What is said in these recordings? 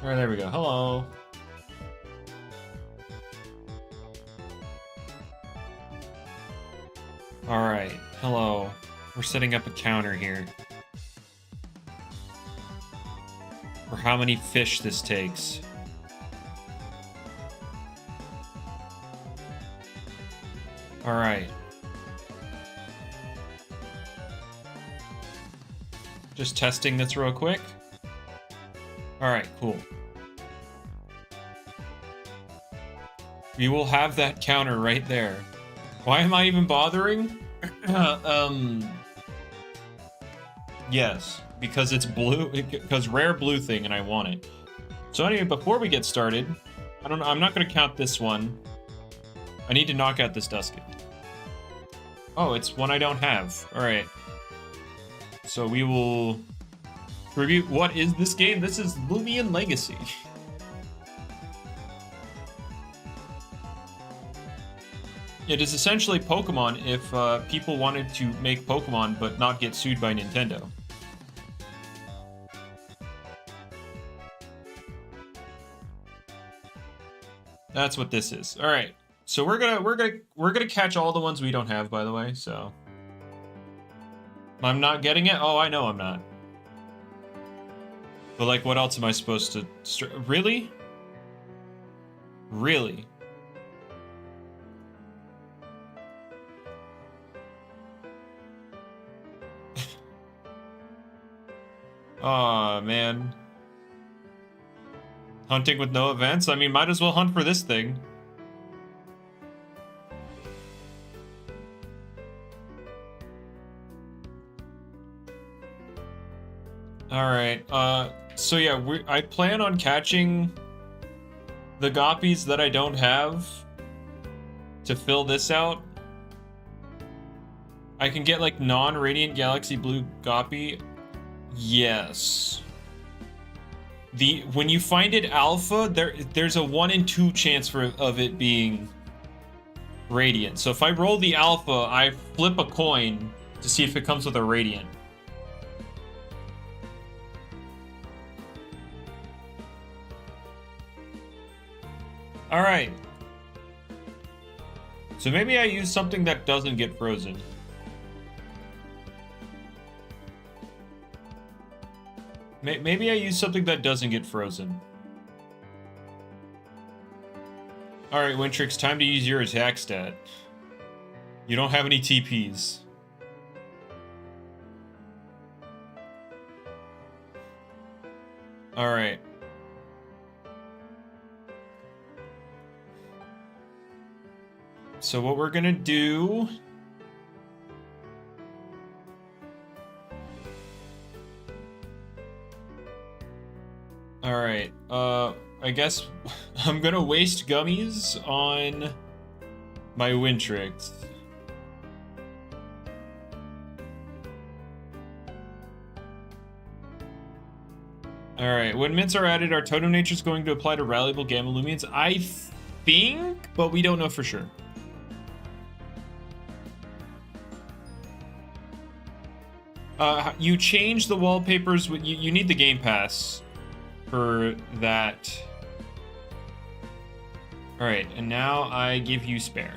Alright, there we go. Hello. Alright, hello. We're setting up a counter here. For how many fish this takes. Alright. Just testing this real quick. Alright, cool. We will have that counter right there. Why am I even bothering? Yes, because it's blue, because rare blue thing and I want it. So anyway, before we get started, I'm not gonna count this one. I need to knock out this Duskin. Oh, it's one I don't have. Alright. So we will review, what is this game? This is Loomian Legacy. It is essentially Pokemon if people wanted to make Pokemon but not get sued by Nintendo. That's what this is. All right, so we're gonna catch all the ones we don't have, by the way. So I'm not getting it. Oh, I know I'm not. But like, what else am I supposed to? Really? Really? Aw, man. Hunting with no events? I mean, might as well hunt for this thing. Alright, so yeah, I plan on catching the Goppies that I don't have to fill this out. I can get like non-Radiant Galaxy Blue Goppy. Yes. When you find it alpha, there's a 1 in 2 chance of it being Radiant. So if I roll the alpha, I flip a coin to see if it comes with a Radiant. Alright. So maybe I use something that doesn't get frozen. Maybe I use something that doesn't get frozen. Alright, Wintrix, time to use your attack stat. You don't have any TPs. Alright. So what we're gonna do... Alright, I guess I'm gonna waste gummies on my Wintrix. Alright, when mints are added, our totem nature is going to apply to rallyable Gamma Loomians? I think, but we don't know for sure. You change the wallpapers, you need the Game Pass for that. Alright, and now I give you spare.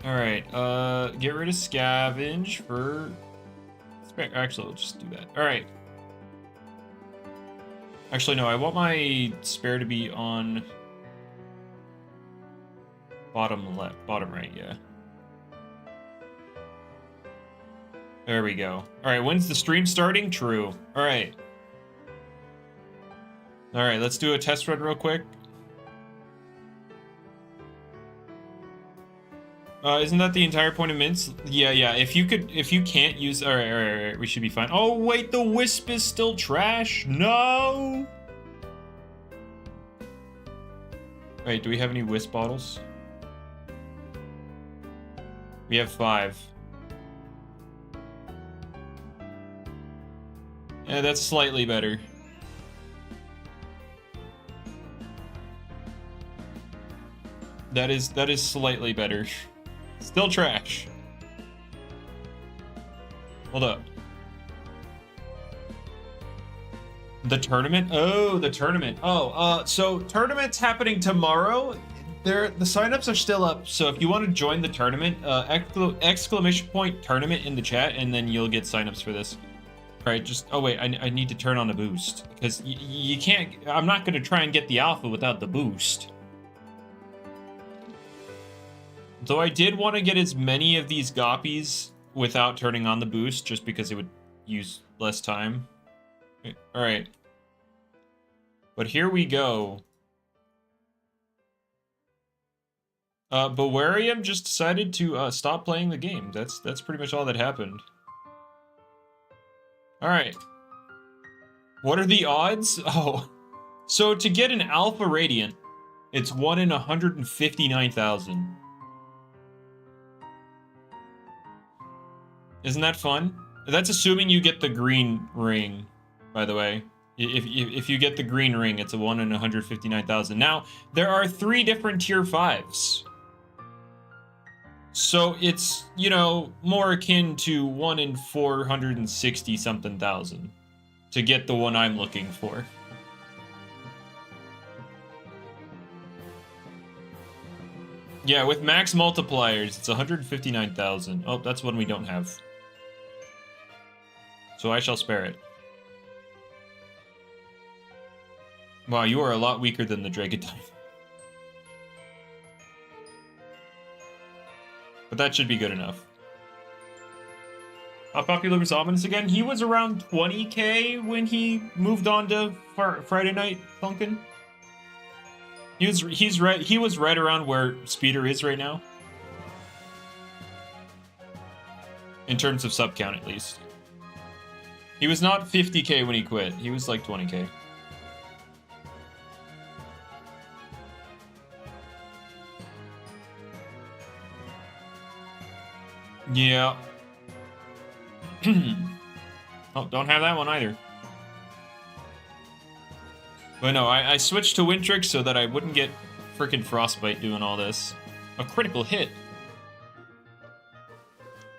Alright, get rid of scavenge for spare. Actually, we'll just do that. Alright. Actually, no, I want my spare to be on bottom left, bottom right, yeah. There we go. Alright, when's the stream starting? True. Alright. Alright, let's do a test run real quick. Isn't that the entire point of mints? Yeah, if you can't use... Alright, we should be fine. Oh, wait, the Wisp is still trash? No! Wait, do we have any Wisp bottles? We have 5. Yeah, that's slightly better. That is slightly better. Still trash. Hold up. The tournament? Oh, the tournament. Oh, so tournament's happening tomorrow. The signups are still up, so if you want to join the tournament, exclamation point tournament in the chat, and then you'll get signups for this. All right, just, oh wait, I need to turn on the boost, because you can't, I'm not going to try and get the alpha without the boost. Though I did want to get as many of these goppies without turning on the boost, just because it would use less time. All right. But here we go. Bawarium just decided to stop playing the game. That's pretty much all that happened. All right. What are the odds? Oh, so to get an Alpha Radiant, it's 1 in 159,000. Isn't that fun? That's assuming you get the green ring, by the way. If you get the green ring, it's a 1 in 159,000. Now, there are 3 different tier 5s. So it's, you know, more akin to 1 in 460 something thousand to get the one I'm looking for. Yeah, with max multipliers, it's 159,000. Oh, that's one we don't have. So I shall spare it. Wow, you are a lot weaker than the Dragodyne. But that should be good enough. How popular was Ominous again? He was around 20k when he moved on to Friday Night Funkin'. He was right around where Speeder is right now. In terms of sub count, at least. He was not 50k when he quit. He was like 20k. Yeah. Oh, don't have that one either. But no, I switched to Wintrix so that I wouldn't get frickin' Frostbite doing all this. A critical hit.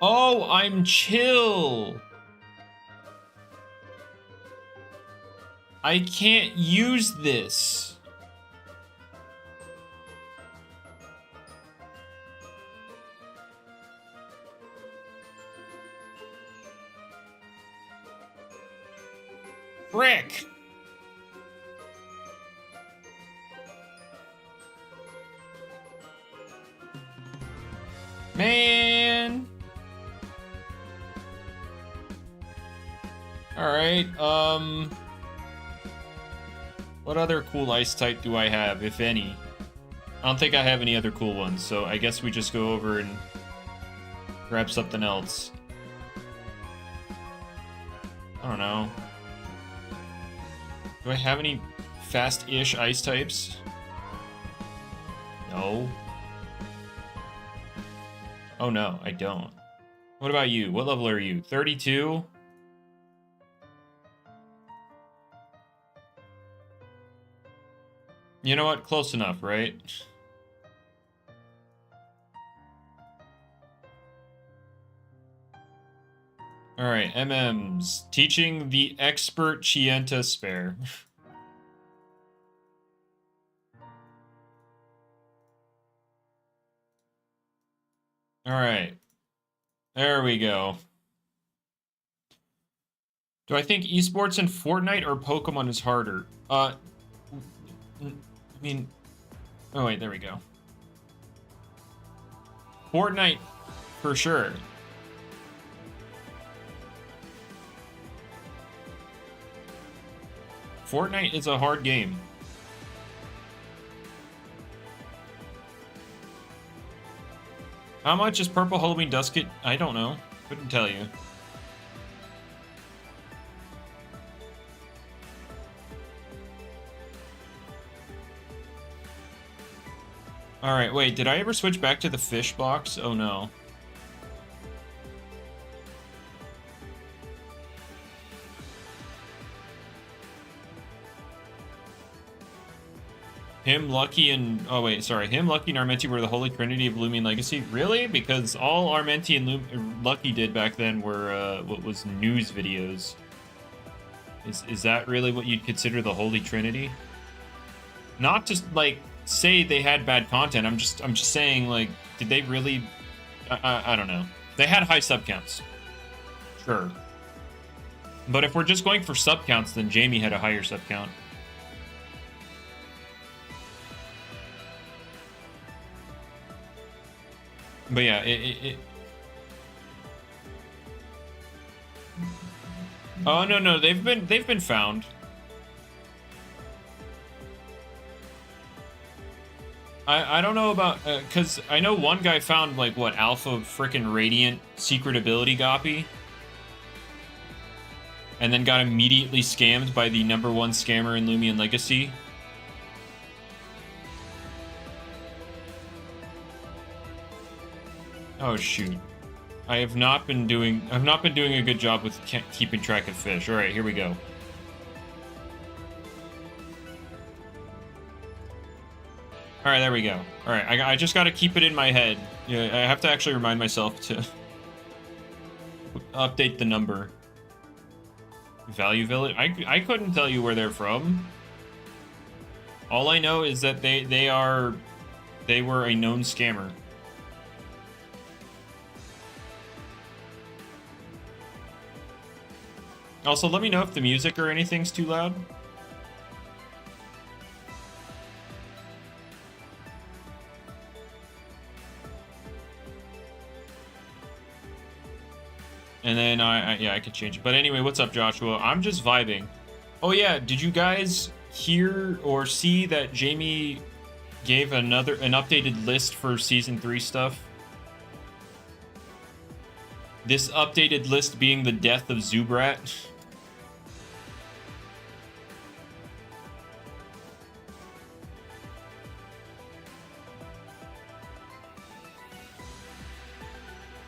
Oh, I'm chill. I can't use this. Frick! Man! Alright, what other cool ice type do I have, if any? I don't think I have any other cool ones, so I guess we just go over and grab something else. I don't know. Do I have any fast-ish ice types? No. Oh no, I don't. What about you? What level are you? 32? You know what? Close enough, right? Alright, MMs. Teaching the expert Chienta spare. Alright. There we go. Do I think esports in Fortnite or Pokemon is harder? I mean... Oh wait, there we go. Fortnite, for sure. Fortnite is a hard game. How much is Purple Halloween Dusket? I don't know. Couldn't tell you. Alright, wait, did I ever switch back to the fish box? Oh no. Him, Lucky, and... Oh, wait, sorry. Him, Lucky, and Armenti were the holy trinity of Loomian Legacy. Really? Because all Armenti and Lucky did back then were, what was news videos. Is that really what you'd consider the holy trinity? Not just, like, say they had bad content. I'm just saying, like, did they really... I don't know. They had high sub counts. Sure. But if we're just going for sub counts, then Jamie had a higher sub count. But yeah, Oh no, they've been found. I don't know about because I know one guy found like what Alpha frickin' Radiant secret ability copy, and then got immediately scammed by the #1 scammer in Loomian Legacy. Oh shoot. I've not been doing a good job with keeping track of fish. All right, here we go. All right, there we go. All right, I just got to keep it in my head. Yeah, I have to actually remind myself to update the number. Value Village. I couldn't tell you where they're from. All I know is that they were a known scammer. Also, let me know if the music or anything's too loud. And then I could change it. But anyway, what's up, Joshua? I'm just vibing. Oh yeah, did you guys hear or see that Jamie gave an updated list for Season 3 stuff? This updated list being the death of Zubrat.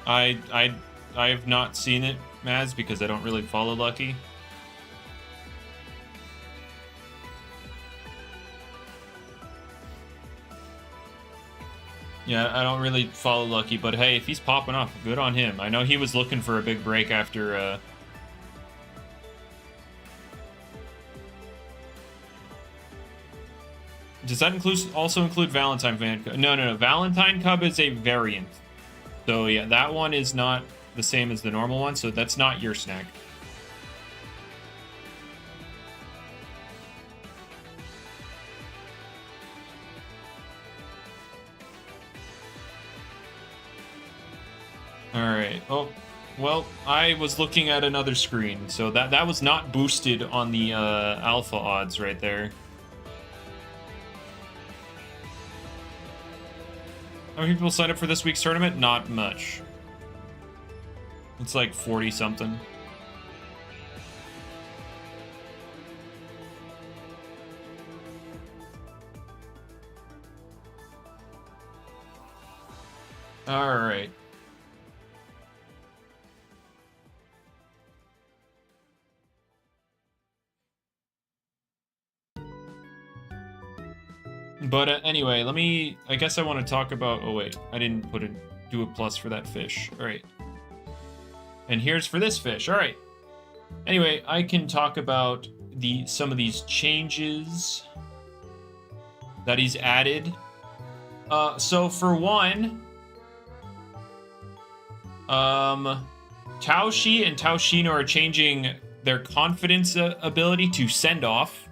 I have not seen it, Maz, because I don't really follow Lucky. Yeah, I don't really follow Lucky, but hey, if he's popping off, good on him. I know he was looking for a big break after, Does that also include Valentine Van Cub? No. Valentine Cub is a variant. So yeah, that one is not the same as the normal one, so that's not your snack. Alright, oh, well, I was looking at another screen, so that was not boosted on the alpha odds right there. How many people signed up for this week's tournament? Not much. It's like 40 something. All right. But anyway, I guess I want to talk about, oh wait, I didn't do a plus for that fish. All right. And here's for this fish. All right. Anyway, I can talk about some of these changes that he's added. So for one, Taoshi and Taoshino are changing their confidence ability to send off.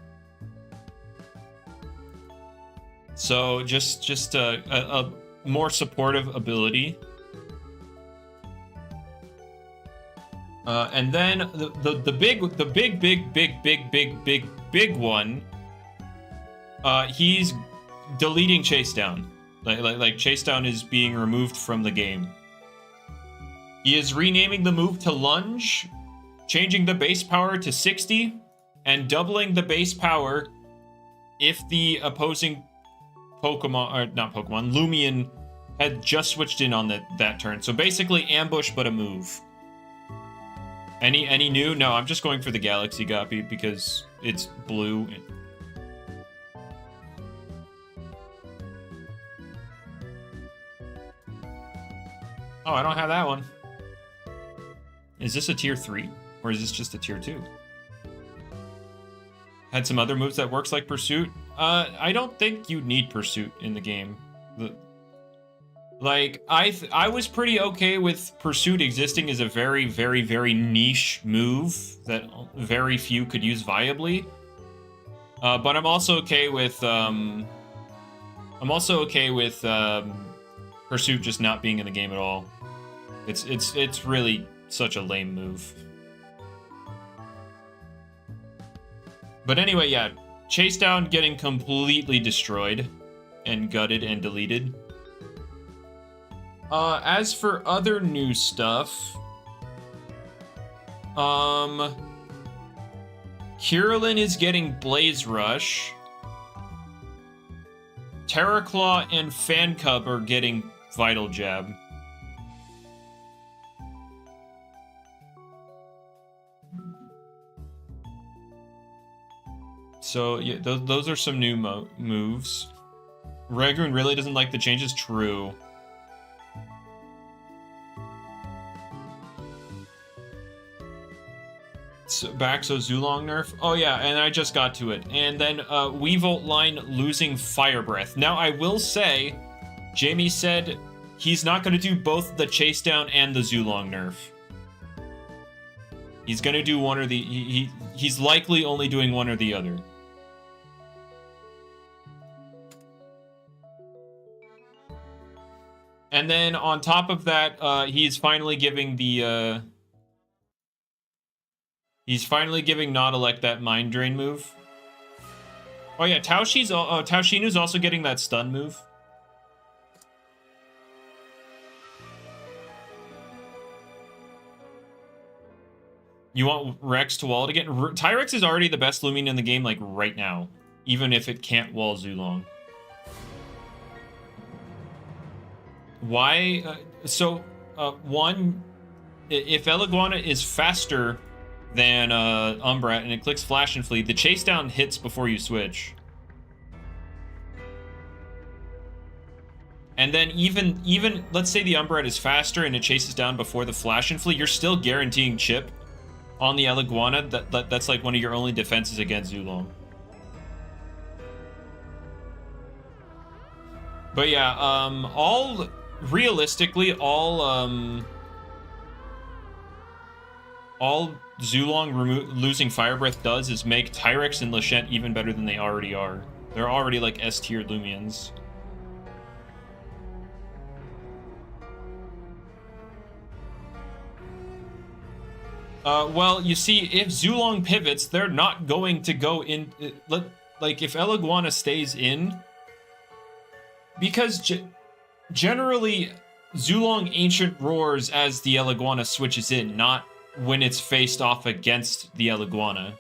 So just a more supportive ability. And then the big one, he's deleting Chase Down. Like Chase Down is being removed from the game. He is renaming the move to Lunge, changing the base power to 60, and doubling the base power if the opposing Pokemon, or not Pokemon, Loomian had just switched in on that turn. So basically ambush, but a move. Any new? No, I'm just going for the Galaxy copy because it's blue. Oh, I don't have that one. Is this a tier 3? Or is this just a tier 2? Had some other moves that works like Pursuit? I don't think you need Pursuit in the game. I was pretty okay with Pursuit existing as a very, very, very niche move that very few could use viably. But I'm also okay with Pursuit just not being in the game at all. It's really such a lame move. But anyway, yeah, Chase Down getting completely destroyed and gutted and deleted. As for other new stuff, Kirillin is getting Blaze Rush. Terraclaw and Fancub are getting Vital Jab. So, yeah, those are some new moves. Ragoon really doesn't like the changes? True. Back, so Zulong nerf. Oh yeah, and I just got to it. And then Weevolt line losing Fire Breath. Now I will say, Jamie said he's not going to do both the Chase Down and the Zulong nerf. He's going to do one or the... He's likely only doing one or the other. And then on top of that, he's finally giving the... He's finally giving Nautilek that Mind Drain move. Oh yeah, Taoshinu's also getting that stun move. You want Rex to wall it again? Tyrex is already the best Loomian in the game, like, right now. Even if it can't wall Zulong. Why? One, if Eliguana is faster than Umbrat and it clicks Flash and Flee, the Chase Down hits before you switch. And then even let's say the Umbrat is faster and it chases down before the Flash and Flee, you're still guaranteeing chip on the Eliguana. That's like one of your only defenses against Zulong. But yeah, realistically, all Zulong losing Fire Breath does is make Tyrex and Lashent even better than they already are. They're already like S-tier Loomians. Well, you see, if Zulong pivots, they're not going to go in... Like, if Eliguana stays in... Because generally, Zulong Ancient roars as the Eliguana switches in, not when it's faced off against the Eliguana.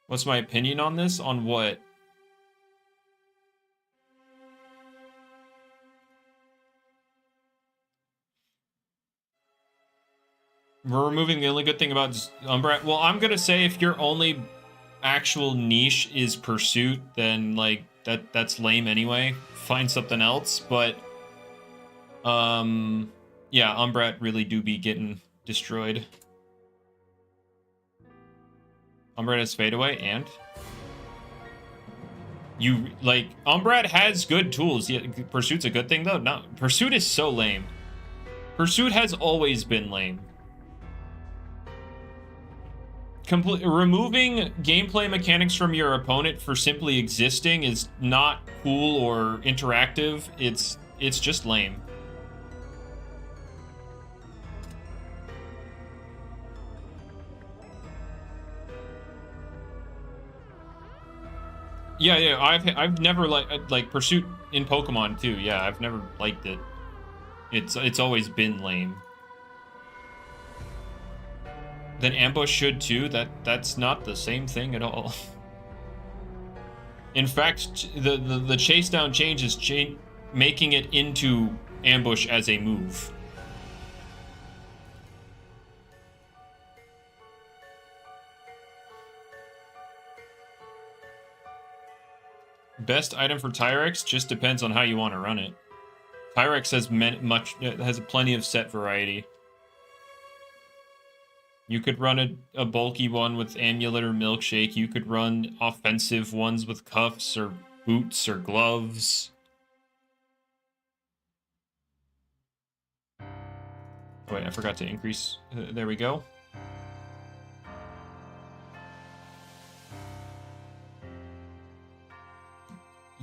What's my opinion on this? On what? We're removing the only good thing about Umbrat. Well, I'm gonna say if your only actual niche is Pursuit, then like that's lame anyway. Find something else, but yeah, Umbrat really do be getting destroyed. Umbrat has Fade Away, and you like Umbrat has good tools. Yeah, Pursuit's a good thing though. No, Pursuit is so lame. Pursuit has always been lame. Removing gameplay mechanics from your opponent for simply existing is not cool or interactive. It's just lame. Yeah, I've never like Pursuit in Pokemon too. Yeah, I've never liked it. It's always been lame. Then Ambush should too. That's not the same thing at all. In fact, the Chase Down change is making it into Ambush as a move. Best item for Tyrex just depends on how you want to run it. Pyrex has plenty of set variety. You could run a bulky one with Amulet or Milkshake. You could run offensive ones with Cuffs or Boots or Gloves. Wait, I forgot to increase. There we go.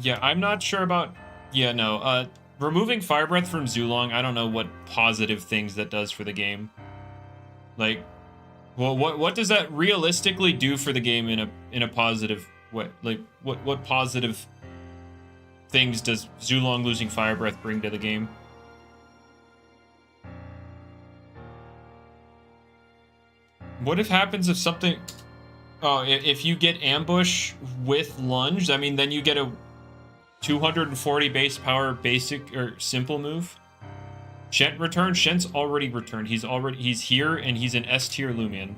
Yeah, I'm not sure about... Yeah, no. Removing Fire Breath from Zulong, I don't know what positive things that does for the game. Like... Well, what does that realistically do for the game in a positive way? Like, what positive things does Zulong losing Fire Breath bring to the game? What happens if something... Oh, if you get Ambush with Lunge, I mean, then you get a 240 base power basic or simple move. Shent returned. Shent's already returned. He's here and he's an S tier Loomian.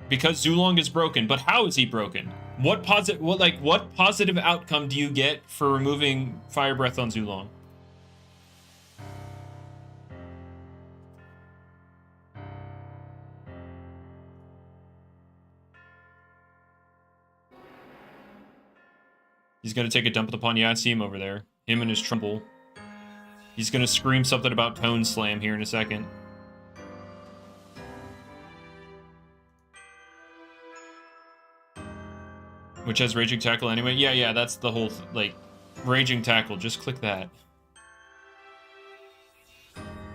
Because Zulong is broken. But how is he broken? What positive outcome do you get for removing Fire Breath on Zulong? He's gonna take a dump upon. Yeah, I see him over there. Him and his Trumbull. He's gonna scream something about Tone Slam here in a second. Which has Raging Tackle anyway? Yeah, that's the whole, like, Raging Tackle. Just click that.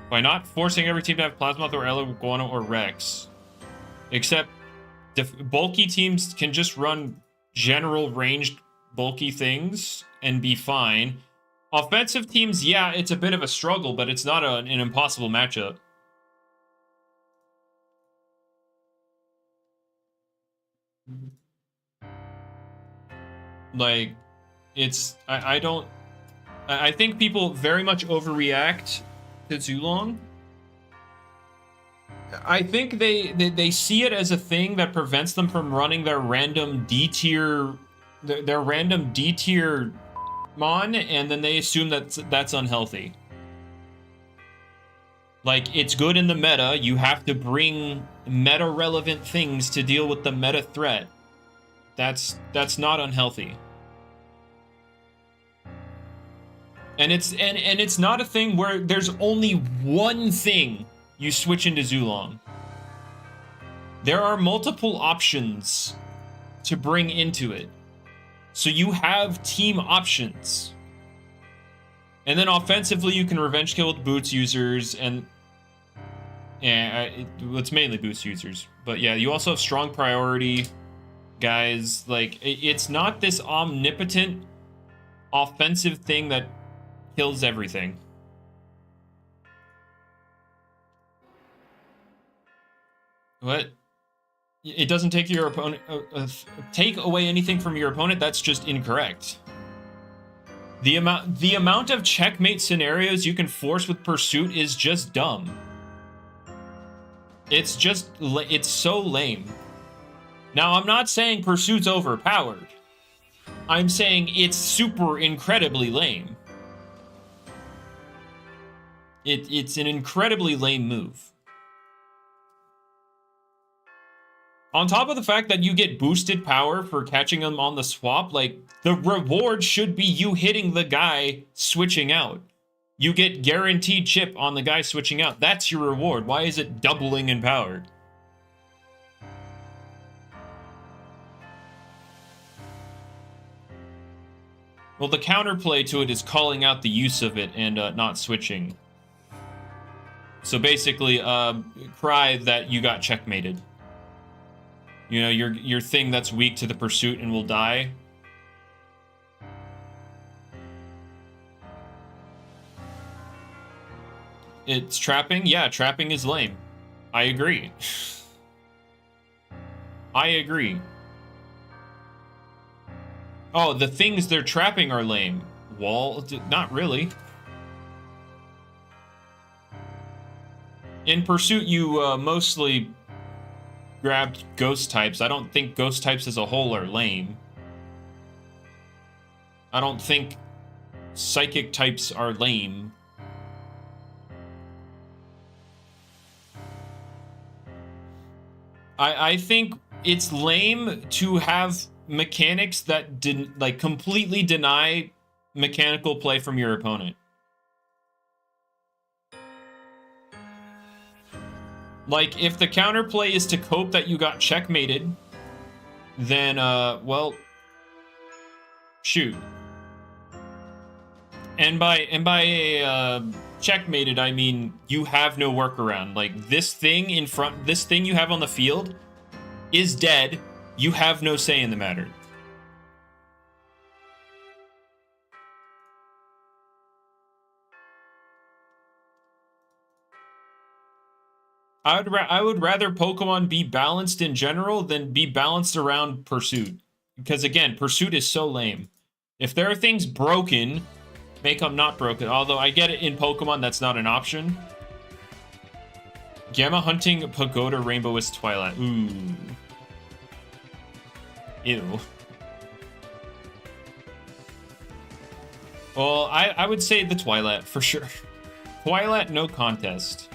By not forcing every team to have Plasmoth or Elo, Guano, or Rex. Except, bulky teams can just run general ranged bulky things and be fine. Offensive teams, yeah, it's a bit of a struggle, but it's not an impossible matchup. Like, it's... I think people very much overreact to Zulong. I think they see it as a thing that prevents them from running their random D tier... Their random D tier Mon, and then they assume that's unhealthy. Like, it's good in the meta. You have to bring meta-relevant things to deal with the meta threat. That's not unhealthy. And it's not a thing where there's only one thing you switch into Zulong. There are multiple options to bring into it. So you have team options. And then offensively, you can revenge kill with Boots users, and... Yeah, it's mainly Boots users. But yeah, you also have strong priority guys. Like, it's not this omnipotent offensive thing that kills everything. What? It doesn't take your opponent take away anything from your opponent. That's just incorrect. The amount of checkmate scenarios you can force with Pursuit is just dumb. It's so lame. Now, I'm not saying Pursuit's overpowered. I'm saying it's super incredibly lame. It's an incredibly lame move. On top of the fact that you get boosted power for catching them on the swap, like, the reward should be you hitting the guy switching out. You get guaranteed chip on the guy switching out. That's your reward. Why is it doubling in power? Well, the counterplay to it is calling out the use of it and not switching. So basically, cry that you got checkmated. You know, your thing that's weak to the Pursuit and will die. It's trapping? Yeah, trapping is lame. I agree. I agree. Oh, the things they're trapping are lame. Wall? Not really. In Pursuit, you mostly grabbed ghost types. I don't think ghost types as a whole are lame. I don't think psychic types are lame. I think it's lame to have mechanics that didn't like completely deny mechanical play from your opponent. Like, if the counterplay is to cope that you got checkmated, then, well, shoot. And by checkmated, I mean you have no workaround. Like, this thing in front, this thing you have on the field is dead. You have no say in the matter. I would rather Pokemon be balanced in general than be balanced around Pursuit. Because again, Pursuit is so lame. If there are things broken, make them not broken. Although I get it in Pokemon, that's not an option. Gamma Hunting Pagoda Rainbowist Twilight. Ooh. Ew. Well, I would say the Twilight for sure. Twilight, no contest.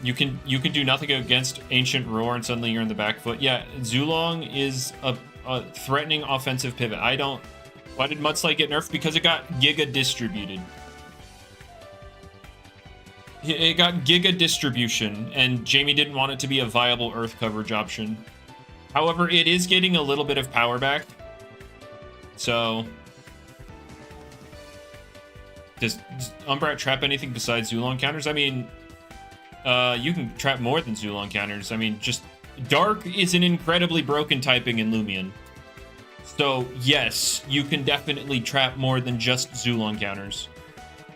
You can do nothing against Ancient Roar and suddenly you're in the back foot. Yeah, Zulong is a threatening offensive pivot. Why did Mudslide get nerfed? Because it got Giga distributed. It got Giga distribution, and Jamie didn't want it to be a viable Earth coverage option. However, it is getting a little bit of power back. So, does Umbrat trap anything besides Zulong counters? I mean, you can trap more than Zulong counters. I mean, just Dark is an incredibly broken typing in Loomian. So, yes, you can definitely trap more than just Zulong counters.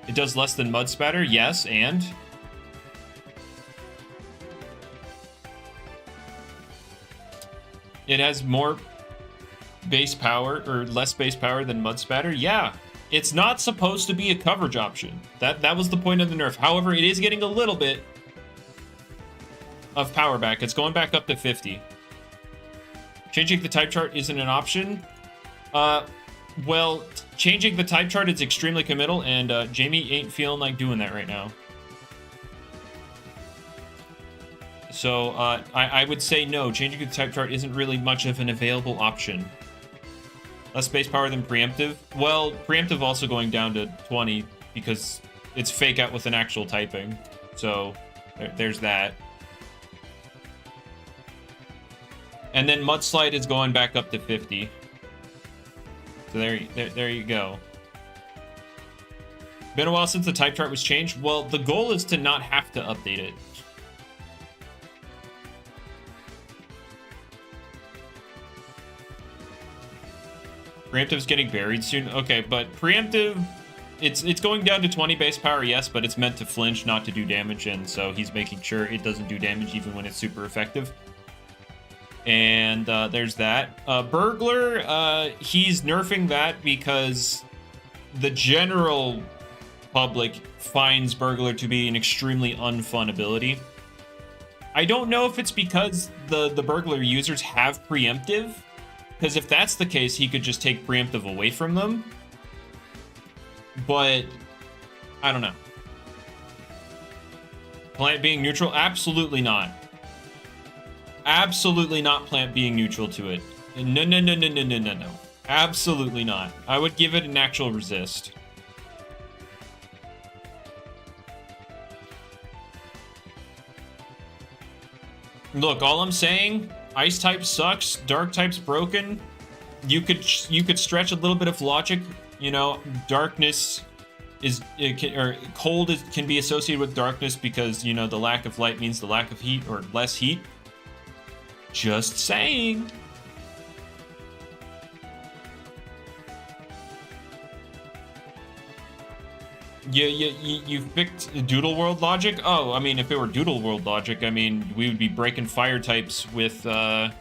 It does less than Mud Spatter, yes, and it has more base power, or less base power than Mud Spatter. Yeah, it's not supposed to be a coverage option. That was the point of the nerf. However, it is getting a little bit of power back. It's going back up to 50. Changing the type chart isn't an option. Well, changing the type chart is extremely committal, and Jamie ain't feeling like doing that right now. So I would say no. Changing the type chart isn't really much of an available option. Less base power than preemptive. Well, preemptive also going down to 20 because it's fake out with an actual typing. So there's that. And then Mudslide is going back up to 50. So there you go. Been a while since the type chart was changed. Well, the goal is to not have to update it. Preemptive's getting buried soon. Okay, but preemptive, it's going down to 20 base power, yes, but it's meant to flinch, not to do damage, and so he's making sure it doesn't do damage even when it's super effective. And there's that. Burglar, he's nerfing that because the general public finds Burglar to be an extremely unfun ability. I don't know if it's because the Burglar users have preemptive, because if that's the case, he could just take preemptive away from them. But I don't know. Plant being neutral? Absolutely not. Absolutely not plant being neutral to it. No, no, no, no, no, no, no, no. Absolutely not. I would give it an actual resist. Look, all I'm saying, ice type sucks, dark type's broken. You could stretch a little bit of logic, you know, darkness is cold can be associated with darkness because, you know, the lack of light means the lack of heat or less heat. Just saying. You picked Doodle World logic? Oh, I mean, if it were Doodle World logic, I mean, we would be breaking fire types with, I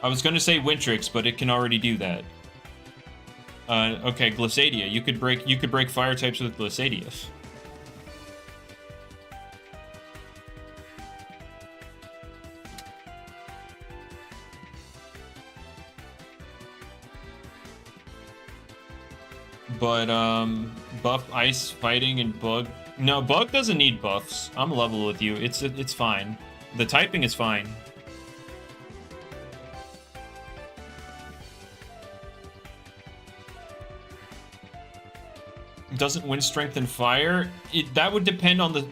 was gonna say Wintrix, but it can already do that. Okay, Glissadia. You could break fire types with Glissadia. But, buff ice, fighting, and bug. No, bug doesn't need buffs. I'm level with you. It's fine. The typing is fine. Doesn't wind strength and fire. That would depend on the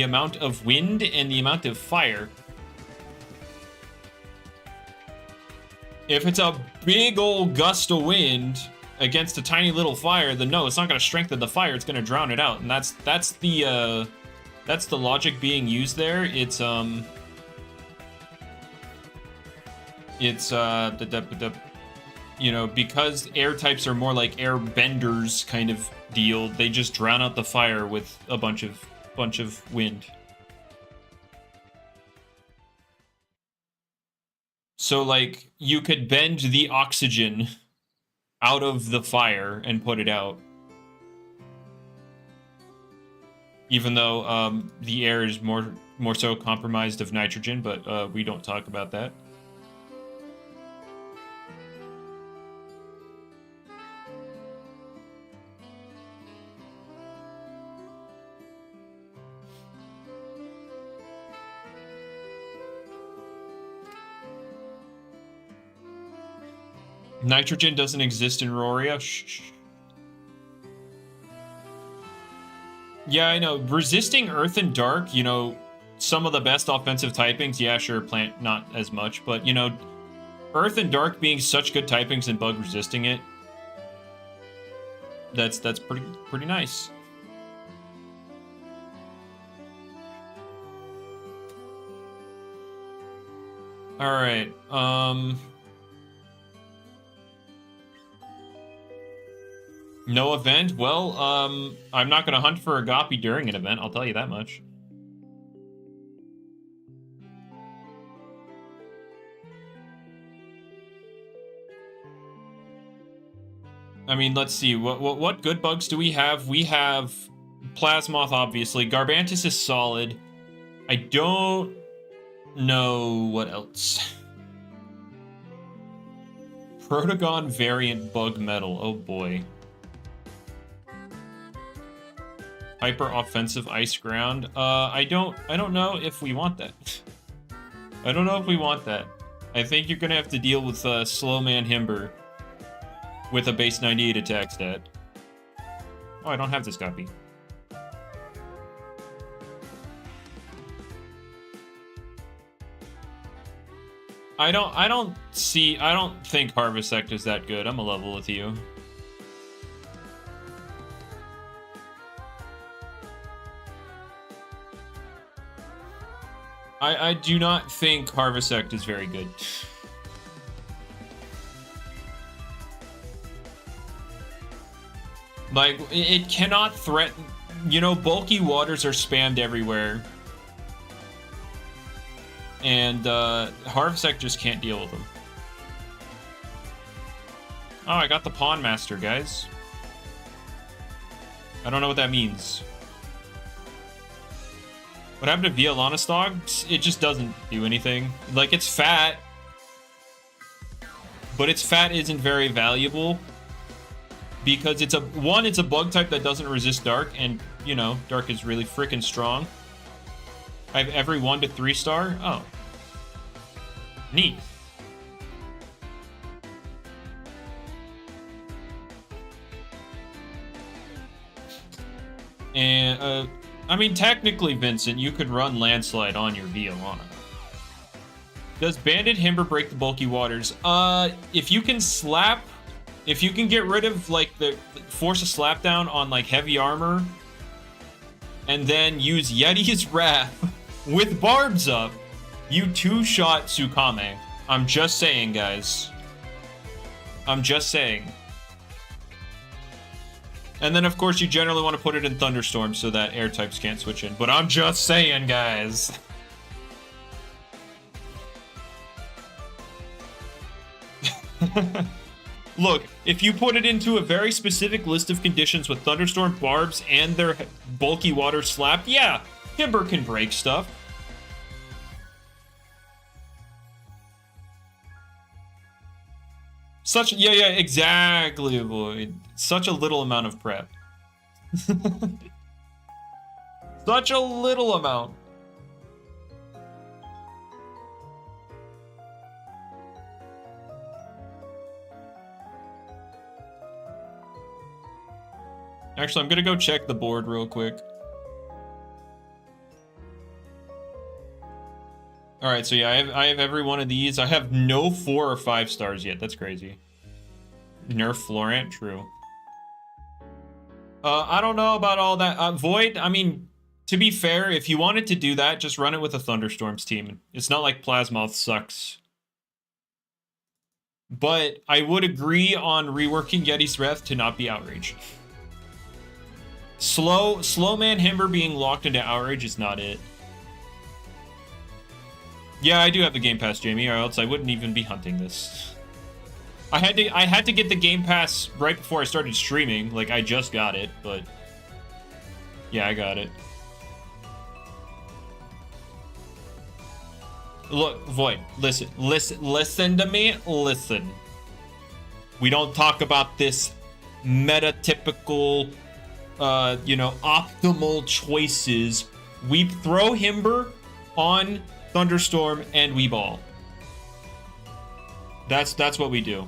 amount of wind and the amount of fire. If it's a big old gust of wind against a tiny little fire, then no, it's not going to strengthen the fire. It's going to drown it out, and that's the logic being used there. You know, because air types are more like air benders kind of deal, they just drown out the fire with a bunch of wind. So, like, you could bend the oxygen out of the fire and put it out. Even though the air is more so compromised of nitrogen, but we don't talk about that. Nitrogen doesn't exist in Roria. Shh. Yeah, I know. Resisting Earth and Dark, you know, some of the best offensive typings. Yeah, sure, Plant not as much, but you know, Earth and Dark being such good typings and bug resisting it. That's pretty nice. All right. No event? Well, I'm not going to hunt for Agape during an event, I'll tell you that much. I mean, let's see. What good bugs do we have? We have Plasmoth, obviously. Garbantus is solid. I don't know what else. Protagon variant bug metal. Oh boy. Hyper offensive ice ground. I don't know if we want that. I don't know if we want that. I think you're gonna have to deal with Slow Man Himber with a base 98 attack stat. Oh, I don't have this copy. I don't think Harvesect is that good. I'm a level with you. I do not think Harvesect is very good. Like, it cannot threaten... You know, bulky waters are spammed everywhere. And, Harvesect just can't deal with them. Oh, I got the Pawn Master, guys. I don't know what that means. What happened to Violonistog? It just doesn't do anything. Like, it's fat. But its fat isn't very valuable. Because it's a bug type that doesn't resist dark, and, you know, dark is really freaking strong. I have every 1 to 3 star? Oh. Neat. And, I mean, technically, Vincent, you could run Landslide on your Violana. Does Banded Himber break the bulky waters? If you can get rid of, like, force a slap down on, like, heavy armor, and then use Yeti's Wrath with barbs up, you two-shot Tsukame. I'm just saying, guys. I'm just saying. And then, of course, you generally want to put it in Thunderstorm so that air types can't switch in. But I'm just saying, guys. Look, if you put it into a very specific list of conditions with Thunderstorm, Barbs, and their bulky water slap, yeah, Himber can break stuff. Yeah, exactly, Void. Such a little amount of prep. Such a little amount. Actually, I'm gonna go check the board real quick. All right, so yeah, I have every one of these. I have no 4 or 5 stars yet. That's crazy. Nerf Florent, true. I don't know about all that. Void, I mean, to be fair, if you wanted to do that, just run it with a Thunderstorms team. It's not like Plasmoth sucks. But I would agree on reworking Yeti's Wrath to not be Outrage. Slow Man Himber being locked into Outrage is not it. Yeah, I do have the Game Pass, Jamie, or else I wouldn't even be hunting this. I had to get the Game Pass right before I started streaming. Like, I just got it, but yeah, I got it. Look, Void, listen to me, listen. We don't talk about this meta-typical, optimal choices. We throw Himber on Thunderstorm and we ball. That's what we do.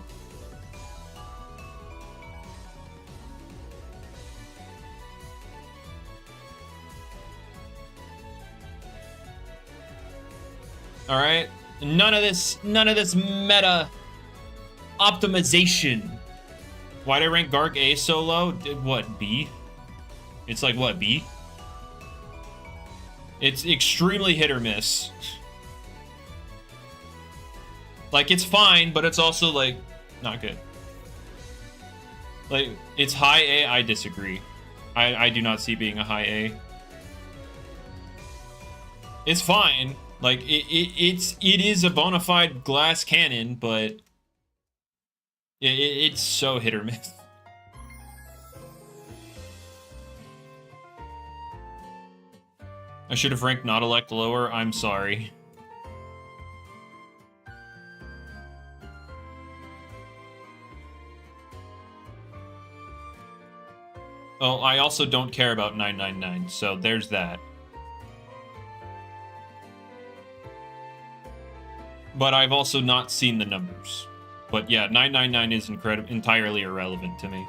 All right, none of this meta optimization. Why'd I rank Garg A so low? What, B? It's like, what, B? It's extremely hit or miss. Like, it's fine, but it's also, like, not good. Like, it's high A, I disagree. I do not see being a high A. It's fine. Like, it is a bona fide glass cannon, but it's so hit or miss. I should have ranked Nautilect lower. I'm sorry. Oh, I also don't care about 999, so there's that. But I've also not seen the numbers. But yeah, 999 is entirely irrelevant to me.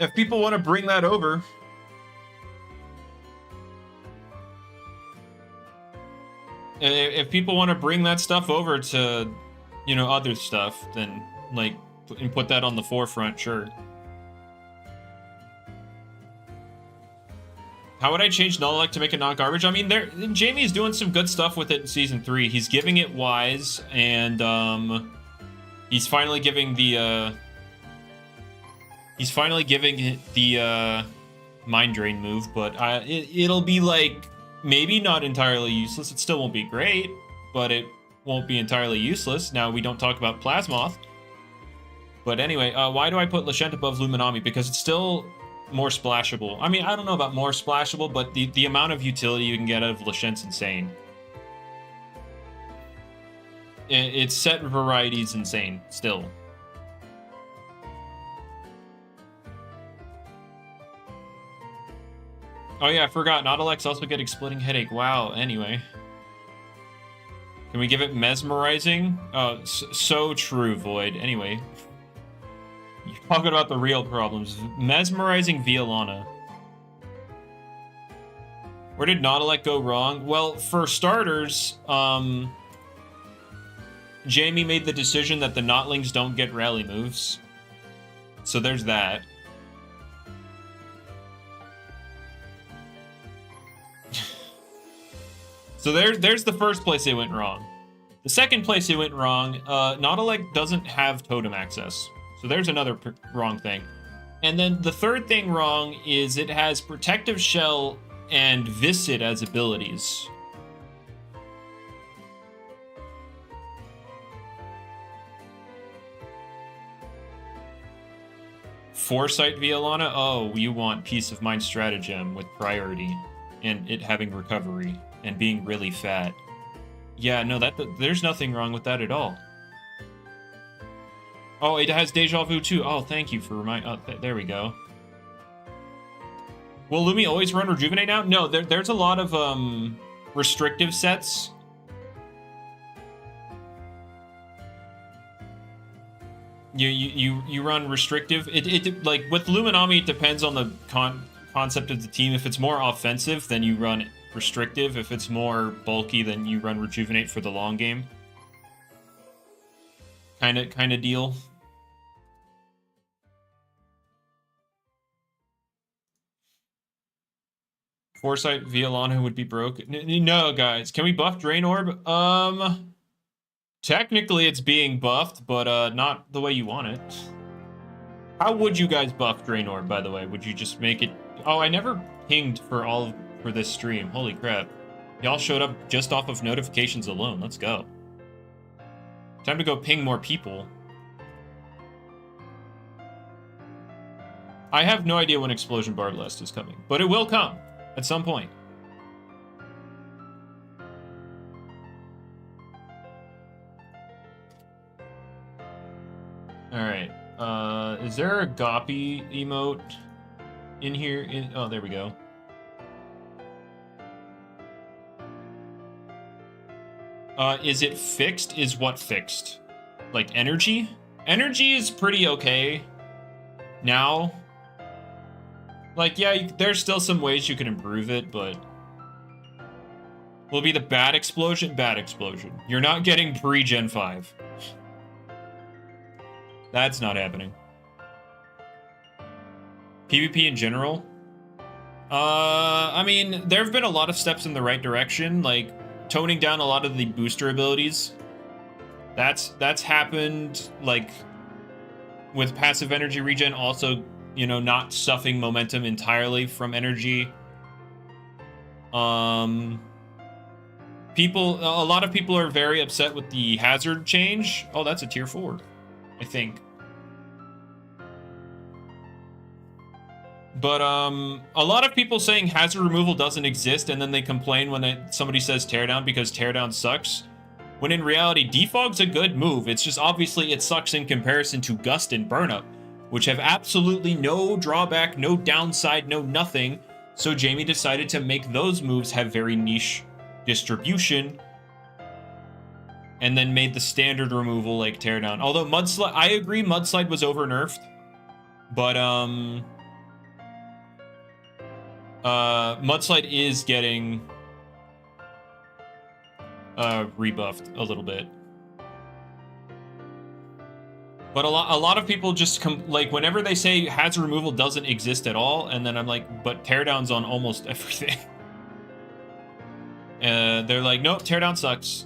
If people want to bring that over, if people want to bring that stuff over to, other stuff, then like, and put that on the forefront, sure. How would I change Nullic to make it not garbage? I mean, Jamie's doing some good stuff with it in Season 3. He's giving it Wise, and he's finally giving the Mind Drain move, but it'll be like, maybe not entirely useless. It still won't be great, but it won't be entirely useless. Now, we don't talk about Plasmoth. But anyway, why do I put Lashent above Luminami? Because it's still more splashable. I mean, I don't know about more splashable, but the amount of utility you can get out of Lashent's insane. Its set variety is insane, still. Oh yeah, I forgot. Nautilus also getting splitting headache. Wow, anyway. Can we give it mesmerizing? So true, Void. Anyway. You're talking about the real problems. Mesmerizing Violana. Where did Nautilus go wrong? Well, for starters, Jamie made the decision that the Notlings don't get rally moves. So there's that. So there's the first place it went wrong. The second place it went wrong, Nautilus doesn't have totem access. So there's another wrong thing. And then the third thing wrong is it has Protective Shell and Viscid as abilities. Foresight Violana? Oh, you want Peace of Mind Stratagem with priority and it having recovery. and being really fat. Yeah, no, there's nothing wrong with that at all. Oh, it has deja vu too. Oh, thank you for there we go. Will Lumi always run Rejuvenate now? No, there's a lot of restrictive sets. You run restrictive. It like with Luminami, it depends on the concept of the team. If it's more offensive, then you run restrictive. If it's more bulky, then you run Rejuvenate for the long game. Kind of deal. Foresight Violana would be broke. No, guys. Can we buff Drain Orb? Technically it's being buffed, but not the way you want it. How would you guys buff Drain Orb, by the way? Would you just make it... Oh, I never pinged for this stream. Holy crap. Y'all showed up just off of notifications alone. Let's go. Time to go ping more people. I have no idea when Explosion Barblast is coming, but it will come at some point. Alright. Is there a Goppy emote in here? Oh, there we go. Is it fixed? Is what fixed? Like energy? Energy is pretty okay now. Like, yeah, there's still some ways you can improve it, but... Will it be the bad explosion? Bad explosion. You're not getting pre-Gen 5. That's not happening. PvP in general? I mean, there have been a lot of steps in the right direction, like toning down a lot of the booster abilities. That's happened, like, with passive energy regen, also, you know, not suffing momentum entirely from energy. A lot of people are very upset with the hazard change. Oh, that's a tier 4, I think. But a lot of people saying hazard removal doesn't exist, and then they complain when somebody says teardown because teardown sucks. When in reality, defog's a good move. It's just obviously it sucks in comparison to Gust and Burnup, which have absolutely no drawback, no downside, no nothing. So Jamie decided to make those moves have very niche distribution, and then made the standard removal like teardown. Although Mudslide, I agree, Mudslide was over nerfed, but Mudslide is getting rebuffed a little bit. But a lot of people just like whenever they say hazard removal doesn't exist at all, and then I'm like, but teardown's on almost everything. They're like, nope, teardown sucks.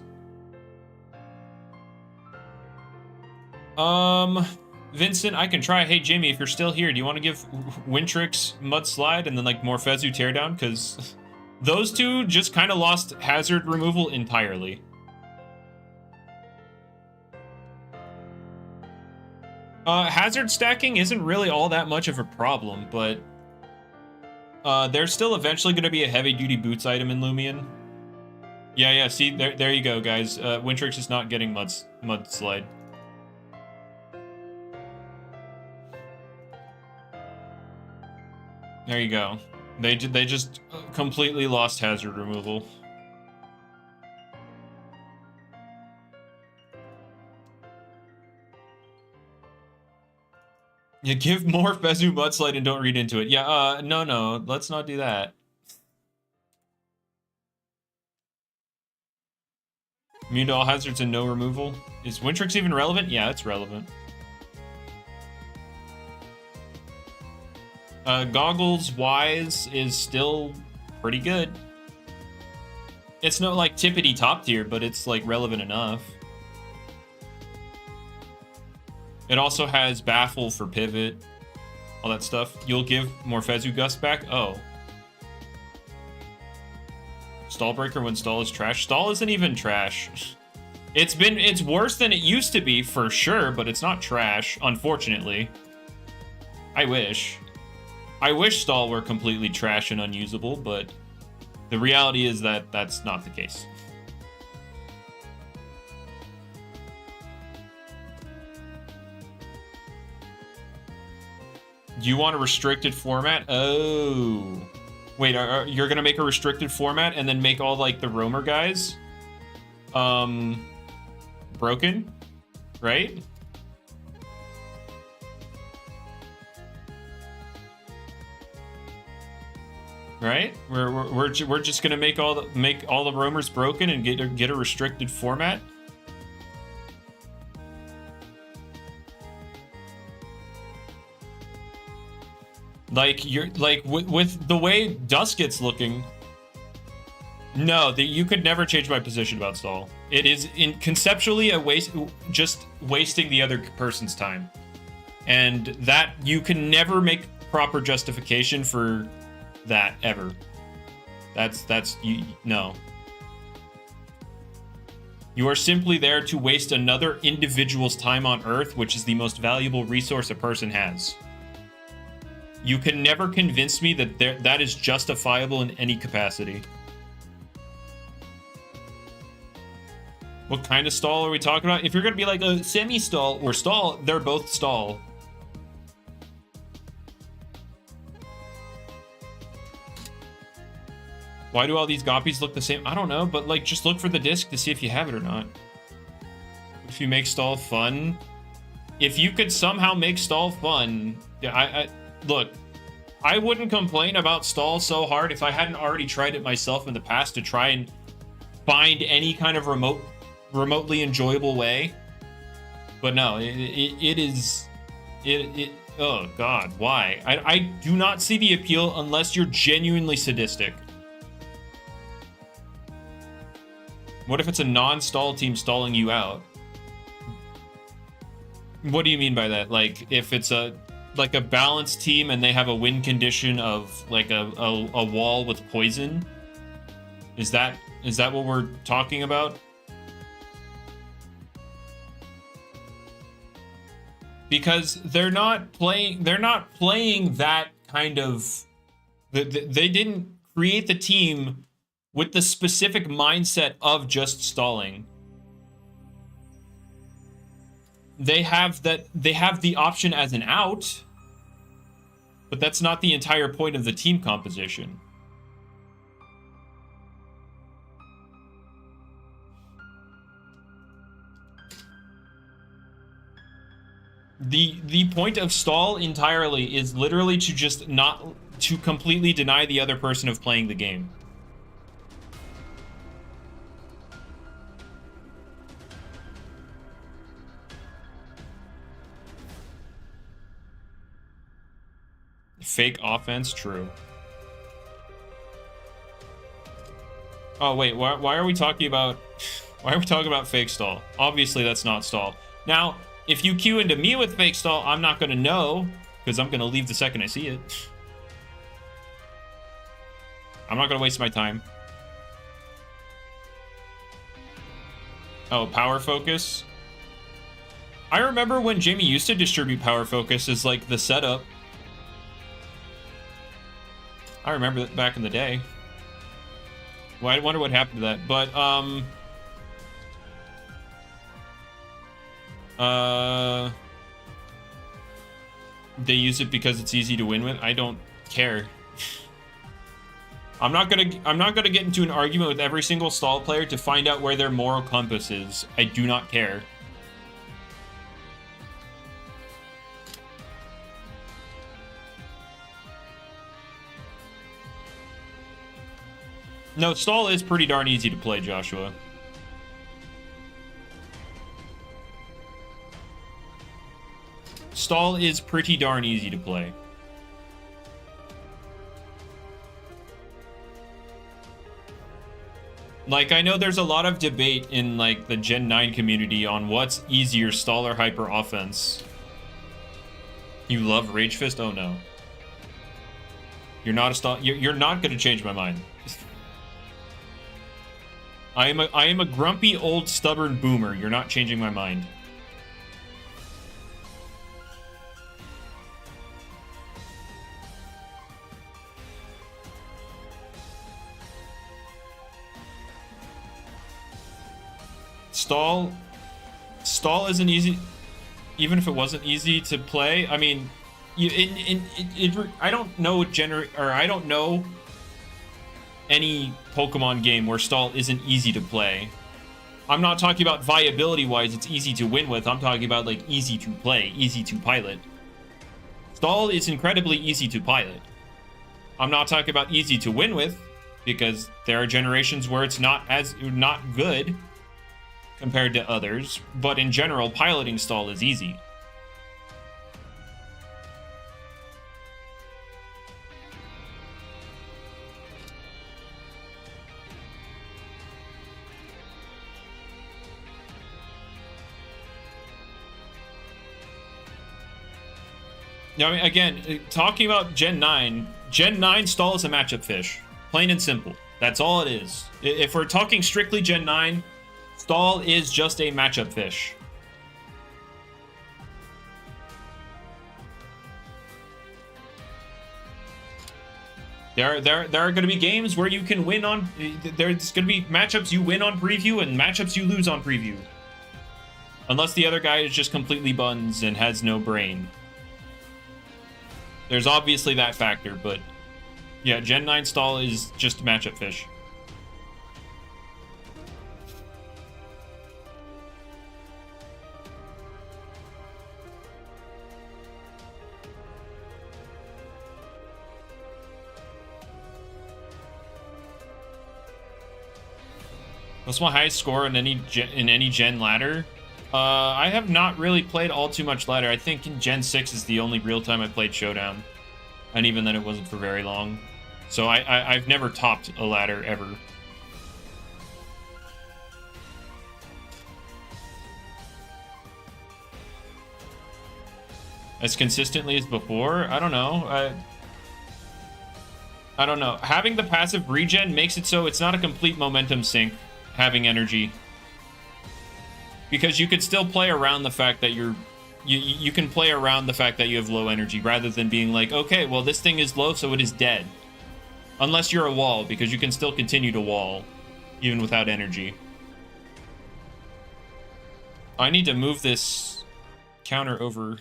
Vincent, I can try. Hey, Jamie, if you're still here, do you want to give Wintrix Mudslide and then like Morphezu Teardown? Because those two just kind of lost hazard removal entirely. Hazard stacking isn't really all that much of a problem, but there's still eventually going to be a heavy-duty boots item in Loomian. Yeah, see, there you go, guys. Wintrix is not getting Mudslide. There you go. They just completely lost hazard removal. Yeah, give more Fezu Mudslide and don't read into it. Yeah, no, let's not do that. Immune to all hazards and no removal. Is Wintrix even relevant? Yeah, it's relevant. Goggles Wise is still pretty good. It's not like tippity top tier, but it's like relevant enough. It also has Baffle for pivot, all that stuff. You'll give Morphezu Gust back? Oh. Stall Breaker when Stall is trash? Stall isn't even trash. It's worse than it used to be for sure, but it's not trash, unfortunately. I wish Stall were completely trash and unusable, but The reality is that that's not the case. Do you want a restricted format? Oh. Wait, you're going to make a restricted format and then make all, like, the roamer guys broken? Right? Right? We're just gonna make all the roamers broken and get a restricted format. Like you're like with the way Dusket's looking. No, you could never change my position about stall. It is conceptually a waste, just wasting the other person's time, and that you can never make proper justification for that ever. That's you. No. You are simply there to waste another individual's time on Earth, which is the most valuable resource a person has. You can never convince me that that is justifiable in any capacity. What kind of stall are we talking about? If you're going to be like a semi-stall or stall, they're both stall. Why do all these goppies look the same? I don't know, but like just look for the disc to see if you have it or not. If you make stall fun, if you could somehow make stall fun, I look, I wouldn't complain about stall so hard if I hadn't already tried it myself in the past to try and find any kind of remotely enjoyable way. But no, it is oh god, why? I do not see the appeal unless you're genuinely sadistic. What if it's a non-stall team stalling you out? What do you mean by that? Like if it's a balanced team and they have a win condition of like a wall with poison? Is that what we're talking about? Because they're not playing that kind of, they didn't create the team with the specific mindset of just stalling. They have the option as an out, but that's not the entire point of the team composition. The point of stall entirely is literally to just to completely deny the other person of playing the game. Fake offense, true. Oh wait, why are we talking about fake stall? Obviously that's not stall. Now, if you queue into me with fake stall, I'm not gonna know, because I'm gonna leave the second I see it. I'm not gonna waste my time. Oh, power focus. I remember when Jamie used to distribute power focus as like the setup. I remember that back in the day. Well, I wonder what happened to that. But, they use it because it's easy to win with. I don't care. I'm not gonna get into an argument with every single stall player to find out where their moral compass is. I do not care. No, stall is pretty darn easy to play, Joshua. Stall is pretty darn easy to play. Like, I know there's a lot of debate in, like, the Gen 9 community on what's easier, stall or hyper offense. You love Rage Fist? Oh, no. You're not a stall. You're not going to change my mind. I am a grumpy, old, stubborn boomer. You're not changing my mind. Stall isn't easy, even if it wasn't easy to play. I mean, I don't know I don't know any Pokemon game where stall isn't easy to play. I'm not talking about viability wise, it's easy to win with. I'm talking about like easy to play, easy to pilot. Stall is incredibly easy to pilot. I'm not talking about easy to win with, because there are generations where it's not good compared to others, but in general, piloting stall is easy. I mean, again, talking about Gen 9 stall is a matchup fish. Plain and simple. That's all it is. If we're talking strictly Gen 9, stall is just a matchup fish. There are going to be games where you can win on... There's going to be matchups you win on preview and matchups you lose on preview. Unless the other guy is just completely buns and has no brain. There's obviously that factor, but yeah, Gen 9 stall is just a matchup fish. What's my highest score in any Gen ladder? I have not really played all too much ladder. I think in Gen 6 is the only real time I played Showdown. And even then it wasn't for very long. So I've never topped a ladder ever. As consistently as before? I don't know. I don't know. Having the passive regen makes it so it's not a complete momentum sink, having energy. Because you could still play around the fact that you can play around the fact that you have low energy, rather than being like, okay, well, this thing is low, so it is dead. Unless you're a wall, because you can still continue to wall, even without energy. I need to move this counter over.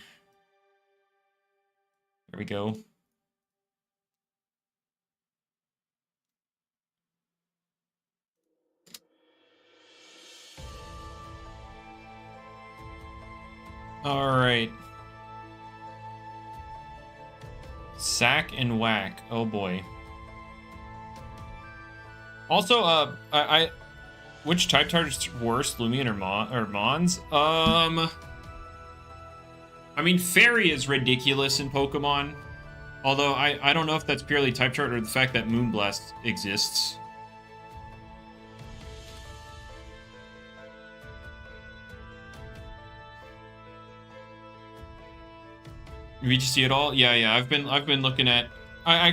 There we go. All right. Sack and whack. Oh boy. Also, which type chart is worse, Loomian or Mons? I mean, Fairy is ridiculous in Pokemon. Although I don't know if that's purely type chart or the fact that Moonblast exists. Did you see it all? Yeah. I've been looking at. I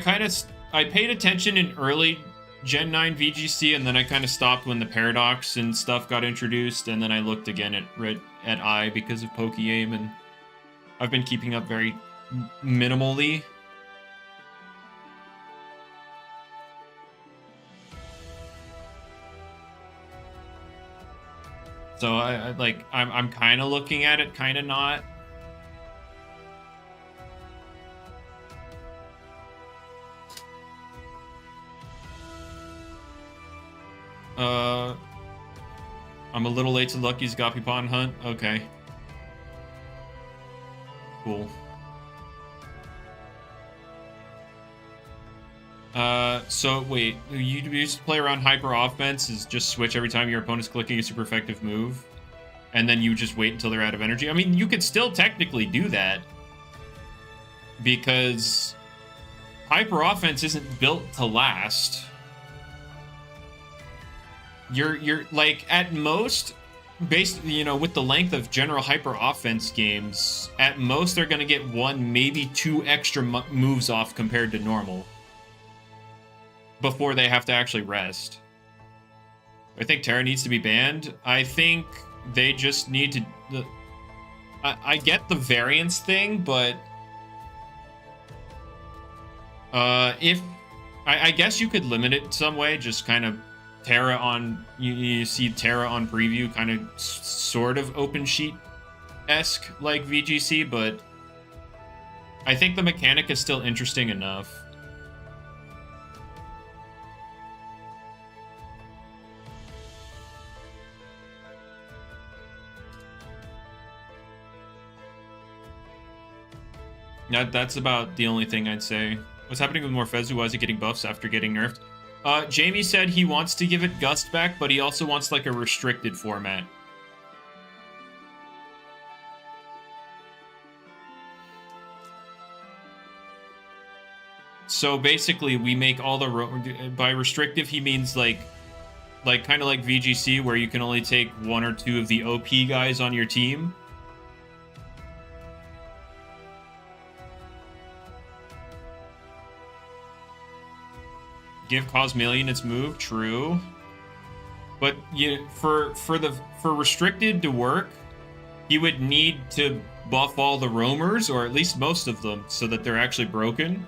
paid attention in early Gen 9 VGC, and then I kind of stopped when the Paradox and stuff got introduced, and then I looked again at I because of Poke-Aim, and I've been keeping up very minimally. So I'm kind of looking at it, kind of not. I'm a little late to Lucky's Goppy hunt. Okay. Cool. So wait, you used to play around hyper offense is just switch every time your opponent's clicking a super effective move, and then you just wait until they're out of energy. I mean, you could still technically do that, because hyper offense isn't built to last. You're like, at most, based, with the length of general hyper offense games, at most they're gonna get 1, maybe 2 extra moves off compared to normal before they have to actually rest. I think Terra needs to be banned. I think they just need to... I get the variance thing, but... I guess you could limit it some way, just kind of Terra on you see Terra on preview, kind of sort of open sheet-esque like VGC, but I think the mechanic is still interesting enough. That's about the only thing I'd say. What's happening with Morphezu? Why is he getting buffs after getting nerfed? Jamie said he wants to give it Gust back, but he also wants like a restricted format. So basically, we make all the by restrictive he means like kind of like VGC, where you can only take 1 or 2 of the OP guys on your team. Give Cosmalion its move, true. But for restricted to work, you would need to buff all the roamers, or at least most of them, so that they're actually broken.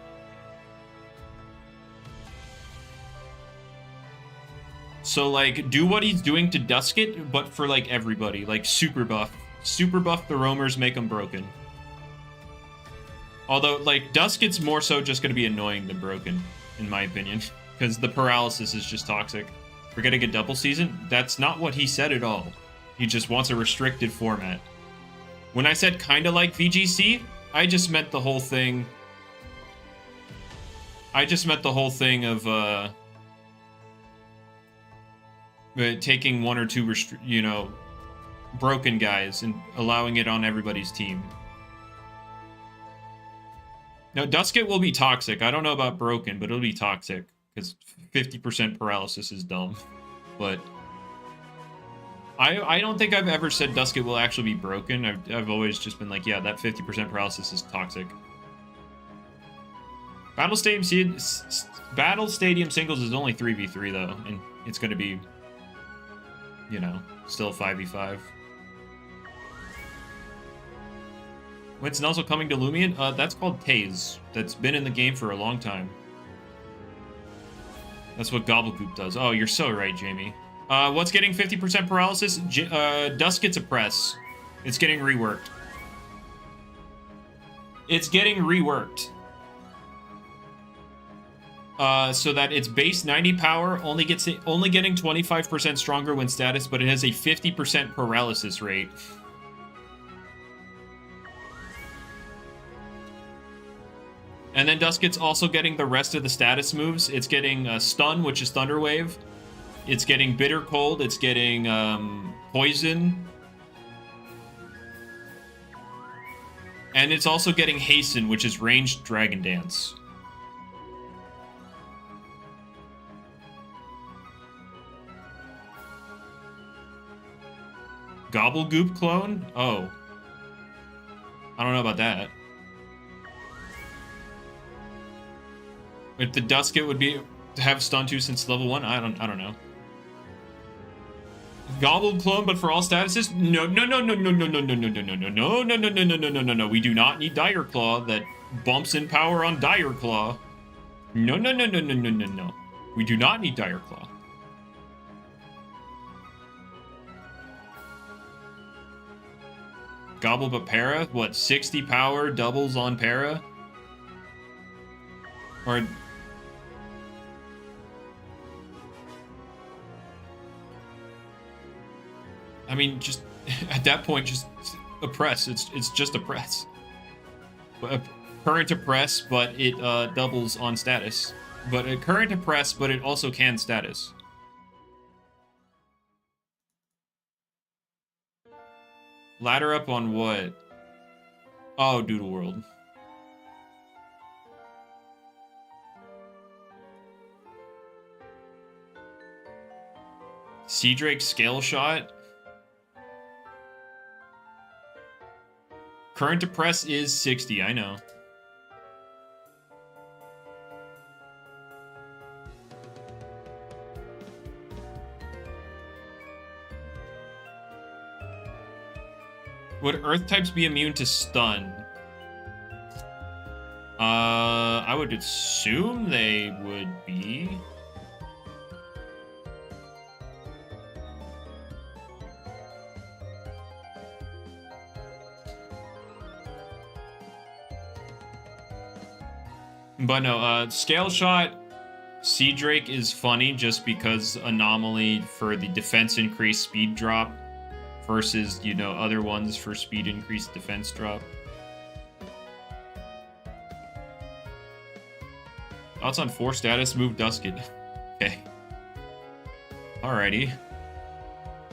So like, do what he's doing to Dusket, but for like everybody, like super buff the roamers, make them broken. Although like Dusket's more so just going to be annoying than broken, in my opinion. Because the paralysis is just toxic. We're getting a double season? That's not what he said at all. He just wants a restricted format. When I said kinda like VGC, I just meant the whole thing. Of taking 1 or 2 broken guys and allowing it on everybody's team. Now Dusket will be toxic. I don't know about broken, but it'll be toxic. Because 50% paralysis is dumb. But I don't think I've ever said Dusket will actually be broken. I've always just been like, yeah, that 50% paralysis is toxic. Battle Stadium singles is only 3v3 though, and it's going to be, still 5v5. When's Nuzzle coming to Loomian? That's called Taze. That's been in the game for a long time. That's what Gobblegoop does. Oh, you're so right, Jamie. What's getting 50% paralysis? Dusket's a press. It's getting reworked. It's getting reworked. So that its base 90 power only getting 25% stronger when status, but it has a 50% paralysis rate. And then Dusket's also getting the rest of the status moves. It's getting Stun, which is Thunder Wave. It's getting Bitter Cold. It's getting Poison. And it's also getting Hasten, which is Ranged Dragon Dance. Gobblegoop clone? Oh. I don't know about that. If the Dusket would be to have stun 2 since level 1, I don't know. Gobble clone, but for all statuses? No. We do not need Dire Claw. That bumps in power on Dire Claw. No. We do not need Dire Claw. Gobble but para? What, 60 power doubles on para? Or... I mean, just at that point, just a press. It's just a press. A current to press, but it doubles on status. But a current to press, but it also can status. Ladder up on what? Oh, Doodle World. Sea Drake Scale Shot. Current to press is 60, I know. Would Earth types be immune to stun? I would assume they would be. But no, Scale Shot Sea Drake is funny just because anomaly for the defense increase speed drop versus, you know, other ones for speed increase defense drop. Thoughts on 4 status move Dusket. Okay. Alrighty.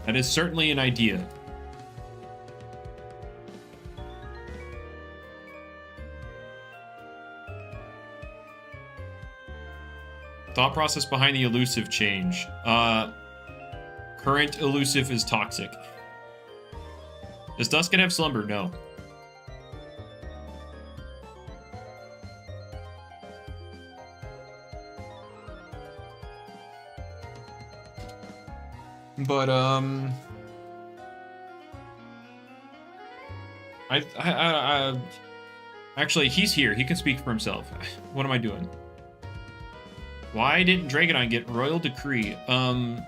That is certainly an idea. Thought process behind the elusive change. Current elusive is toxic. Does Dusket have slumber? No. But actually, he's here. He can speak for himself. What am I doing? Why didn't Dragonite get Royal Decree? I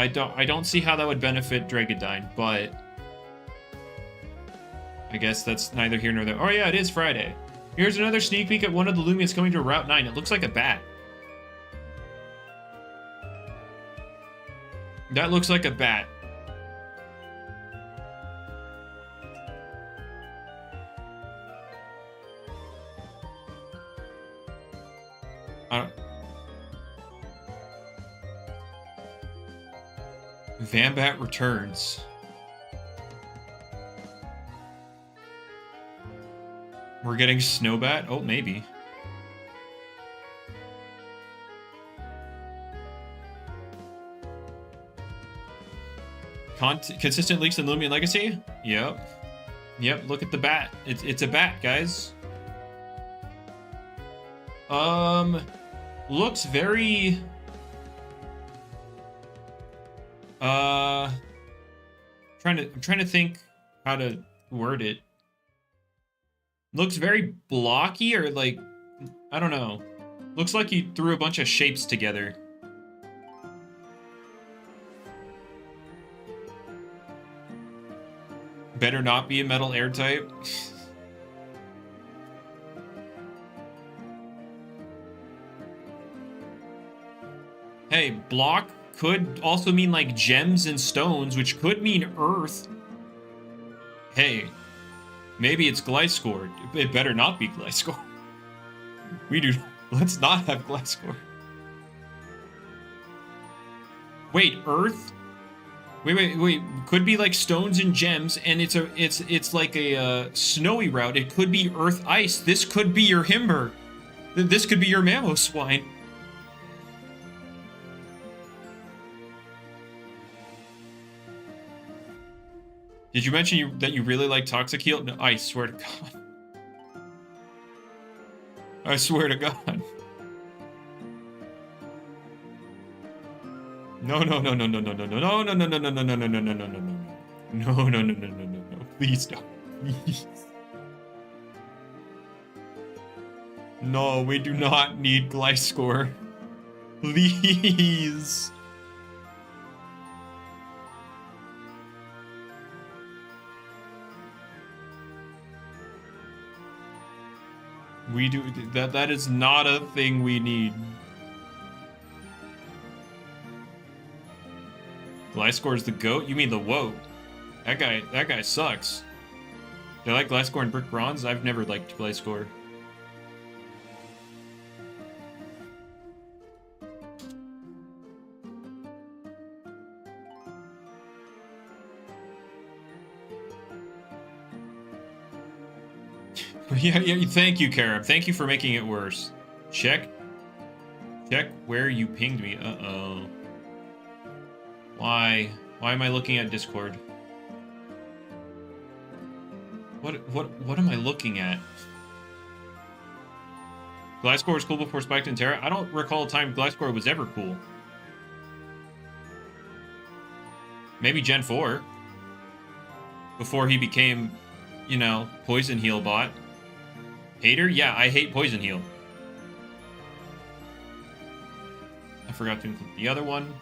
don't see how that would benefit Dragonite, but I guess that's neither here nor there. Oh yeah, it is Friday. Here's another sneak peek at one of the Loomians coming to Route 9. It looks like a bat. That looks like a bat. Vambat returns. We're getting Snowbat? Oh, maybe. Consistent leaks in Loomian Legacy? Yep. Yep, look at the bat. It's a bat, guys. Looks very... I'm trying to think how to word it. Looks very blocky, or like, I don't know. Looks like you threw a bunch of shapes together. Better not be a metal air type. Hey, block could also mean like gems and stones, which could mean earth. Hey, maybe it's Gliscor. It better not be Gliscor. Let's not have Gliscor. Wait, earth? Wait. Could be like stones and gems, and it's like a snowy route. It could be earth ice. This could be your Himber. This could be your Mamoswine. Did you mention that you really like Toxic Heal? No, I swear to God. I swear to God. No. Please don't. Please. No, we do not need Gliscor. Please. We do that is not a thing we need. Gliscor is the GOAT? You mean the WOAT? That guy sucks. Do I like Gliscor and Brick Bronze? I've never liked Gliscor. Yeah, thank you, Karab. Thank you for making it worse. Check where you pinged me. Uh-oh. Why am I looking at Discord? What am I looking at? Gliscor was cool before Spiked and Terra? I don't recall a time Gliscor was ever cool. Maybe Gen 4. Before he became, you know, Poison Heal bot. Hater? Yeah, I hate Poison Heal. I forgot to include the other one.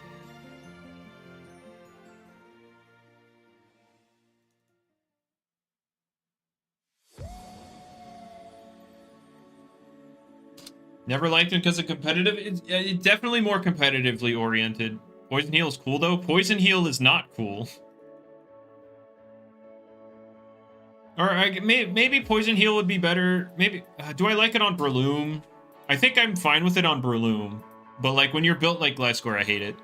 Never liked him because of competitive. It's definitely more competitively oriented. Poison Heal is cool though. Poison Heal is not cool. Or maybe Poison Heal would be better. Maybe do I like it on Breloom? I think I'm fine with it on Breloom. But like when you're built like Gliscor, I hate it.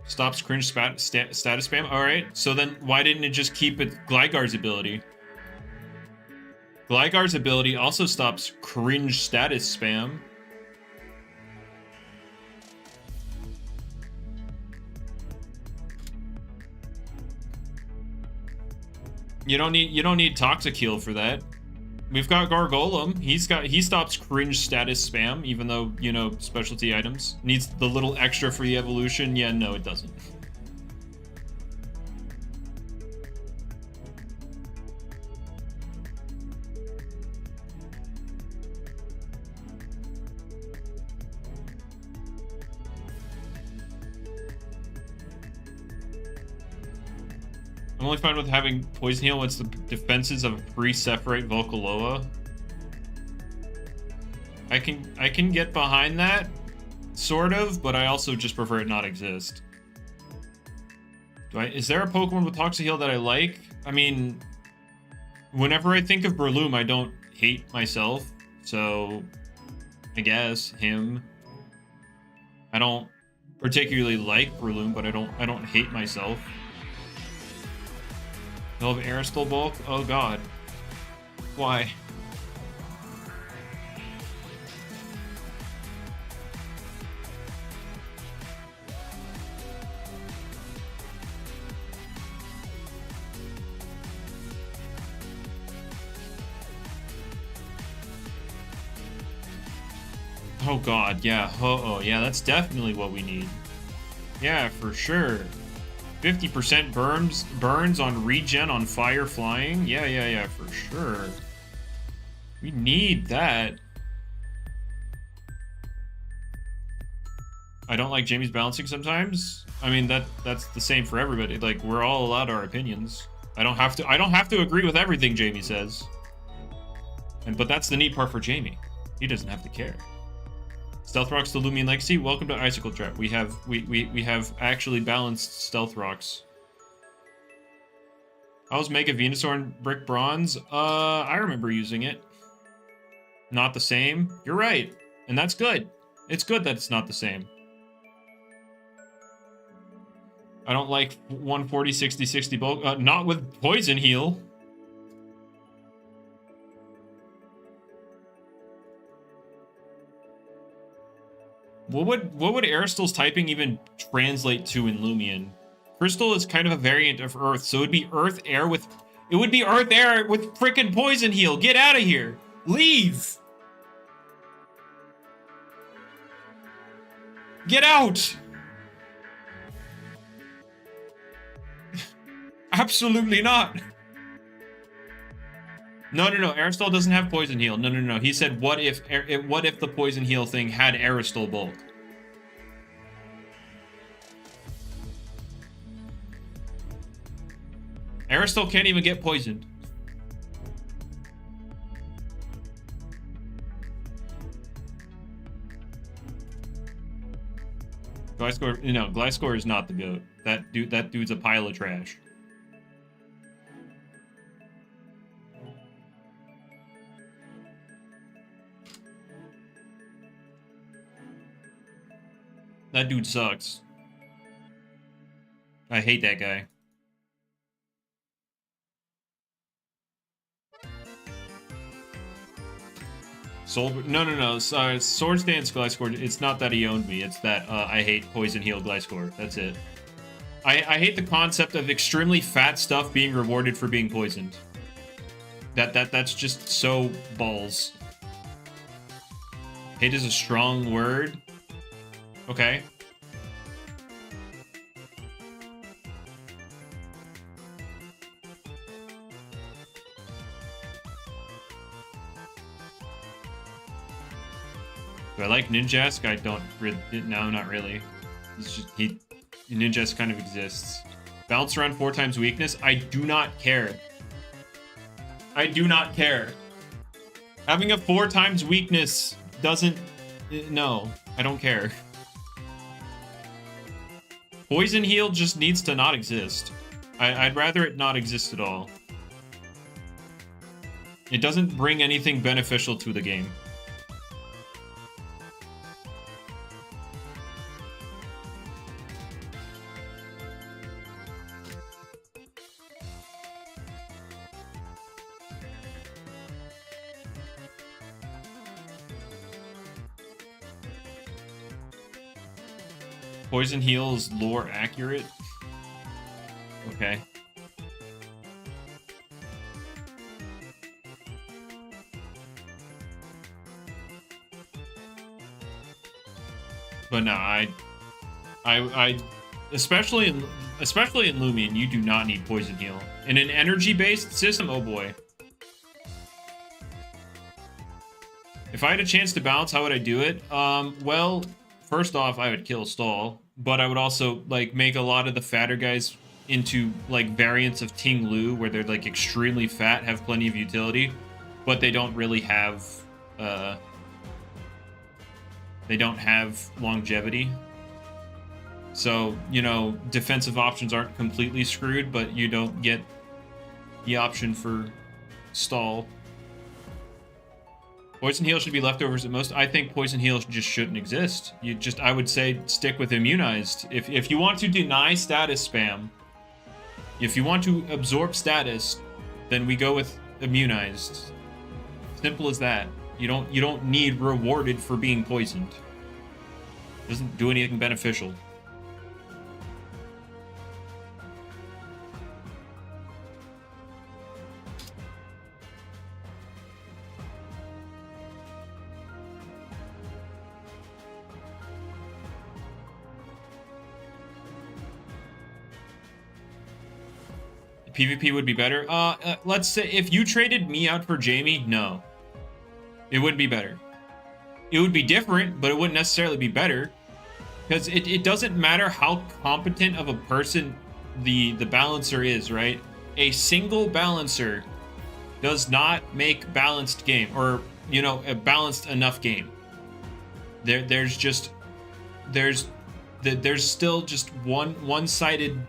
Stops cringe status spam. All right, so then why didn't it just keep it Gligar's ability? Gligar's ability also stops cringe status spam. You don't need Toxic Heal for that. We've got Gargolem. He stops cringe status spam, even though, you know, specialty items. Needs the little extra for the evolution. Yeah, no, it doesn't. I'm only fine with having Poison Heal once the defenses of pre-separate Volcaloa. I can get behind that, sort of, but I also just prefer it not exist. Is there a Pokemon with Toxic Heal that I like? I mean, whenever I think of Breloom, I don't hate myself, so I guess him. I don't particularly like Breloom, but I don't hate myself. They'll have Aerosol Bulk? Oh god. Why? Oh god, yeah. Oh, yeah, that's definitely what we need. Yeah, for sure. 50% burns on regen on fire flying. Yeah, for sure. We need that. I don't like Jamie's balancing sometimes. I mean, that's the same for everybody. Like, we're all allowed our opinions. I don't have to agree with everything Jamie says. But that's the neat part for Jamie. He doesn't have to care. Stealth Rocks to Loomian Legacy. Welcome to Icicle Trap. We have actually balanced Stealth Rocks. How's Mega Venusaur and Brick Bronze? I remember using it. Not the same. You're right. And that's good. It's good that it's not the same. I don't like 140, 60, 60 bulk. Not with Poison Heal. What would Aerostal's typing even translate to in Loomian? Crystal is kind of a variant of Earth, so it'd be Earth Air with frickin' Poison Heal. Get out of here. Leave. Get out. Absolutely not. No. Aerosol doesn't have Poison Heal. No. He said, what if the Poison Heal thing had Aerosol bulk? Aerosol can't even get poisoned. Gliscor is not the GOAT. That dude's a pile of trash. That dude sucks. I hate that guy. No. Swords Dance Gliscor. It's not that he owned me. It's that I hate Poison Heal Gliscor. That's it. I hate the concept of extremely fat stuff being rewarded for being poisoned. That's just so balls. Hate is a strong word. Okay. Do I like Ninjask? I don't really. No, not really. It's just Ninjask kind of exists. Bounce around 4 times weakness. I do not care. I do not care. Having a 4 times weakness doesn't... No, I don't care. Poison heal just needs to not exist. I'd rather it not exist at all. It doesn't bring anything beneficial to the game. Poison heal is lore accurate. Okay. But no, I especially in Loomian, you do not need poison heal. In an energy-based system, oh boy. If I had a chance to bounce, how would I do it? Well, first off, I would kill Stall, but I would also like make a lot of the fatter guys into like variants of Ting Lu, where they're like extremely fat, have plenty of utility, but they don't really have longevity. So, you know, defensive options aren't completely screwed, but you don't get the option for Stall. Poison heal should be leftovers at most. I think poison heal just shouldn't exist. I would say stick with immunized. If you want to deny status spam, if you want to absorb status, then we go with immunized. Simple as that. You don't need rewarded for being poisoned. It doesn't do anything beneficial. PvP would be better. Let's say if you traded me out for Jamie, no. It wouldn't be better. It would be different, but it wouldn't necessarily be better. Because it doesn't matter how competent of a person the balancer is, right? A single balancer does not make balanced game, or, you know, a balanced enough game. There's still just one-sided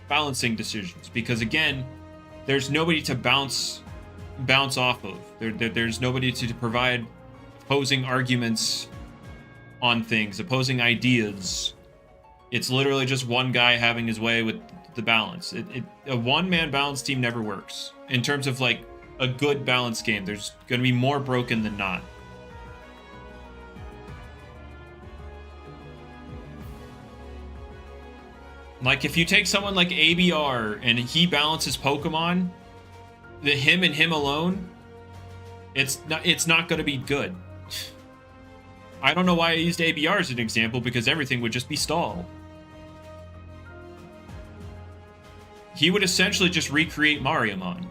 balancing decisions, because again, there's nobody to bounce off of. There's nobody to provide opposing arguments on things, opposing ideas. It's literally just one guy having his way with the balance. A one-man balance team never works. In terms of like a good balance game, there's going to be more broken than not. Like, if you take someone like ABR and he balances Pokemon, him and him alone, it's not going to be good. I don't know why I used ABR as an example, because everything would just be Stall. He would essentially just recreate Mariamon.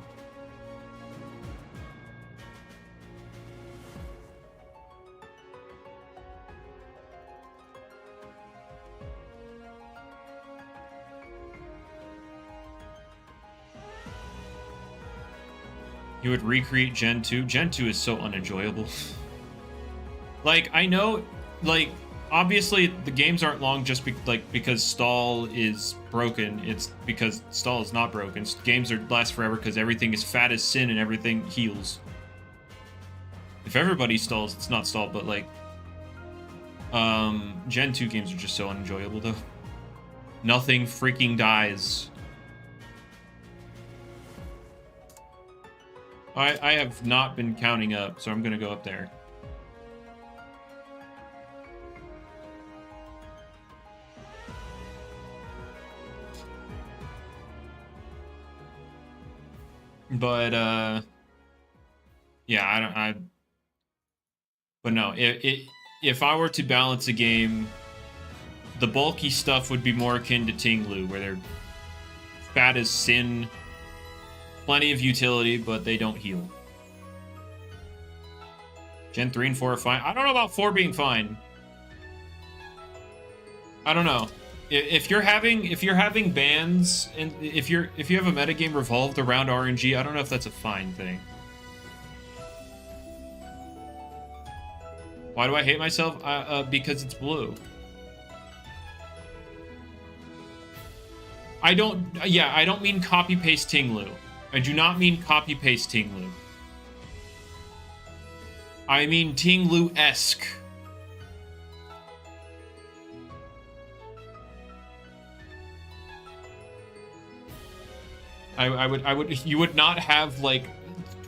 You would recreate Gen 2? Gen 2 is so unenjoyable. Like, I know, like, obviously the games aren't long just because Stall is broken. It's because Stall is not broken. Games last forever because everything is fat as sin and everything heals. If everybody stalls, it's not stalled, but like, Gen 2 games are just so unenjoyable though. Nothing freaking dies. I have not been counting up, so I'm gonna go up there. But yeah, but no, if I were to balance a game, the bulky stuff would be more akin to Ting Lu, where they're fat as sin. Plenty of utility, but they don't heal. Gen 3 and 4 are fine. I don't know about 4 being fine. I don't know. if you're having bans and if you have a metagame revolved around RNG, I don't know if that's a fine thing. Why do I hate myself? Because it's blue. I don't mean copy paste Tinglu. I do not mean copy paste Tinglu. I mean Tinglu-esque. You would not have like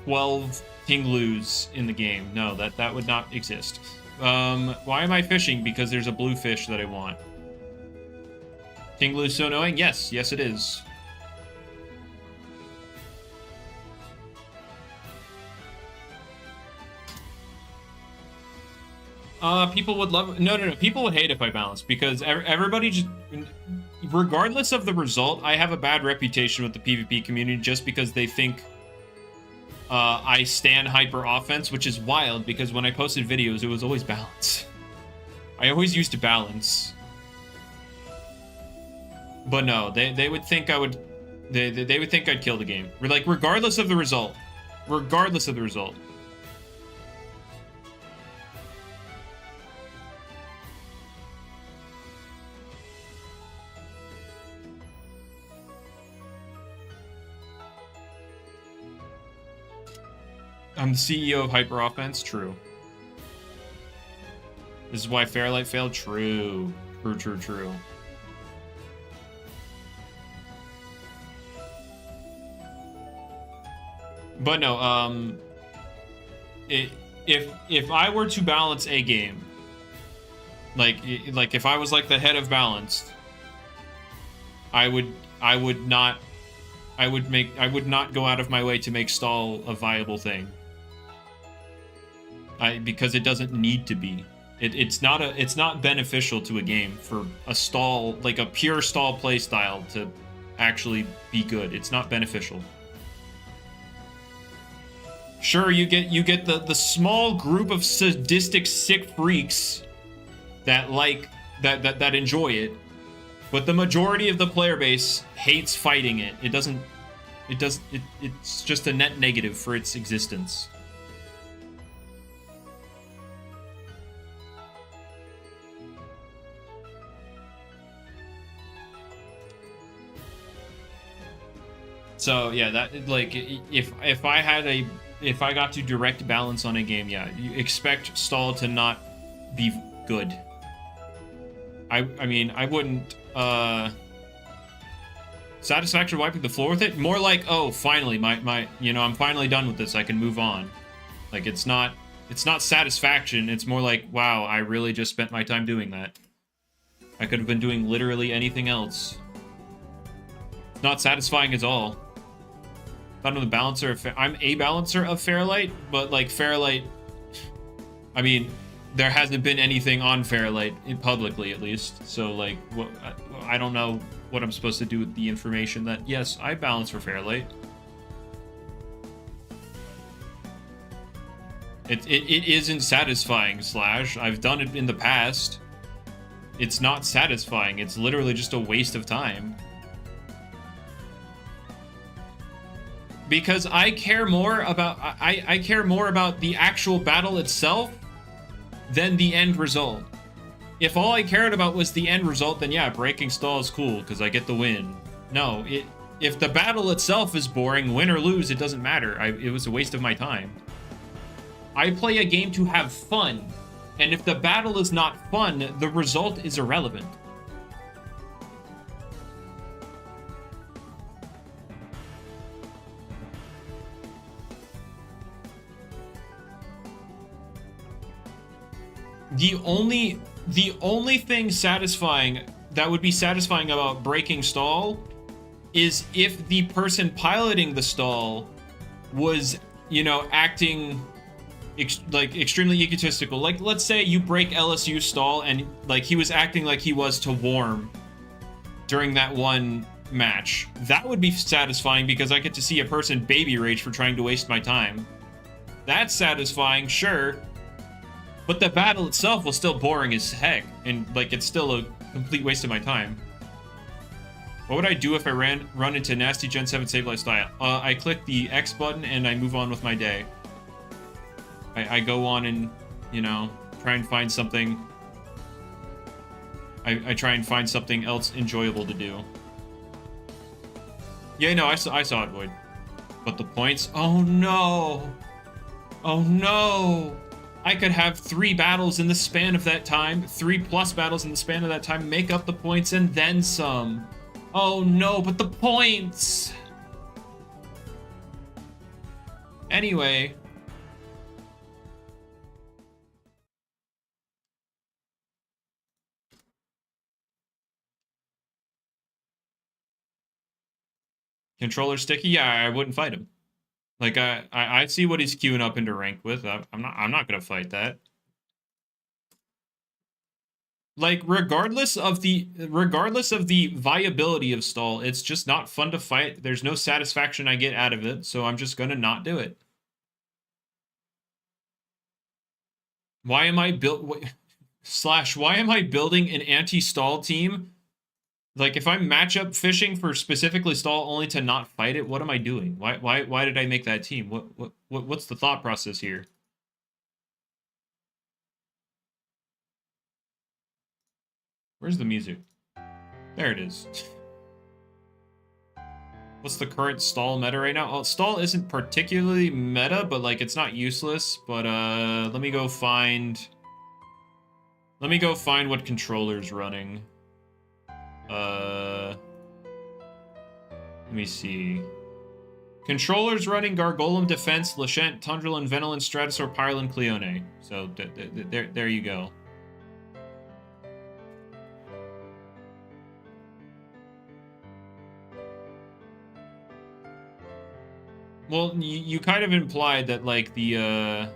12 Tinglus in the game. No, that would not exist. Why am I fishing? Because there's a blue fish that I want. Tinglu so annoying? Yes, it is. People would love... No. People would hate if I balanced, because everybody just... Regardless of the result, I have a bad reputation with the PvP community just because they think I stan hyper offense, which is wild, because when I posted videos, it was always balance. I always used to balance. But no, they would think I would... They would think I'd kill the game. Like, regardless of the result. Regardless of the result. I'm the CEO of Hyper Offense. True. This is why Fairlight failed. True. True. But no, if I were to balance a game, like if I was like the head of balanced, I would not go out of my way to make stall a viable thing. Because it doesn't need to be. It's not beneficial to a game for a stall, like a pure stall playstyle, to actually be good. It's not beneficial. Sure, you get the small group of sadistic sick freaks that that enjoy it, but the majority of the player base hates fighting it. It's just a net negative for its existence. So yeah, that, like, if I got to direct balance on a game, yeah, you expect stall to not be good. I mean, I wouldn't satisfaction wiping the floor with it. More like, oh, finally, my I'm finally done with this. I can move on. Like, it's not satisfaction. It's more like, wow, I really just spent my time doing that. I could have been doing literally anything else. Not satisfying at all. I'm the balancer. I'm a balancer of Fairlight, but like Fairlight, I mean, there hasn't been anything on Fairlight publicly, at least. So like, I don't know what I'm supposed to do with the information that yes, I balance for Fairlight. It isn't satisfying. Slash, I've done it in the past. It's not satisfying. It's literally just a waste of time. Because I care more about I care more about the actual battle itself than the end result. If all I cared about was the end result, then yeah, breaking stall is cool because I get the win. No, if the battle itself is boring, win or lose, it doesn't matter. It was a waste of my time. I play a game to have fun, and if the battle is not fun, the result is irrelevant. The only thing satisfying that would be satisfying about breaking stall is if the person piloting the stall was, acting extremely egotistical. Like, let's say you break LSU stall and like he was acting like he was to Warm during that one match. That would be satisfying because I get to see a person baby rage for trying to waste my time. That's satisfying, sure. But the battle itself was still boring as heck, and like it's still a complete waste of my time. What would I do if I run into nasty Gen 7 save lifestyle? I click the X button and I move on with my day. I go on and, you know, try and find something. I try and find something else enjoyable to do. Yeah, no, I saw it, Void. But the points? Oh no! Oh no! I could have 3 battles in the span of that time, 3+ battles in the span of that time, make up the points and then some. Oh no, but the points! Anyway. Controller sticky? Yeah, I wouldn't fight him. Like I see what he's queuing up into rank with. I'm not gonna fight that. Like regardless of the viability of stall, it's just not fun to fight. There's no satisfaction I get out of it, so I'm just gonna not do it. Why am I why am I building an anti-stall team? Like if I'm matchup fishing for specifically stall only to not fight it, what am I doing? Why did I make that team? What's the thought process here? Where's the music? There it is. What's the current stall meta right now? Oh, stall isn't particularly meta, but like it's not useless. But let me go find what controller's running. Let me see. Controller's running Gargolem Defense, Lashent, Tundril, Venilin, Stratosaur, Pyrelin, Cleone. So there you go. Well, you kind of implied that like the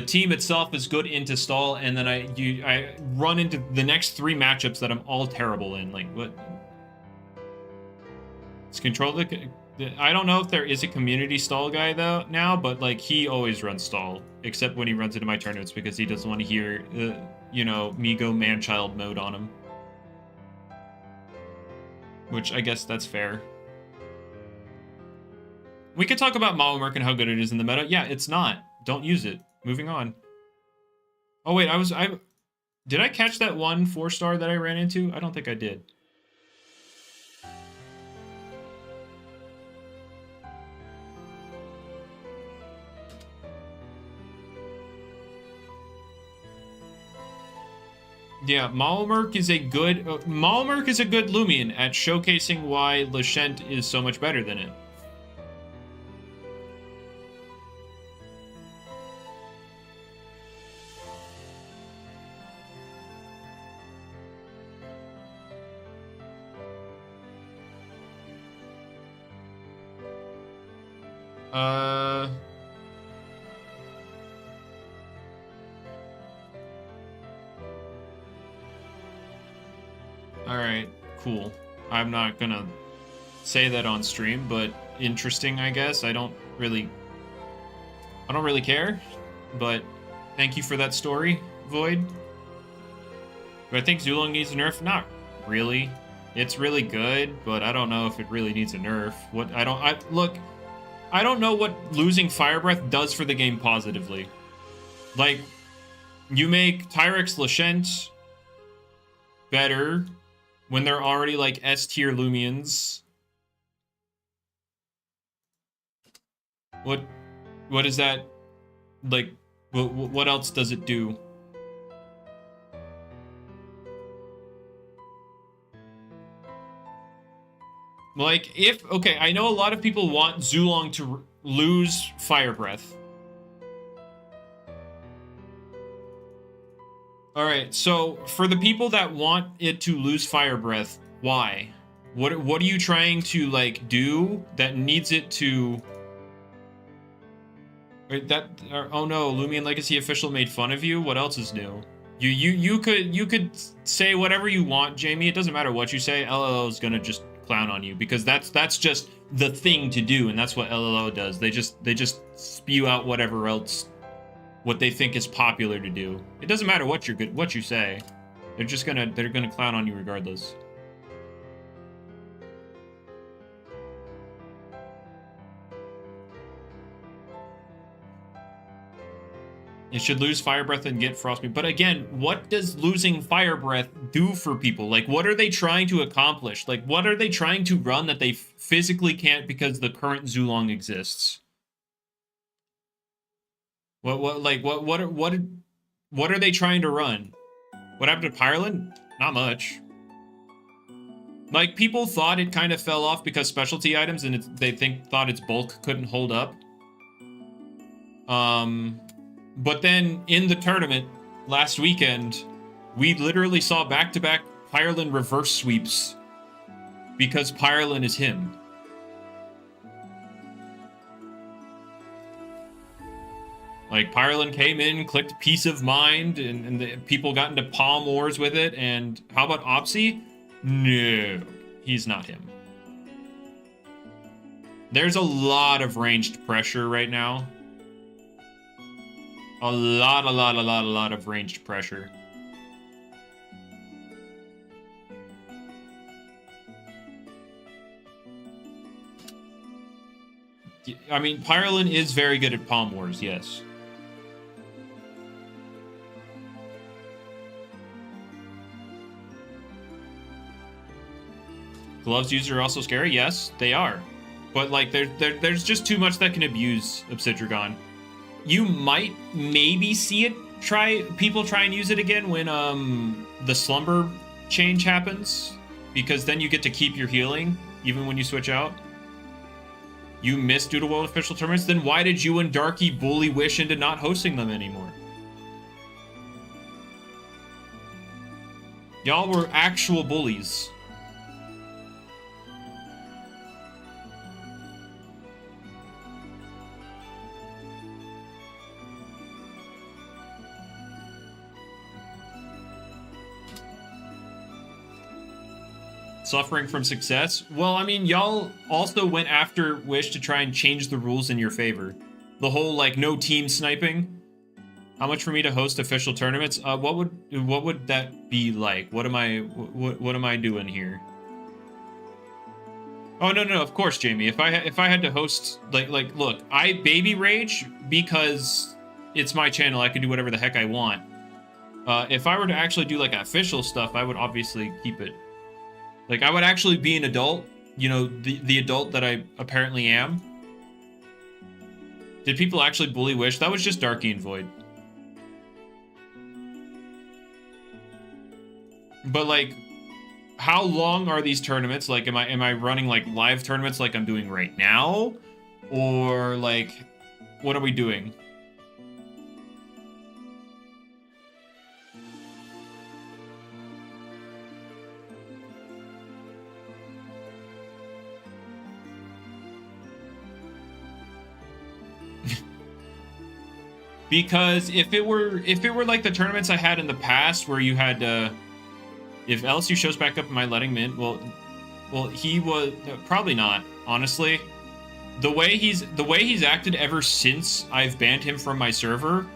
team itself is good into stall, and then I run into the next 3 matchups that I'm all terrible in. Like what? It's control. I don't know if there is a community stall guy though now, but like he always runs stall, except when he runs into my tournaments because he doesn't want to hear you know, me go man-child mode on him. Which I guess that's fair. We could talk about Maomerk and how good it is in the meta. Yeah, it's not. Don't use it. Moving on. Oh wait, did I catch that one 4-star that I ran into? I don't think I did. Yeah, Maomerk is a good Loomian at showcasing why Lashent is so much better than it. Alright, cool. I'm not gonna say that on stream, but interesting, I guess. I don't really care, but thank you for that story, Void. Do I think Zulong needs a nerf? Not really. It's really good, but I don't know if it really needs a nerf. I don't know what losing Fire Breath does for the game positively. Like, you make Tyrex Lashent better when they're already like S-tier Loomians. What is that? Like, what else does it do? Like, okay, I know a lot of people want Zulong to lose Fire Breath. Alright, so for the people that want it to lose Fire Breath, why? What are you trying to, like, do that needs it to... Wait, oh no, Loomian Legacy official made fun of you? What else is new? You could say whatever you want, Jamie. It doesn't matter what you say. LLO is gonna just clown on you because that's just the thing to do, and that's what LLO does. They just spew out whatever else, what they think is popular to do. It doesn't matter what you say. They're gonna clown on you regardless. It should lose fire breath and get frostbite. But again, what does losing fire breath do for people? Like, what are they trying to accomplish? Like, what are they trying to run that they physically can't because the current Zulong exists? What are they trying to run? What happened to Pyreland? Not much. Like, people thought it kind of fell off because specialty items and they thought its bulk couldn't hold up. But then in the tournament last weekend, we literally saw back-to-back Pyreland reverse sweeps because Pyreland is him. Like, Pyreland came in, clicked Peace of Mind, and the people got into palm wars with it. And how about Opsy? No, he's not him. There's a lot of ranged pressure right now. A lot of ranged pressure. I mean, Pyreland is very good at palm wars, yes. Gloves users are also scary. Yes, they are. But, like, there's just too much that can abuse Obsidragon. You might maybe see it people try and use it again when the slumber change happens, because then you get to keep your healing even when you switch out. You missed due to World Official Tournaments, then why did you and Darky bully Wish into not hosting them anymore? Y'all were actual bullies. Suffering from success? Well, I mean, y'all also went after Wish to try and change the rules in your favor. The whole, like, no team sniping. How much for me to host official tournaments? What would that be like? What am I doing here? Oh, no, of course, Jamie. If I had to host, like, look, I baby rage because it's my channel. I can do whatever the heck I want. If I were to actually do, like, official stuff, I would obviously keep it. Like, I would actually be an adult, you know, the adult that I apparently am. Did people actually bully Wish? That was just Darky and Void. But, like, how long are these tournaments? Like, am I running, like, live tournaments like I'm doing right now? Or, like, what are we doing? Because if it were like the tournaments I had in the past where you had if LSU shows back up in my letting mint, well he was probably not, honestly. The way he's acted ever since I've banned him from my server,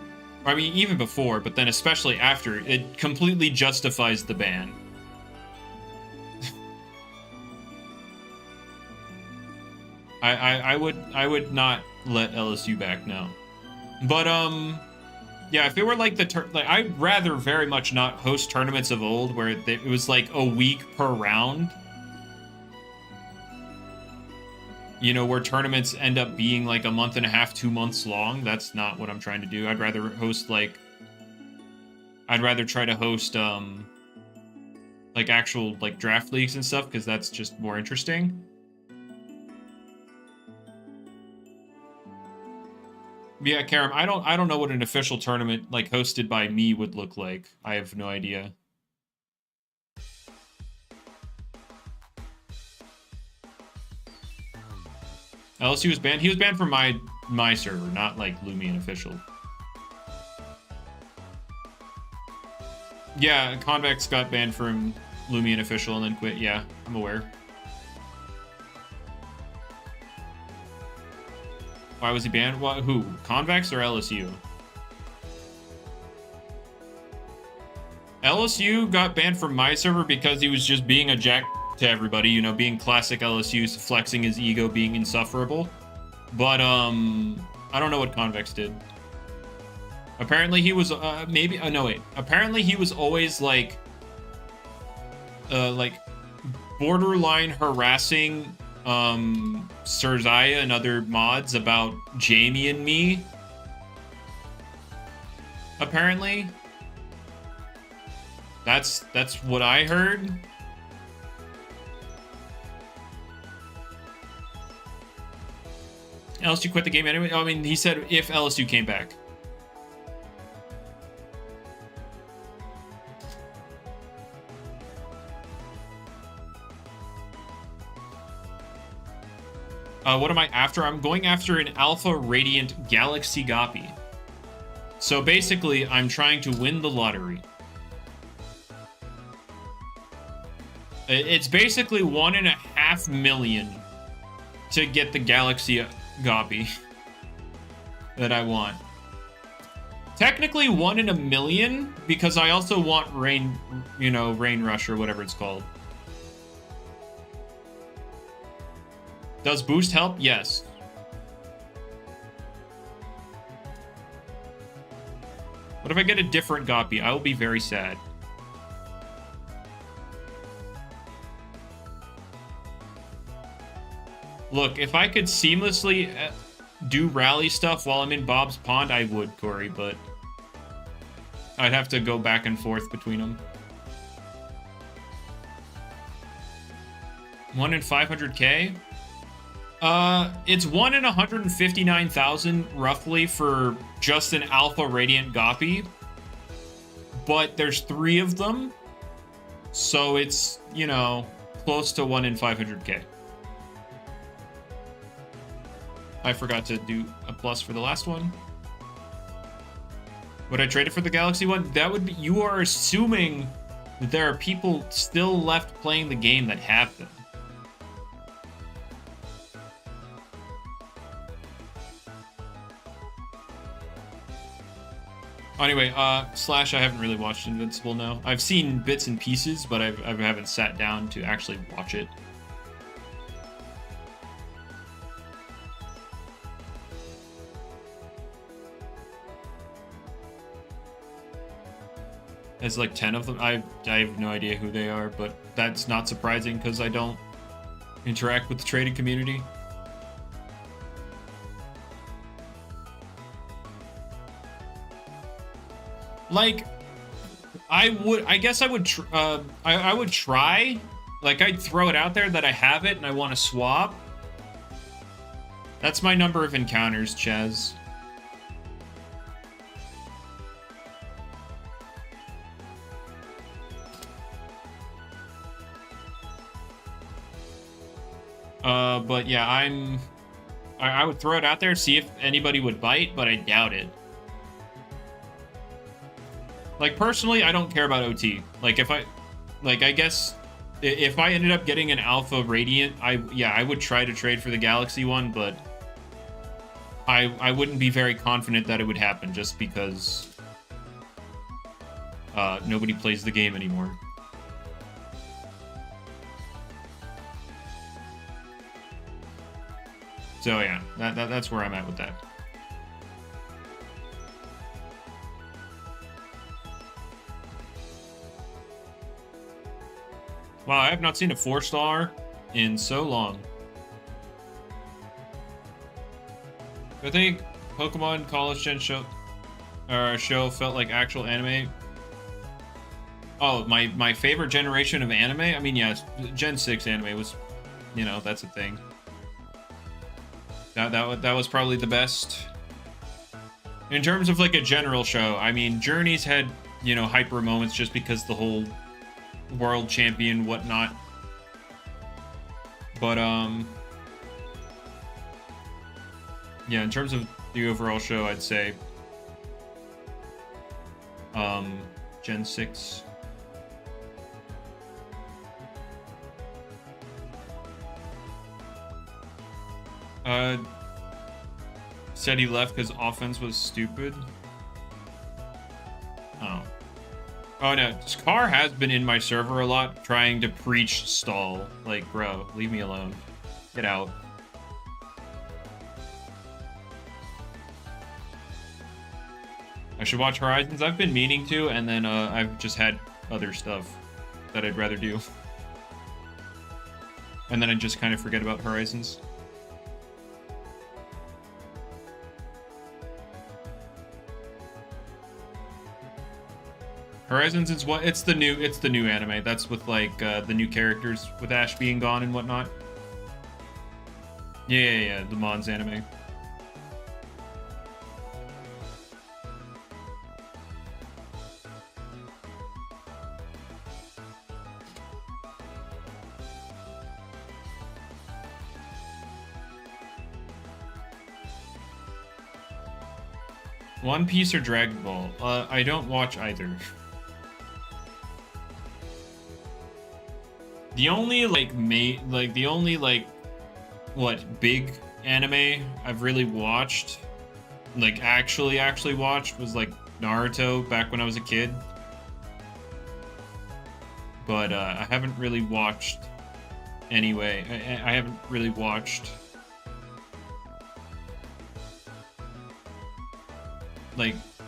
I mean even before, but then especially after, it completely justifies the ban. I would not let LSU back now. But, yeah, if it were like I'd rather very much not host tournaments of old where it was like a week per round. You know, where tournaments end up being like a month and a half, 2 months long. That's not what I'm trying to do. I'd rather try to host, like actual, like, draft leagues and stuff, because that's just more interesting. Yeah, Karam, I don't know what an official tournament, like, hosted by me would look like. I have no idea. LSU was banned? He was banned from my server, not, like, Loomian official. Yeah, Convex got banned from Loomian official and then quit. Yeah, I'm aware. Why was he banned? What? Who? Convex or LSU? LSU got banned from my server because he was just being a jack to everybody, you know, being classic LSU, flexing his ego, being insufferable. But, I don't know what Convex did. Apparently he was, maybe, no wait. Apparently he was always like borderline harassing, Sirzaya and other mods about Jamie and me. Apparently. That's what I heard. LSU quit the game anyway? I mean, he said if LSU came back. What am I after? I'm going after an Alpha Radiant Galaxy Goppy. So basically, I'm trying to win the lottery. It's basically 1.5 million to get the Galaxy Goppy that I want. Technically 1 in a million, because I also want Rain, Rain Rush or whatever it's called. Does boost help? Yes. What if I get a different Goppy? I will be very sad. Look, if I could seamlessly do rally stuff while I'm in Bob's Pond, I would, Corey, but I'd have to go back and forth between them. 1 in 500k? It's 1 in 159,000 roughly for just an Alpha Radiant Goppy, but there's 3 of them, so it's, close to 1 in 500k. I forgot to do a plus for the last one. Would I trade it for the Galaxy one? That would be, you are assuming that there are people still left playing the game that have them. Anyway, Slash, I haven't really watched Invincible now. I've seen bits and pieces, but I haven't sat down to actually watch it. There's like 10 of them. I have no idea who they are, but that's not surprising because I don't interact with the trading community. Like, I guess I would try. Like, I'd throw it out there that I have it and I want to swap. That's my number of encounters, Chaz. But yeah, I would throw it out there, see if anybody would bite, but I doubt it. Like, personally, I don't care about OT. Like, I guess if I ended up getting an Alpha Radiant, I would try to trade for the Galaxy one, but I wouldn't be very confident that it would happen just because nobody plays the game anymore. So yeah, that's where I'm at with that. Wow, I have not seen a 4-star in so long. I think Pokemon College Gen show felt like actual anime. Oh, my favorite generation of anime? I mean, yeah, Gen 6 anime was, that's a thing. That was probably the best. In terms of like a general show, I mean, Journey's had, hyper moments just because the whole world champion, whatnot. But, yeah, in terms of the overall show, I'd say, Gen 6. Said he left because offense was stupid. Oh no, Scar has been in my server a lot trying to preach stall. Like, bro, leave me alone. Get out. I should watch Horizons. I've been meaning to, and then I've just had other stuff that I'd rather do. And then I just kind of forget about Horizons. Horizons is what? It's the new anime. That's with like the new characters with Ash being gone and whatnot. Yeah, the Mons anime. One Piece or Dragon Ball? I don't watch either. The only what big anime I've really watched, like actually watched, was like Naruto back when I was a kid. But I haven't really watched anyway. I haven't really watched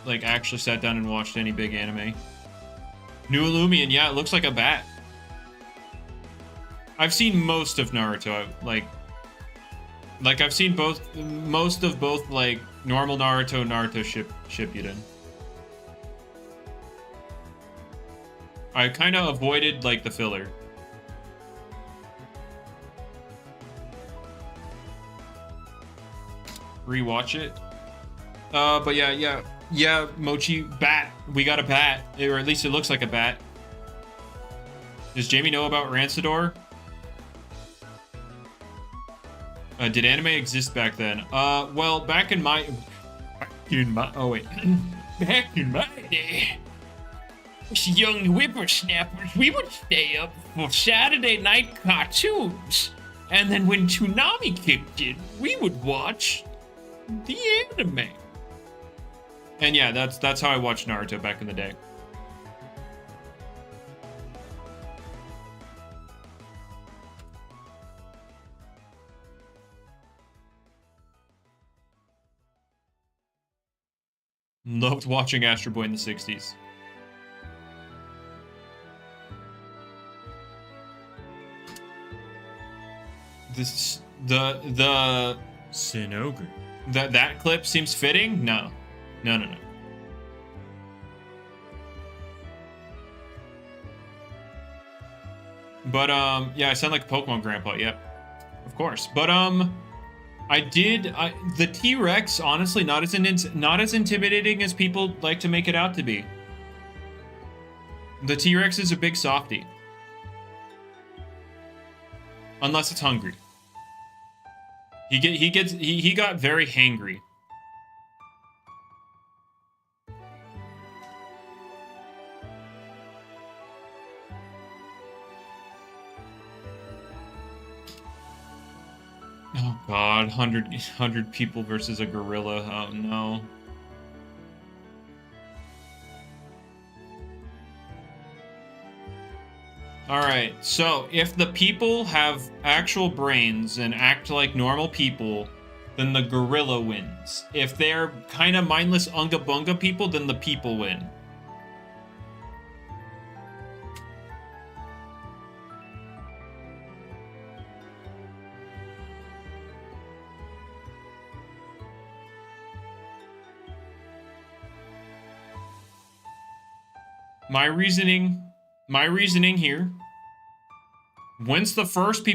like actually sat down and watched any big anime. New Loomian, yeah, it looks like a bat. I've seen most of Naruto, like I've seen most of both like normal Naruto, Shippuden. I kind of avoided like the filler. Rewatch it. But yeah, Mochi, bat. We got a bat, or at least it looks like a bat. Does Jamie know about Rancidor? Did anime exist back then? Well, back in my day, us young whippersnappers, we would stay up for Saturday night cartoons, and then when Toonami kicked in, we would watch the anime. And yeah, that's how I watched Naruto back in the day. Loved watching Astro Boy in the 60s. This the Sin Ogre. That clip seems fitting? No. But yeah, I sound like a Pokemon grandpa. Yep, of course. But the T-Rex, honestly, not as intimidating as people like to make it out to be. The T-Rex is a big softie, unless it's hungry. He got very hangry. Oh god, 100 people versus a gorilla. Oh no. Alright, so if the people have actual brains and act like normal people, then the gorilla wins. If they're kind of mindless unga bunga people, then the people win. My reasoning here. Once the first few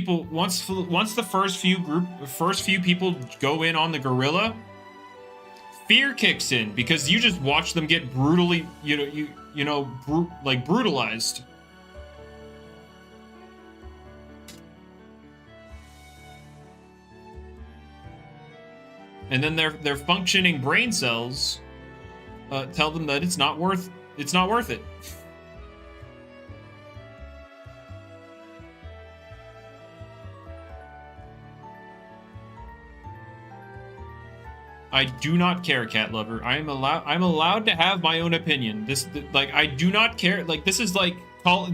people go in on the gorilla, fear kicks in because you just watch them get brutally, brutalized. And then their functioning brain cells tell them that it's not worth it. I do not care, cat lover. I'm allowed to have my own opinion. I do not care. Like, this is like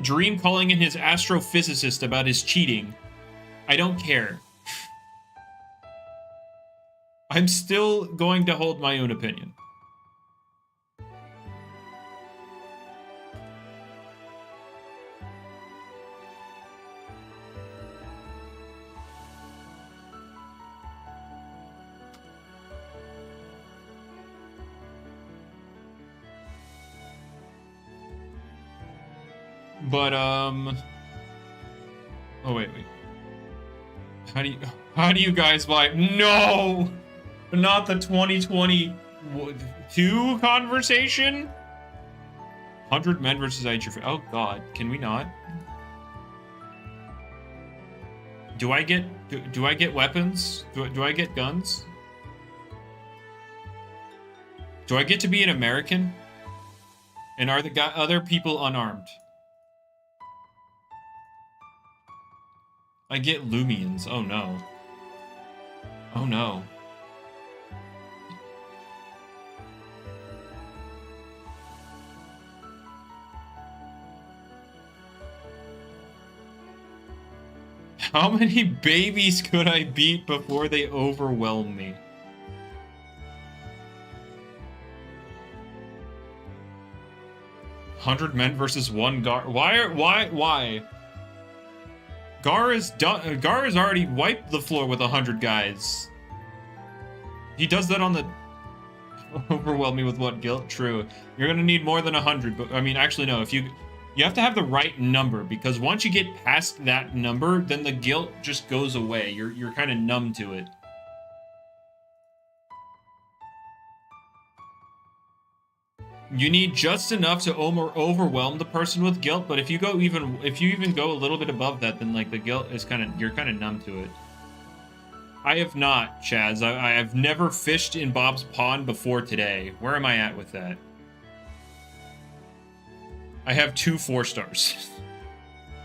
Dream calling in his astrophysicist about his cheating. I don't care. I'm still going to hold my own opinion. But oh wait. How do you guys buy? No, not the 2022 conversation. 100 men versus Aichi. Oh god, can we not? Do I get weapons? Do I get guns? Do I get to be an American? And are the other people unarmed? I get Loomians. Oh no. Oh no. How many babies could I beat before they overwhelm me? $100 men versus 1 Gar. Why? Gar has already wiped the floor with 100 guys. He does that on the overwhelm me with what guilt? True. You're gonna need more than 100, but I mean, actually no. If you have to have the right number, because once you get past that number, then the guilt just goes away. You're kind of numb to it. You need just enough to overwhelm the person with guilt, but if you even go a little bit above that, then like the guilt is you're kind of numb to it. I have not, Chaz. I have never fished in Bob's pond before today. Where am I at with that? I have 2 4-stars.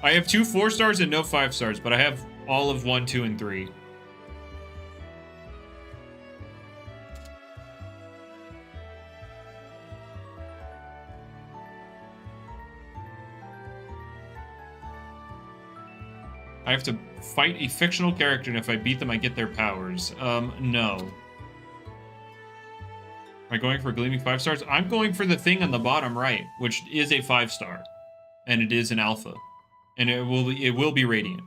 I have 2 4-stars and no 5-stars, but I have all of 1, 2, and 3. I have to fight a fictional character, and if I beat them, I get their powers. No. Am I going for gleaming 5-stars? I'm going for the thing on the bottom right, which is a 5-star. And it is an alpha. And it will be radiant.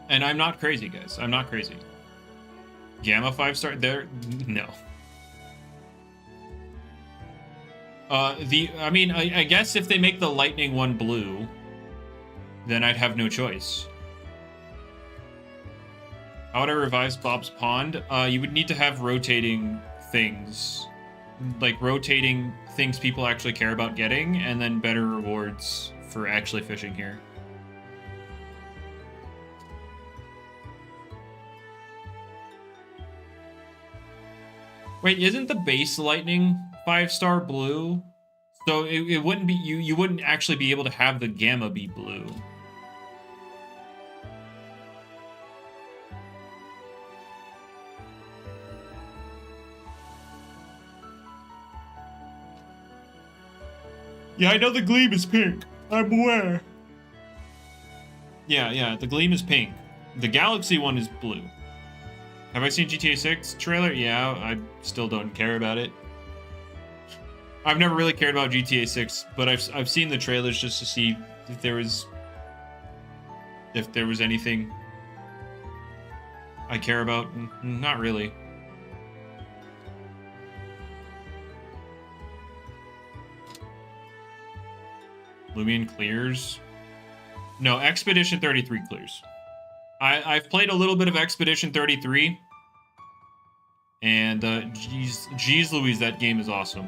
And I'm not crazy, guys. I'm not crazy. Gamma 5-star there? No. I mean, I guess if they make the lightning one blue, then I'd have no choice. How would I revise Bob's Pond? You would need to have rotating things. Like rotating things people actually care about getting, and then better rewards for actually fishing here. Wait, isn't the base lightning 5-star blue? So it wouldn't be you wouldn't actually be able to have the gamma be blue. Yeah, I know the gleam is pink. I'm aware. Yeah, the gleam is pink. The galaxy one is blue. Have I seen GTA 6 trailer? Yeah, I still don't care about it. I've never really cared about GTA 6, but I've seen the trailers just to see if there was anything I care about. Not really. Loomian clears. No, Expedition 33 clears. I've played a little bit of Expedition 33. And, geez Louise, that game is awesome.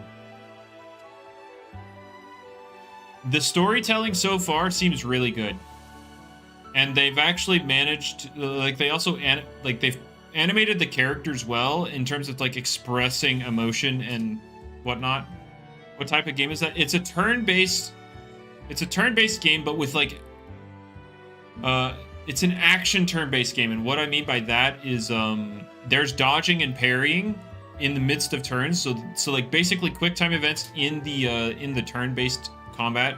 The storytelling so far seems really good. And they've actually managed, like, they've animated the characters well in terms of, like, expressing emotion and whatnot. What type of game is that? It's a turn-based game, but with, like, it's an action turn-based game, and what I mean by that is, there's dodging and parrying in the midst of turns, so like basically quick time events in the turn-based combat.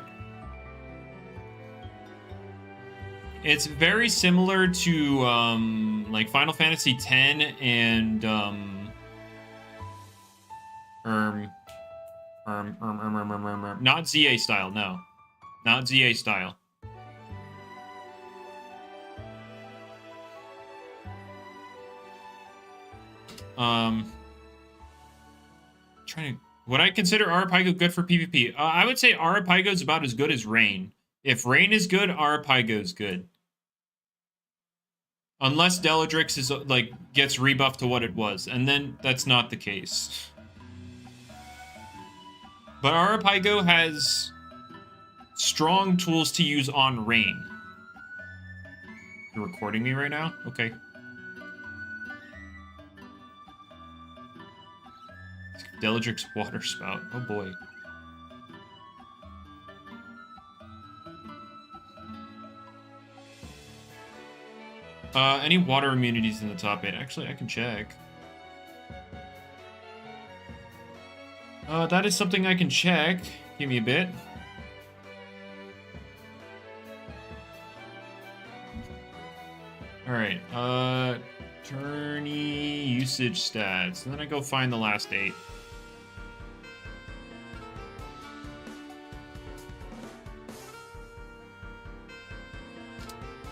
It's very similar to like Final Fantasy X and not ZA style, no, not ZA style. Trying to. Would I consider Arapago good for PvP? I would say Arapago is about as good as Rain. If Rain is good, Arapago is good. Unless Deladrix is like gets rebuffed to what it was, and then that's not the case. But Arapago has strong tools to use on Rain. You're recording me right now? Okay. Deladrix Water Spout. Oh boy. Any water immunities in the top 8? Actually, I can check. That is something I can check. Give me a bit. Alright, tourney usage stats. And then I go find the last 8.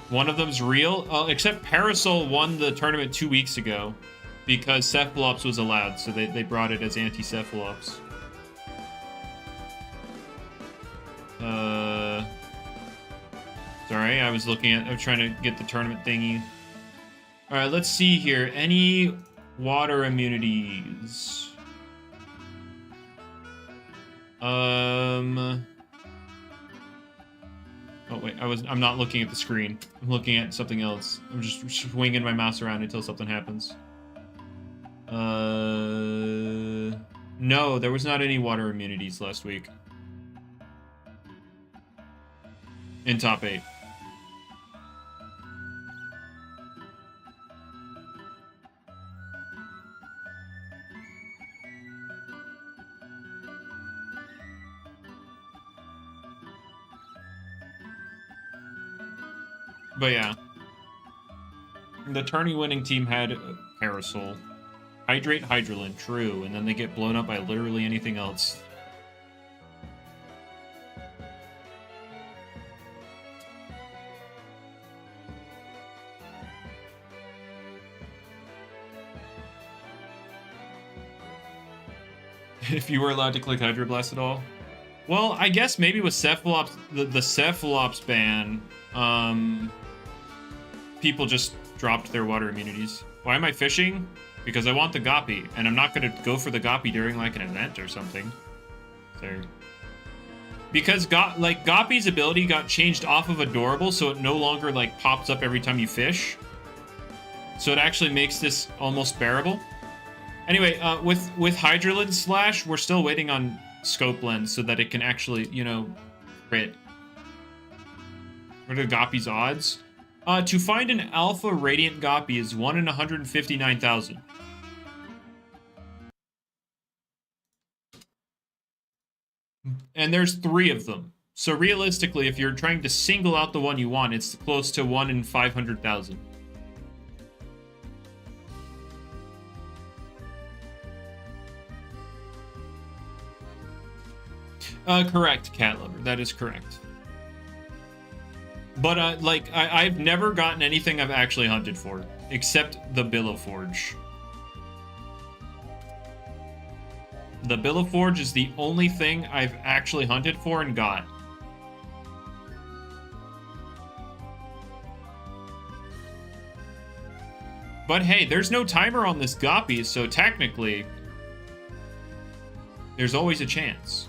One of them's real, except Parasol won the tournament 2 weeks ago because Cephalops was allowed, so they brought it as anti-Cephalops. Sorry, I was trying to get the tournament thingy. Alright, let's see here. Any water immunities? Oh wait, I'm not looking at the screen. I'm looking at something else. I'm just swinging my mouse around until something happens. No, there was not any water immunities last week. In top 8. But yeah, the tourney winning team had Parasol. Hydrate, Hydralin, true, and then they get blown up by literally anything else. If you were allowed to click Hydroblast at all? Well, I guess maybe with Cephalops, the Cephalops ban, people just dropped their water immunities. Why am I fishing? Because I want the Goppy, and I'm not going to go for the Goppy during, like, an event or something. So... Because, Goppy's ability got changed off of Adorable, so it no longer, like, pops up every time you fish. So it actually makes this almost bearable. Anyway, with Hydralin Slash, we're still waiting on Scope Lens so that it can actually, you know, crit. What are Goppy's odds? To find an Alpha Radiant Goppy is 1 in 159,000. And there's 3 of them. So realistically, if you're trying to single out the one you want, it's close to 1 in 500,000. Correct, Cat Lover. That is correct. But, I've never gotten anything I've actually hunted for, except the Billoforge. The Billoforge is the only thing I've actually hunted for and got. But hey, there's no timer on this Goppy, so technically, there's always a chance.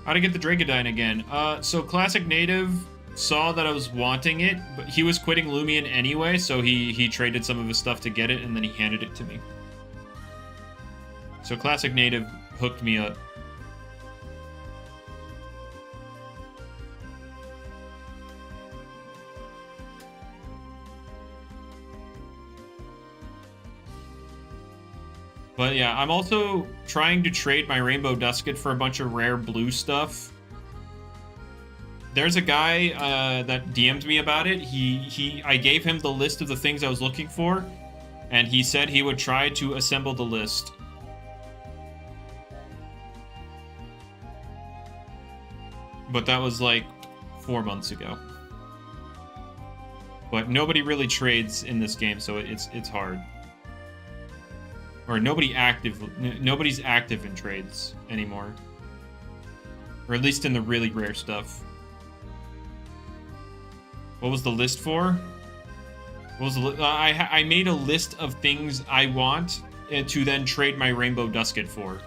How to get the Dracodyne again? So Classic Native saw that I was wanting it, but he was quitting Loomian anyway, so he traded some of his stuff to get it, and then he handed it to me. So Classic Native hooked me up. But yeah, I'm also trying to trade my Rainbow Dusket for a bunch of rare blue stuff. There's a guy that DM'd me about it. I gave him the list of the things I was looking for, and he said he would try to assemble the list. But that was like 4 months ago. But nobody really trades in this game, so it's hard. Or nobody's active in trades anymore. Or at least in the really rare stuff. What was the list for? What was the I made a list of things I want to then trade my Rainbow Dusket for.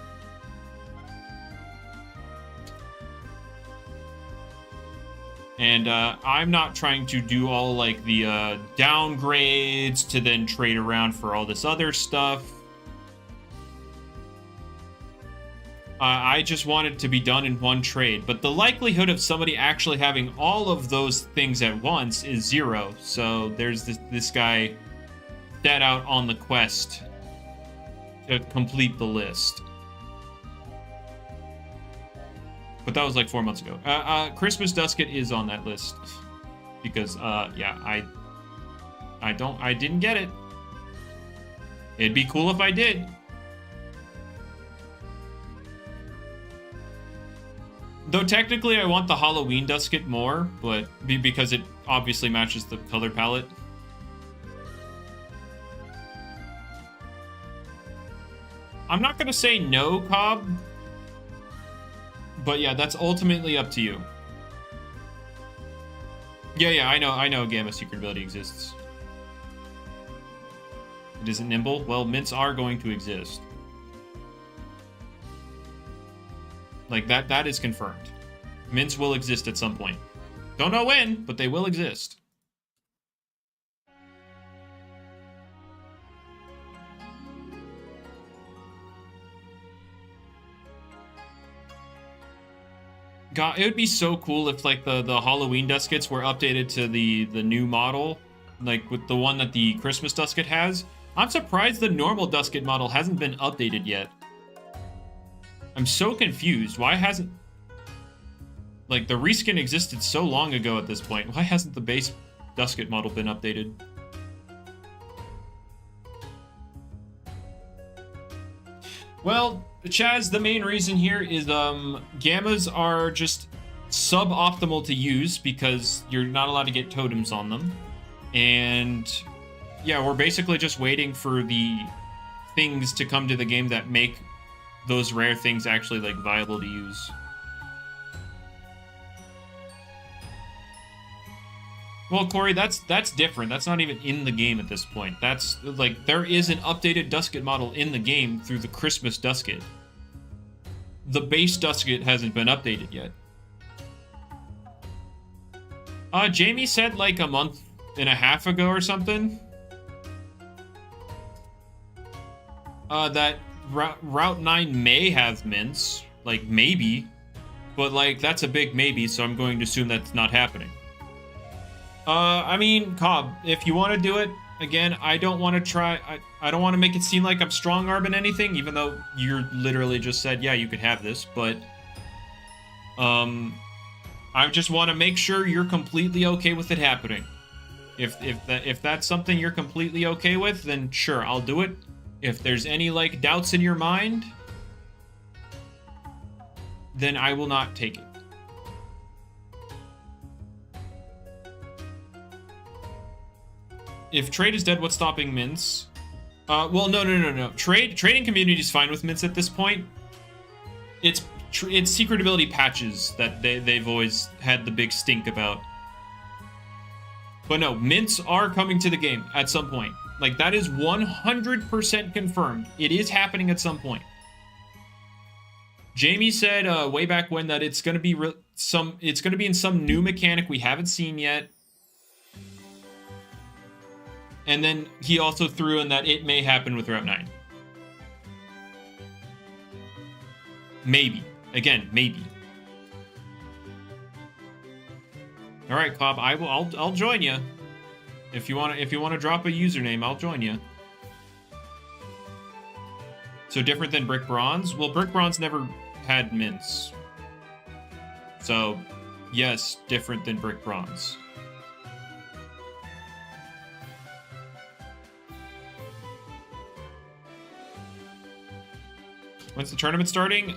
And I'm not trying to do all like the downgrades to then trade around for all this other stuff. I just want it to be done in one trade, but the likelihood of somebody actually having all of those things at once is 0. So there's this guy set out on the quest to complete the list. But that was like 4 months ago. Christmas Dusket is on that list because yeah, I didn't get it. It'd be cool if I did. Though technically I want the Halloween Dusket more, but because it obviously matches the color palette. I'm not gonna say no, Cobb. But yeah, that's ultimately up to you. Yeah, I know Gamma secret ability exists. It isn't nimble? Well, mints are going to exist. Like, that is confirmed. Mints will exist at some point. Don't know when, but they will exist. God, it would be so cool if, like, the Halloween Duskets were updated to the new model. Like, with the one that the Christmas Dusket has. I'm surprised the normal Dusket model hasn't been updated yet. I'm so confused. Why hasn't... Like, the reskin existed so long ago at this point. Why hasn't the base Dusket model been updated? Well, Chaz, the main reason here is Gammas are just suboptimal to use because you're not allowed to get totems on them. And yeah, we're basically just waiting for the things to come to the game that make those rare things actually like viable to use. Well, Corey, that's different. That's not even in the game at this point. That's like there is an updated Dusket model in the game through the Christmas Dusket. The base Dusket hasn't been updated yet. Jamie said like a month and a half ago or something that Route 9 may have mints, like maybe, but like that's a big maybe, so I'm going to assume that's not happening. I mean, Cobb, if you want to do it, again, I don't want to try, I don't want to make it seem like I'm strong-arming anything, even though you literally just said, yeah, you could have this, but, I just want to make sure you're completely okay with it happening. If that's something you're completely okay with, then sure, I'll do it. If there's any, like, doubts in your mind, then I will not take it. If trade is dead, what's stopping mints? Well, no. Trading community is fine with mints at this point. It's secret ability patches that they've always had the big stink about. But no, mints are coming to the game at some point. Like, that is 100% confirmed. It is happening at some point. Jamie said way back when that it's gonna be in some new mechanic we haven't seen yet. And then he also threw in that it may happen with Route 9. Maybe. Again, maybe. All right, Cobb, I'll join you. If you want to drop a username, I'll join you. So different than Brick Bronze? Well, Brick Bronze never had mints. So, yes, different than Brick Bronze. When's the tournament starting?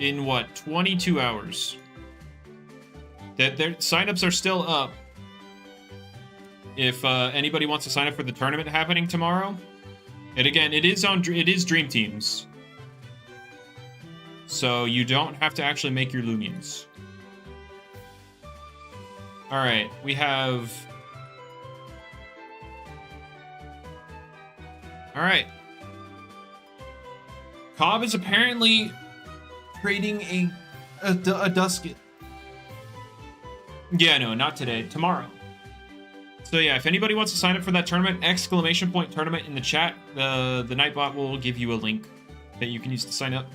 In what? 22 hours. Their signups are still up. If anybody wants to sign up for the tournament happening tomorrow, And again, it is Dream Teams. So you don't have to actually make your Loomians. Alright, we have... Alright. Cobb is apparently trading a Dusket. Yeah, no, not today. Tomorrow. So yeah, if anybody wants to sign up for that tournament, !tournament in the chat, the Nightbot will give you a link that you can use to sign up.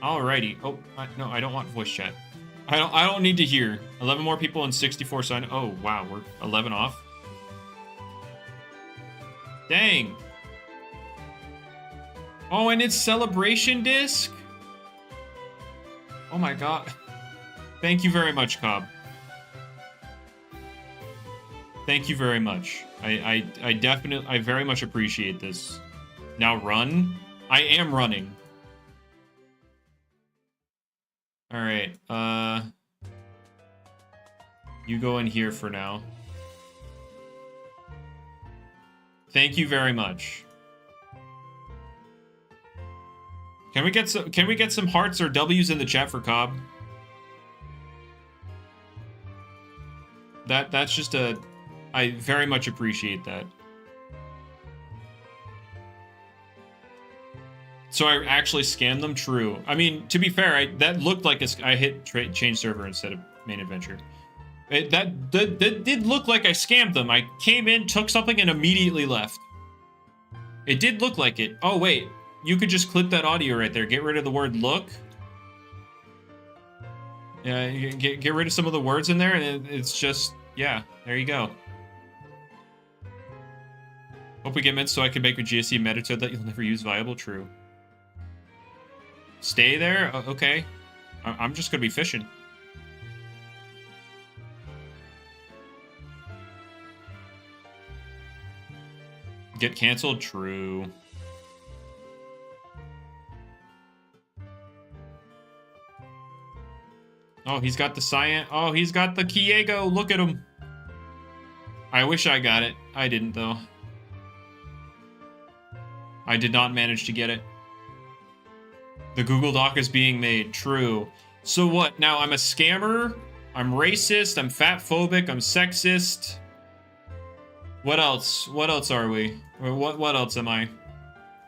Alrighty. Oh, no, I don't want voice chat. I don't need to hear. 11 more people and 64 sign. Oh, wow, we're 11 off. Dang. Oh, and it's Celebration Disc? Oh my god. Thank you very much, Cobb. Thank you very much. I very much appreciate this. Now run? I am running. Alright, you go in here for now. Thank you very much. Can we get some hearts or W's in the chat for Cobb? That's just I very much appreciate that. So I actually scanned them? True. I mean, to be fair, that looked like I hit change server instead of main adventure. That did look like I scammed them. I came in, took something, and immediately left. It did look like it. Oh, wait. You could just clip that audio right there. Get rid of the word look. Yeah, get rid of some of the words in there, and it's just... Yeah, there you go. Hope we get mint so I can make a GSC metacode that you'll never use viable. True. Stay there? Okay. I'm just gonna be fishing. Get canceled? True. Oh, he's got the cyan. Oh, he's got the Kiego. Look at him. I wish I got it. I didn't, though. I did not manage to get it. The Google Doc is being made. True. So what? Now I'm a scammer? I'm racist? I'm fat-phobic? I'm sexist? What else? What else are we? What else am I?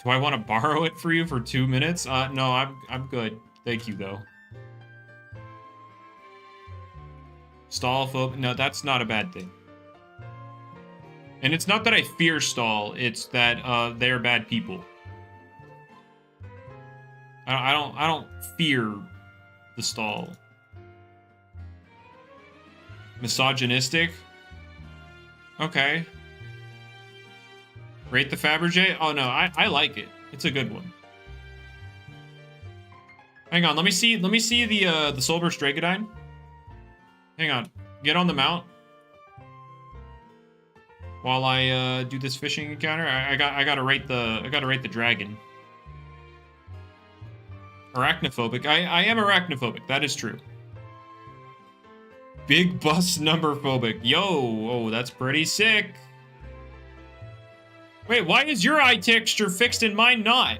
Do I want to borrow it for you for 2 minutes? No, I'm good. Thank you, though. Stall phobic? No, that's not a bad thing. And it's not that I fear stall, it's that they're bad people. I don't fear the stall. Misogynistic? Okay. Rate the Fabergé? Oh no, I like it. It's a good one. Hang on, let me see the Solburst Dragodine. Hang on. Get on the mount. While I do this fishing encounter, I gotta rate the dragon. Arachnophobic. I am arachnophobic. That is true. Big bus number phobic. Yo, oh, that's pretty sick. Wait, why is your eye texture fixed and mine not?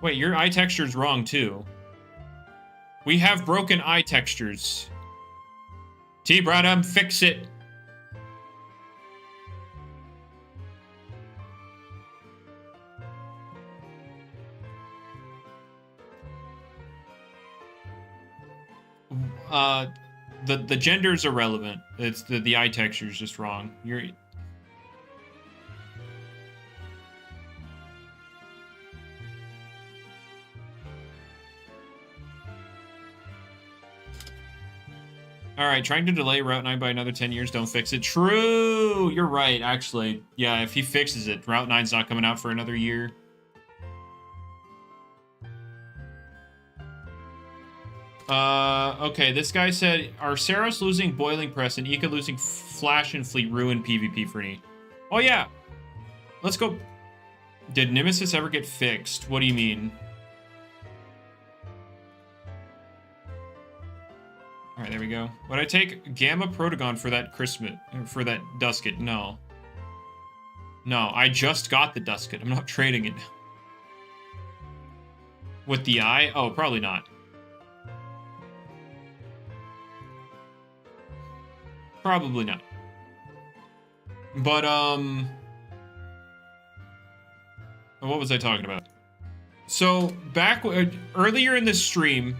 Wait, your eye texture's wrong too. We have broken eye textures. T-Bradham, fix it. The gender's irrelevant. It's the eye texture's just wrong. You're... Alright, trying to delay Route 9 by another 10 years, don't fix it. True! You're right, actually. Yeah, if he fixes it, Route 9's not coming out for another year. Okay, this guy said, are Saros losing Boiling Press and Ika losing Flash and Fleet ruin PvP for me? Oh yeah! Let's go. Did Nemesis ever get fixed? What do you mean? All right, there we go. Would I take Gamma Protagon for that Dusket? No. No, I just got the Dusket. I'm not trading it. With the eye? Oh, probably not. Probably not. But, what was I talking about? So, earlier in the stream,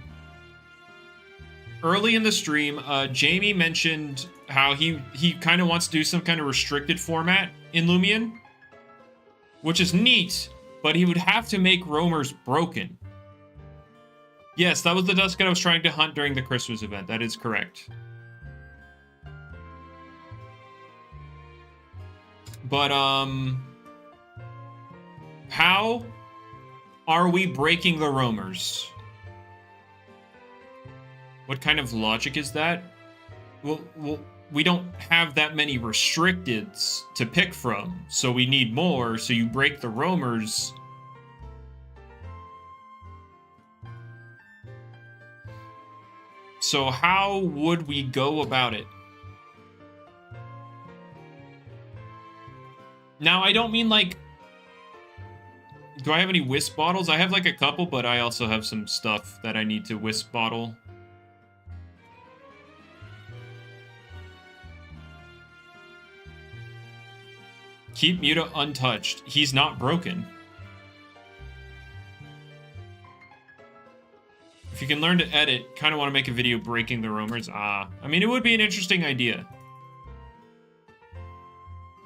Jamie mentioned how he kind of wants to do some kind of restricted format in Loomian, which is neat, but he would have to make roamers broken. Yes, that was the Dusket I was trying to hunt during the Christmas event. That is correct. But, how are we breaking the roamers? What kind of logic is that? Well, we don't have that many restricteds to pick from, so we need more, so you break the roamers. So how would we go about it? Now, I don't mean like... Do I have any wisp bottles? I have like a couple, but I also have some stuff that I need to wisp bottle. Keep Muta untouched. He's not broken. If you can learn to edit, kind of want to make a video breaking the roamers. I mean, it would be an interesting idea.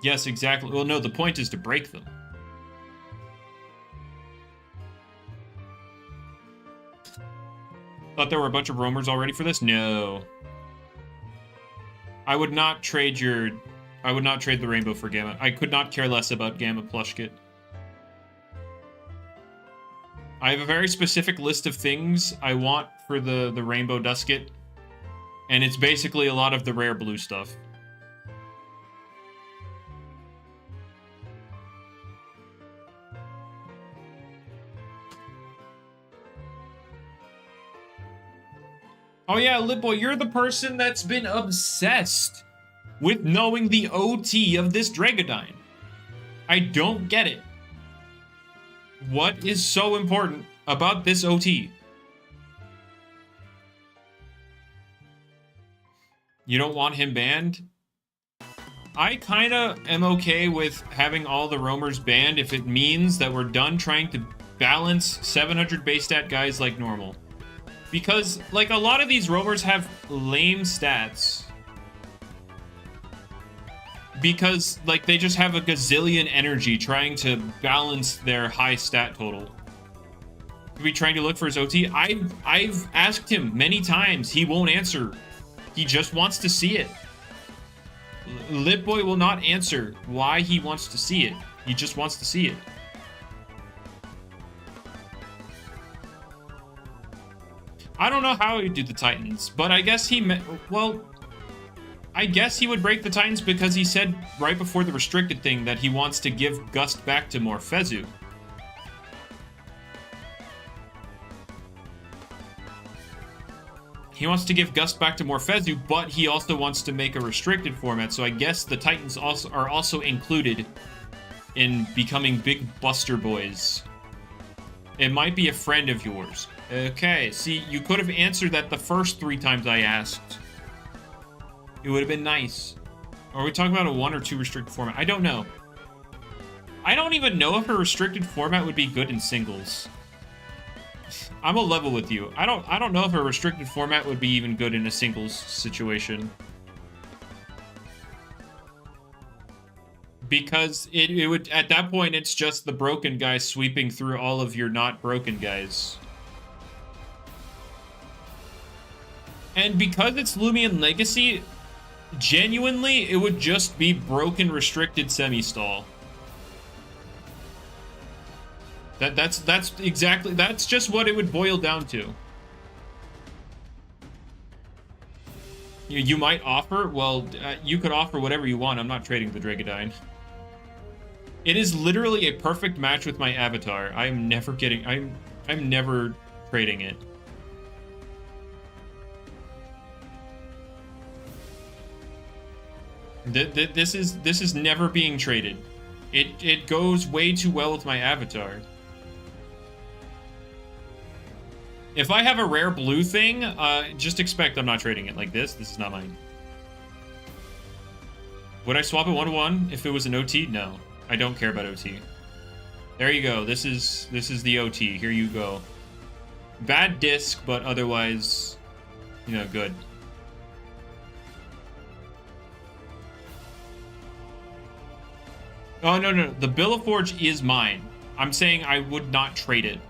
Yes, exactly. Well, no, the point is to break them. Thought there were a bunch of roamers already for this? No. I would not trade the rainbow for Gamma. I could not care less about Gamma plush kit. I have a very specific list of things I want for the rainbow dusket, and it's basically a lot of the rare blue stuff. Oh yeah, Litboy, you're the person that's been obsessed with knowing the OT of this Dragodine. I don't get it. What is so important about this OT? You don't want him banned? I kinda am okay with having all the roamers banned if it means that we're done trying to balance 700 base stat guys like normal. Because, like, a lot of these roamers have lame stats. Because, like, they just have a gazillion energy trying to balance their high stat total. Could be trying to look for his OT? I've asked him many times. He won't answer. He just wants to see it. Litboy will not answer why he wants to see it. He just wants to see it. I don't know how he would do the Titans, but I guess well, I guess he would break the Titans because he said right before the restricted thing that he wants to give Gust back to Morphezu. He wants to give Gust back to Morphezu, but he also wants to make a restricted format, so I guess the Titans are also included in becoming big Buster Boys. It might be a friend of yours. Okay, see, you could have answered that the first 3 times I asked. It would have been nice. Are we talking about a 1 or 2 restricted format? I don't know. I don't even know if a restricted format would be good in singles. I'm a level with you. I don't know if a restricted format would be even good in a singles situation. Because it would, at that point, it's just the broken guy sweeping through all of your not broken guys. And because it's Loomian Legacy, genuinely, it would just be broken restricted semi-stall. That's just what it would boil down to. You might offer, well, you could offer whatever you want. I'm not trading the Dragodine. It is literally a perfect match with my avatar. I'm never trading it. This is never being traded. It goes way too well with my avatar. If I have a rare blue thing, just expect I'm not trading it like this. This is not mine. Would I swap it 1-1 if it was an OT? No. I don't care about OT. There you go. This is the OT. Here you go. Bad disc, but otherwise, you know, good. Oh, no. The Bill of Forge is mine. I'm saying I would not trade it.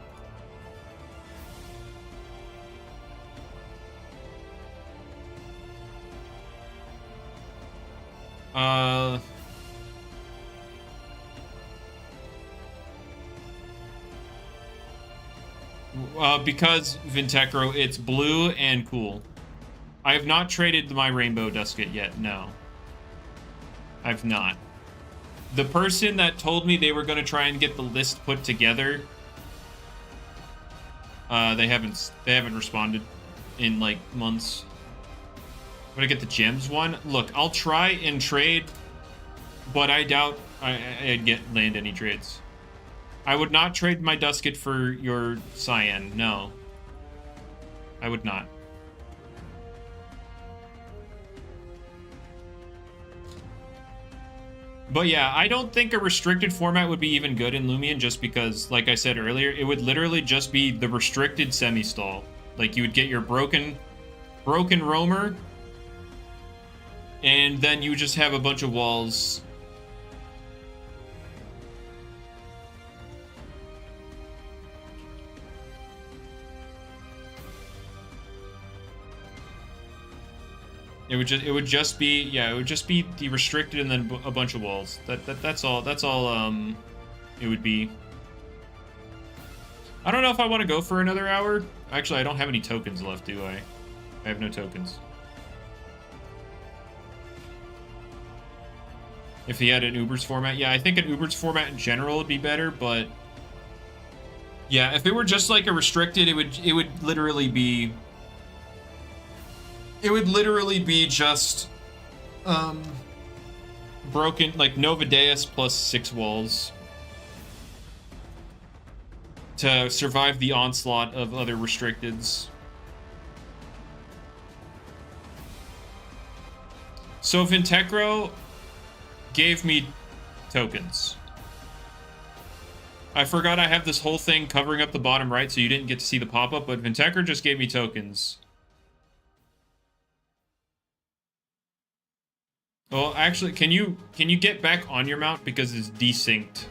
Because Vintecro, it's blue and cool. I have not traded my Rainbow Dusket yet, no. I've not. The person that told me they were going to try and get the list put together, they haven't responded in, like, months. Would I get the gems one? Look, I'll try and trade, but I doubt I'd land any trades. I would not trade my Dusket for your Cyan. No. I would not. But yeah, I don't think a restricted format would be even good in Loomian just because, like I said earlier, it would literally just be the restricted semi-stall. Like, you would get your broken roamer, and then you just have a bunch of walls. It would just be, yeah, it would just be the restricted and then a bunch of walls. That's all it would be. I don't know if I want to go for another hour. Actually, I don't have any tokens left, do I? I have no tokens. If he had an Uber's format, yeah, I think an Uber's format in general would be better, but yeah, if it were just like a restricted, it would literally be. It would literally be just broken, like Nova Deus plus 6 walls to survive the onslaught of other restricteds. So Vintecro gave me tokens. I forgot I have this whole thing covering up the bottom right, so you didn't get to see the pop-up, but Vintecro just gave me tokens. Well, actually, can you get back on your mount because it's desynced?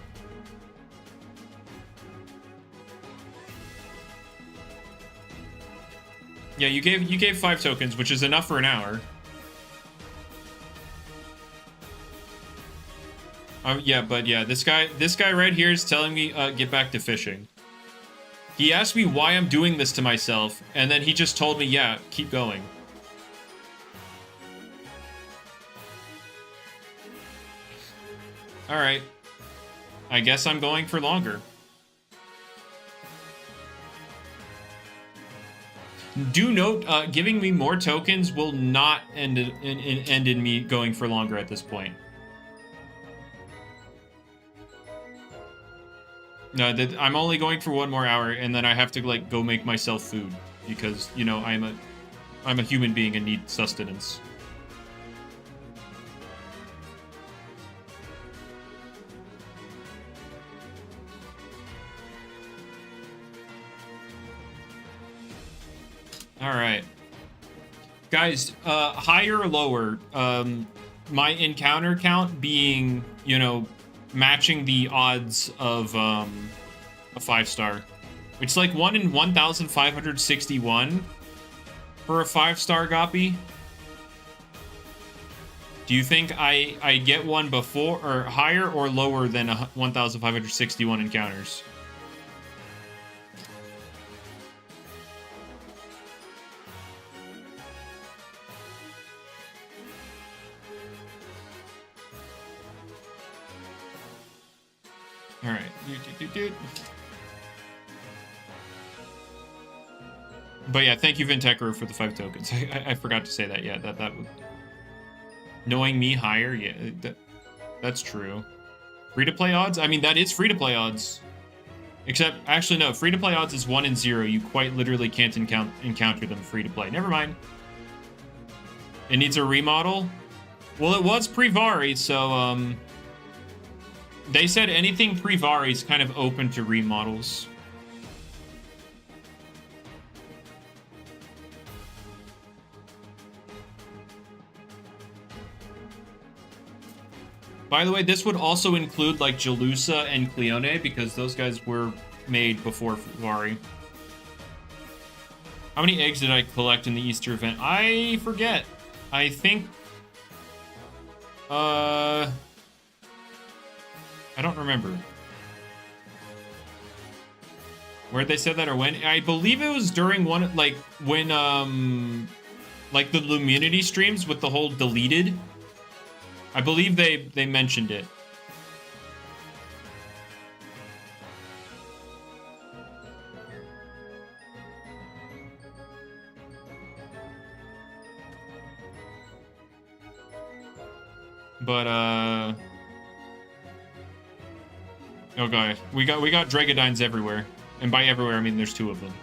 Yeah, you gave 5 tokens, which is enough for an hour. Yeah, but yeah, this guy right here is telling me get back to fishing. He asked me why I'm doing this to myself, and then he just told me, yeah, keep going. Alright. I guess I'm going for longer. Do note, giving me more tokens will not end in me going for longer at this point. No, I'm only going for 1 more hour, and then I have to, like, go make myself food. Because, you know, I'm a human being and need sustenance. All right, guys, higher or lower, my encounter count being, you know, matching the odds of a 5-star. It's like 1 in 1,561 for a 5-star Goppy. Do you think I get one before or higher or lower than 1,561 encounters? All right. But yeah, thank you, Vintecro, for the 5 tokens. I forgot to say that. Yeah, that would. Knowing me higher, yeah, that's true. Free-to-play odds? I mean, that is free-to-play odds. Except, actually, no. Free-to-play odds is 1 in 0. You quite literally can't encounter them free-to-play. Never mind. It needs a remodel? Well, it was pre-Vari, so, they said anything pre-Vari is kind of open to remodels. By the way, this would also include, like, Jalusa and Cleone, because those guys were made before Vari. How many eggs did I collect in the Easter event? I forget. I think... I don't remember. Where'd they say that or when? I believe it was during one, like, when, like, the Luminity streams with the whole deleted... I believe they mentioned it. But oh god, we got Dragodines everywhere. And by everywhere I mean there's 2 of them.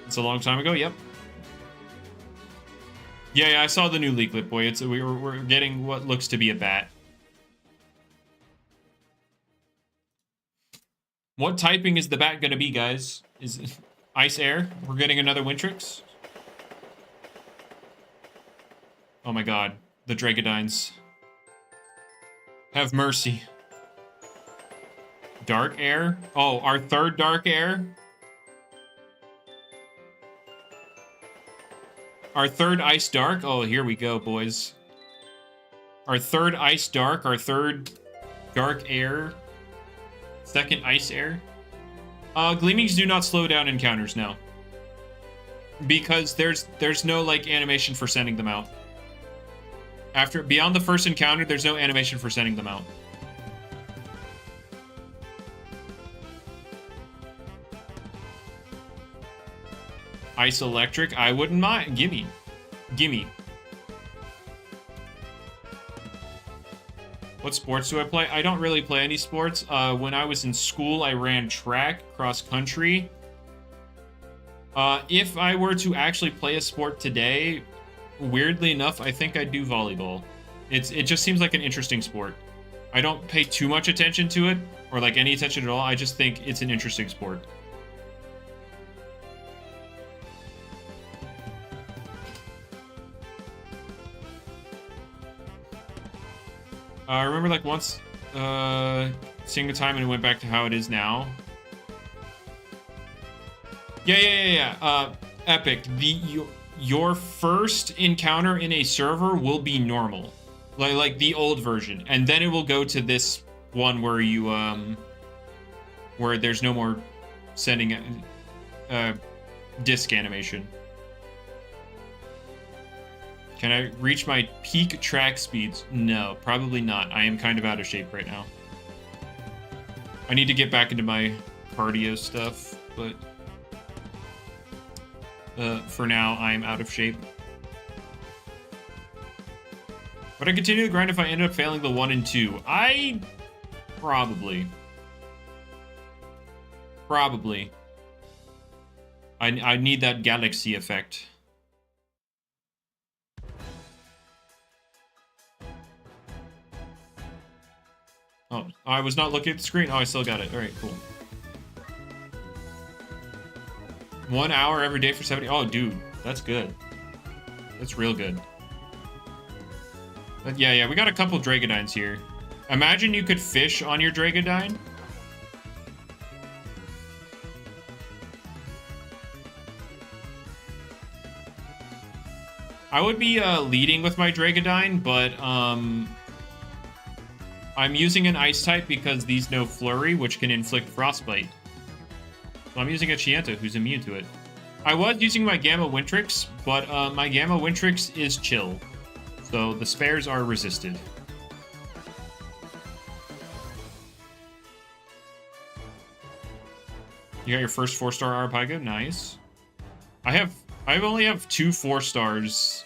It's a long time ago, yep. Yeah, I saw the new leak clip, boy. We're getting what looks to be a bat. What typing is the bat gonna be, guys? Is it Ice Air? We're getting another Wintrix? Oh my god. The Dragodines. Have mercy. Dark Air? Oh, our 3rd Dark Air? Our 3rd Ice Dark? Oh, here we go, boys. Our 3rd Ice Dark, our 3rd Dark Air, 2nd Ice Air. Gleamings do not slow down encounters now. Because there's no, like, animation for sending them out. Beyond the first encounter, there's no animation for sending them out. Ice Electric, I wouldn't mind. Gimme. What sports do I play? I don't really play any sports. When I was in school, I ran track, cross country. If I were to actually play a sport today, weirdly enough, I think I'd do volleyball. It just seems like an interesting sport. I don't pay too much attention to it, or like any attention at all. I just think it's an interesting sport. I remember like once seeing the time and it went back to how it is now. Yeah. Epic. Your first encounter in a server will be normal, like the old version, and then it will go to this one where you where there's no more sending disc animation. Can I reach my peak track speeds? No, probably not. I am kind of out of shape right now. I need to get back into my cardio stuff, but for now, I'm out of shape. Would I continue to grind if I ended up failing the 1 and 2? Probably. I need that galaxy effect. Oh, I was not looking at the screen. Oh, I still got it. All right, cool. 1 hour every day for 70. Oh, dude, that's good. That's real good. But yeah, we got a couple Dragodines here. Imagine you could fish on your Dragodine. I would be leading with my Dragodine, but I'm using an Ice type because these know Flurry, which can inflict Frostbite. So I'm using a Chienta, who's immune to it. I was using my Gamma Wintrix, but my Gamma Wintrix is chill. So the spares are resisted. You got your first 4-star Arapago? Nice. I have I only have 2 4-stars.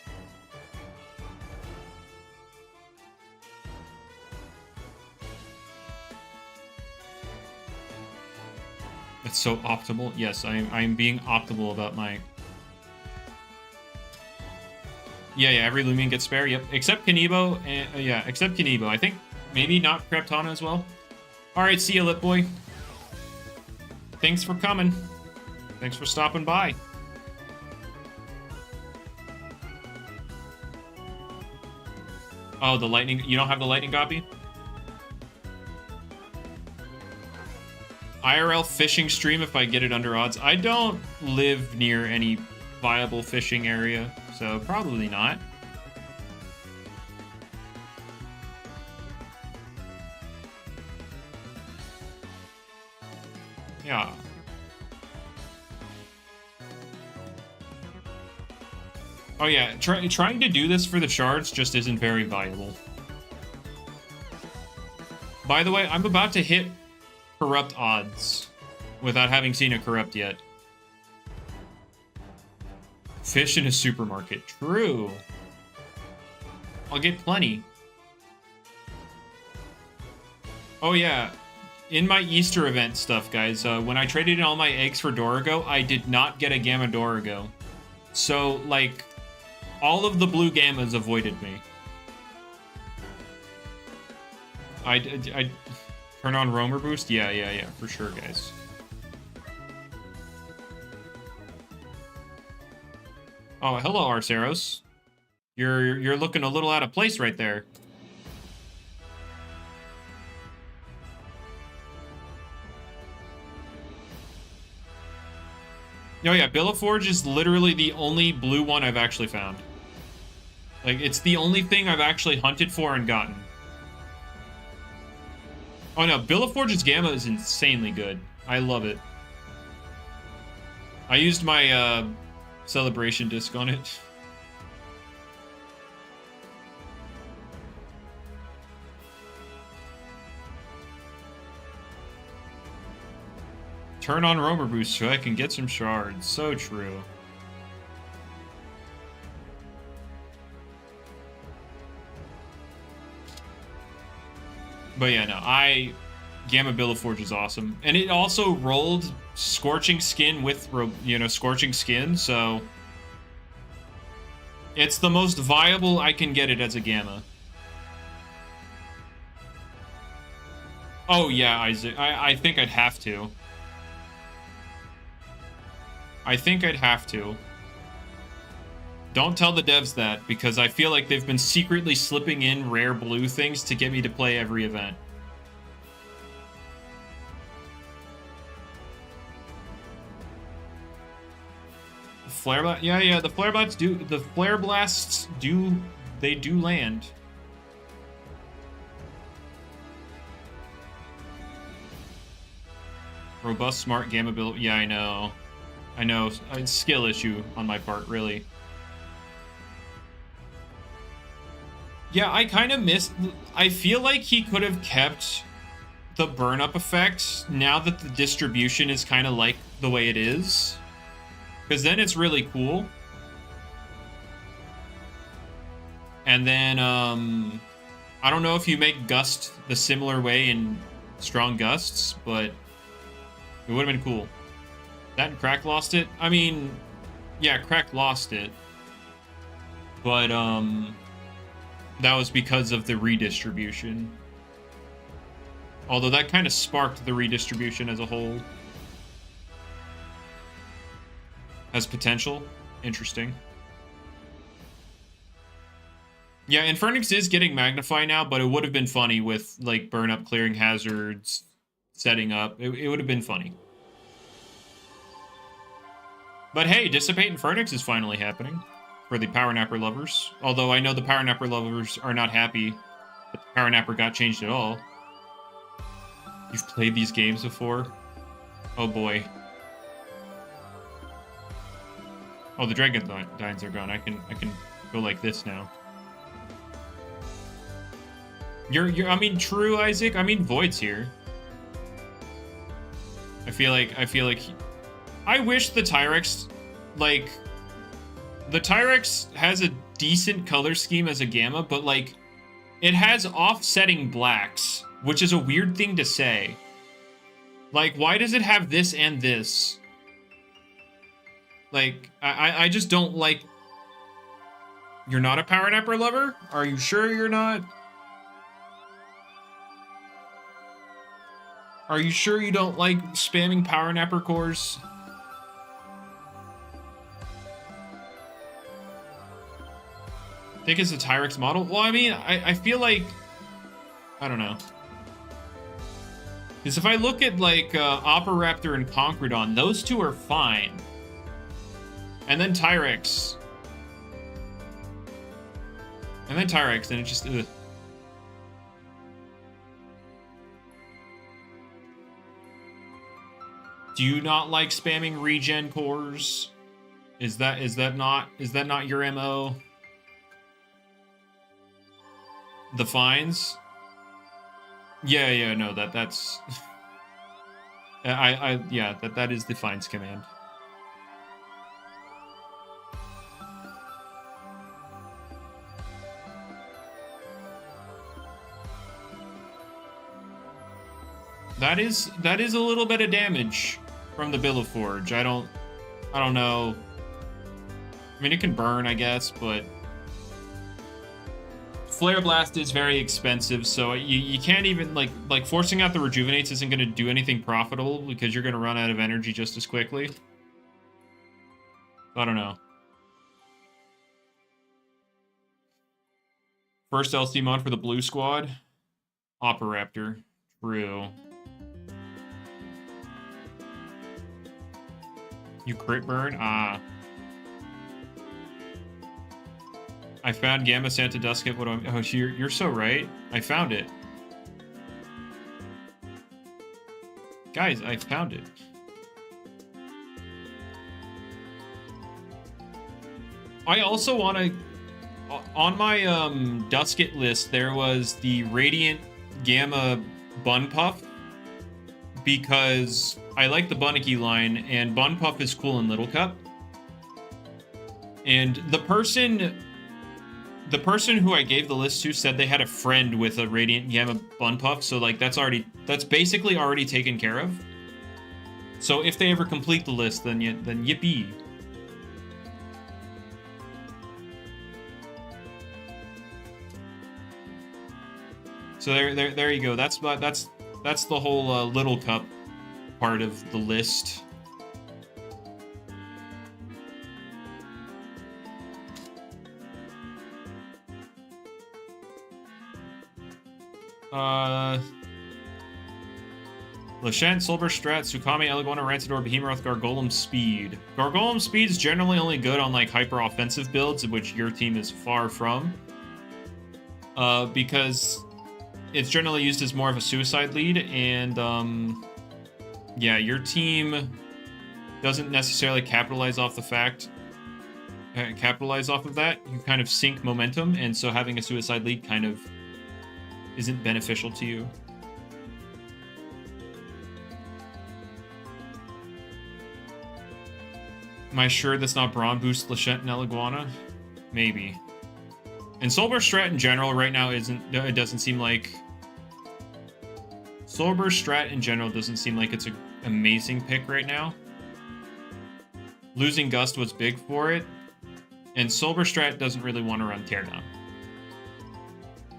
It's so optimal. Yes, I'm being optimal about my... Yeah, every Loomian gets spare. Yep, except Kanibo. And, yeah, except Kanibo. I think maybe not Kreptana as well. All right, see you, Lit Boy. Thanks for coming. Thanks for stopping by. Oh, the lightning. You don't have the lightning copy? IRL fishing stream if I get it under odds. I don't live near any viable fishing area, so probably not. Yeah. Oh yeah, trying to do this for the shards just isn't very viable. By the way, I'm about to hit corrupt odds without having seen a corrupt yet. Fish in a supermarket. True. I'll get plenty. Oh yeah. In my Easter event stuff, guys, when I traded in all my eggs for Dorigo, I did not get a Gamma Dorigo. So, like, all of the blue Gammas avoided me. I turn on Roamer Boost? Yeah, for sure, guys. Oh, hello, Arceros. You're looking a little out of place right there. Oh yeah, Billaforge is literally the only blue one I've actually found. Like, it's the only thing I've actually hunted for and gotten. Oh no, Billaforge's Gamma is insanely good. I love it. I used my celebration disc on it. Turn on Roamer Boost so I can get some shards. So true. But yeah, no, Gamma Billaforge is awesome. And it also rolled Scorching Skin with, Scorching Skin, so... It's the most viable I can get it as a Gamma. Oh yeah, Isaac, I think I'd have to. I think I'd have to. Don't tell the devs that, because I feel like they've been secretly slipping in rare blue things to get me to play every event. Flare Blast? Yeah, the Flare Blasts do... The Flare Blasts do... They do land. Robust, smart, Gamma Bill... Yeah, I know. I know. It's a skill issue on my part, really. Yeah, I kind of missed... I feel like he could have kept the burn-up effect now that the distribution is kind of like the way it is. Because then it's really cool. And then, I don't know if you make Gust the similar way in Strong Gusts, but it would have been cool. That and Crack lost it? I mean, yeah, Crack lost it. But, that was because of the redistribution. Although that kind of sparked the redistribution as a whole. Has potential. Interesting. Yeah, Infernix is getting Magnify now, but it would have been funny with, like, burn up, clearing hazards, setting up. It would have been funny. But hey, Dissipate Infernix is finally happening for the Power Napper lovers. Although I know the Power Napper lovers are not happy that the Power Napper got changed at all. You've played these games before? Oh boy. Oh, the Dragondynes are gone. I can go like this now. I mean, true, Isaac. I mean, Void's here. I feel like I wish the Tyrex, like, The Tyrex has a decent color scheme as a Gamma, but like it has offsetting blacks, which is a weird thing to say. Like, why does it have this and this? Like, I just don't like... You're not a Power Napper lover? Are you sure you're not? Are you sure you don't like spamming Power Napper cores? Think it's a Tyrex model? Well, I mean, I feel like... I don't know. Because if I look at, like, Operaptor and Concredon, those two are fine. And then Tyrex. And then Tyrex, and it just... Ugh. Do you not like spamming regen cores? Is that not your MO? The fines? Yeah, no, that's yeah, that is the fines command. That is a little bit of damage from the Billiforge. I don't know. I mean, it can burn, I guess, but Flare Blast is very expensive, so you can't even, like forcing out the Rejuvenates isn't going to do anything profitable because you're going to run out of energy just as quickly. I don't know. First LC mod for the blue squad? Operaptor. True. You crit burn? Ah. I found Gamma Santa Dusket. What do I... Oh, you're so right. I found it. Guys, I found it. I also want to... On my Dusket list, there was the Radiant Gamma Bun Puff. Because I like the Bunnicky line, and Bun Puff is cool in Little Cup. And the person who I gave the list to said they had a friend with a Radiant Gamma Bun Puff, so like that's basically already taken care of. So if they ever complete the list, then yippee. So there you go. That's the whole Little Cup part of the list. Lashant, Solber, Strat, Tsukami, Elegona, Rancidor, Behemoth, Gargolem, Speed. Gargolem Speed's generally only good on like hyper-offensive builds, which your team is far from. Because it's generally used as more of a suicide lead, and yeah, your team doesn't necessarily capitalize off of that. You kind of sink momentum, and so having a suicide lead kind of isn't beneficial to you. Am I sure that's not Brawn Boost, Lashant, and Eleguana? Maybe. And Solber Strat in general right now it doesn't seem like... Solber Strat in general doesn't seem like it's an amazing pick right now. Losing Gust was big for it. And Solber Strat doesn't really want to run Teardown.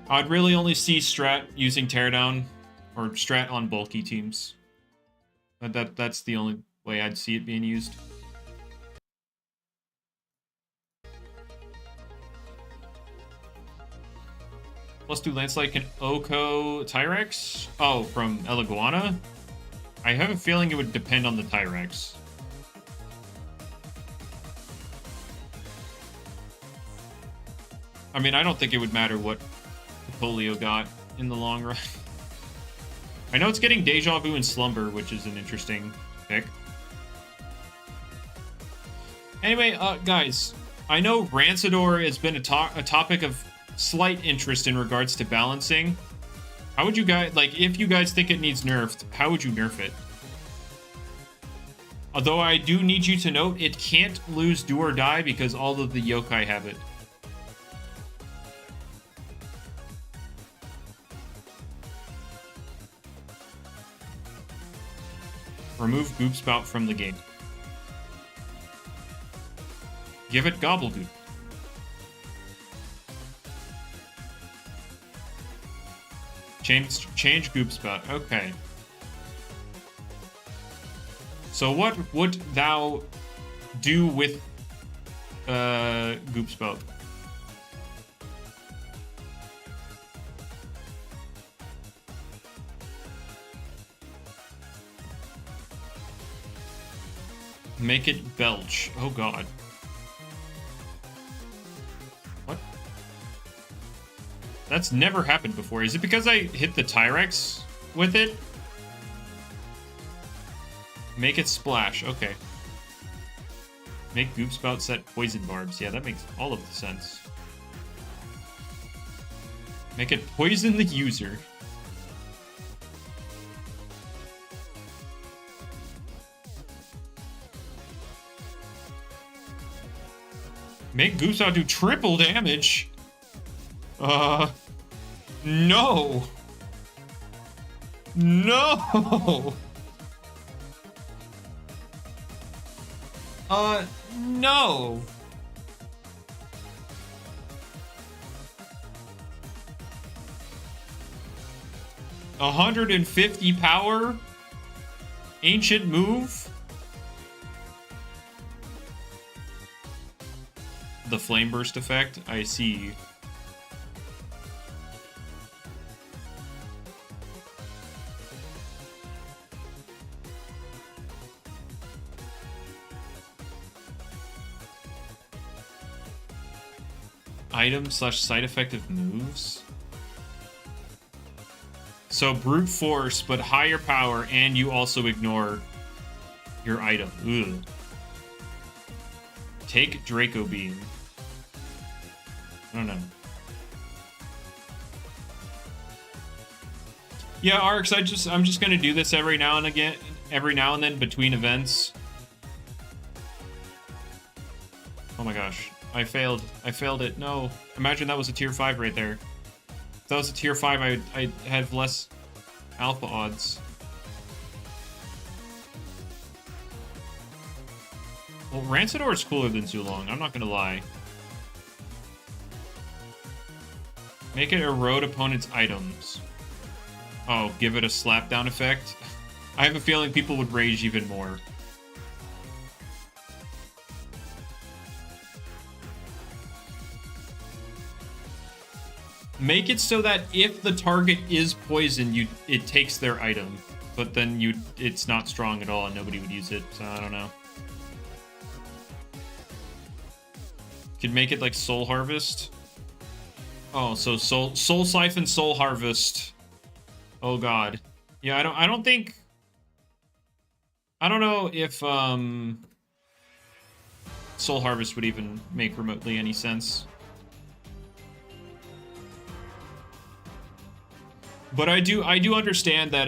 I'd really only see Strat using Teardown or Strat on bulky teams. That's the only way I'd see it being used. Plus 2 Landslide can Oko Tyrex? Oh, from Eleguana? I have a feeling it would depend on the Tyrex. I mean, I don't think it would matter what Polio got in the long run. I know it's getting Deja Vu and Slumber, which is an interesting pick. Anyway, guys, I know Rancidor has been a topic of slight interest in regards to balancing. How would you guys, like, if you guys think it needs nerfed, how would you nerf it? Although I do need you to note, it can't lose do or die because all of the yokai have it. Remove Goop Spout from the game. Give it Gobblegoop. Change Goop Spout. Okay. So what would thou do with Goop Spout? Make it belch. Oh god. What? That's never happened before. Is it because I hit the Tyrex with it? Make it splash. Okay. Make Goop Spout set poison barbs. Yeah, that makes all of the sense. Make it poison the user. Make Goop Spout do triple damage. No. No. No. $150 power? Ancient move? The flame burst effect? I see. Item / side effect of moves? So brute force, but higher power, and you also ignore your item. Ugh. Take Draco Beam. I don't know. Yeah, Arx, I'm just gonna do this every now and then between events. Oh my gosh. I failed it. No. Imagine that was a tier 5 right there. If that was a tier 5, I'd have less alpha odds. Well, Rancidor is cooler than Zulong, I'm not gonna lie. Make it erode opponent's items. Oh, give it a slapdown effect? I have a feeling people would rage even more. Make it so that if the target is poisoned, it takes their item, but then it's not strong at all and nobody would use it, so I don't know. Could make it like Soul Harvest. Oh, so Soul Siphon, Soul Harvest. Oh god. Yeah, I don't know if Soul Harvest would even make remotely any sense. But I do understand that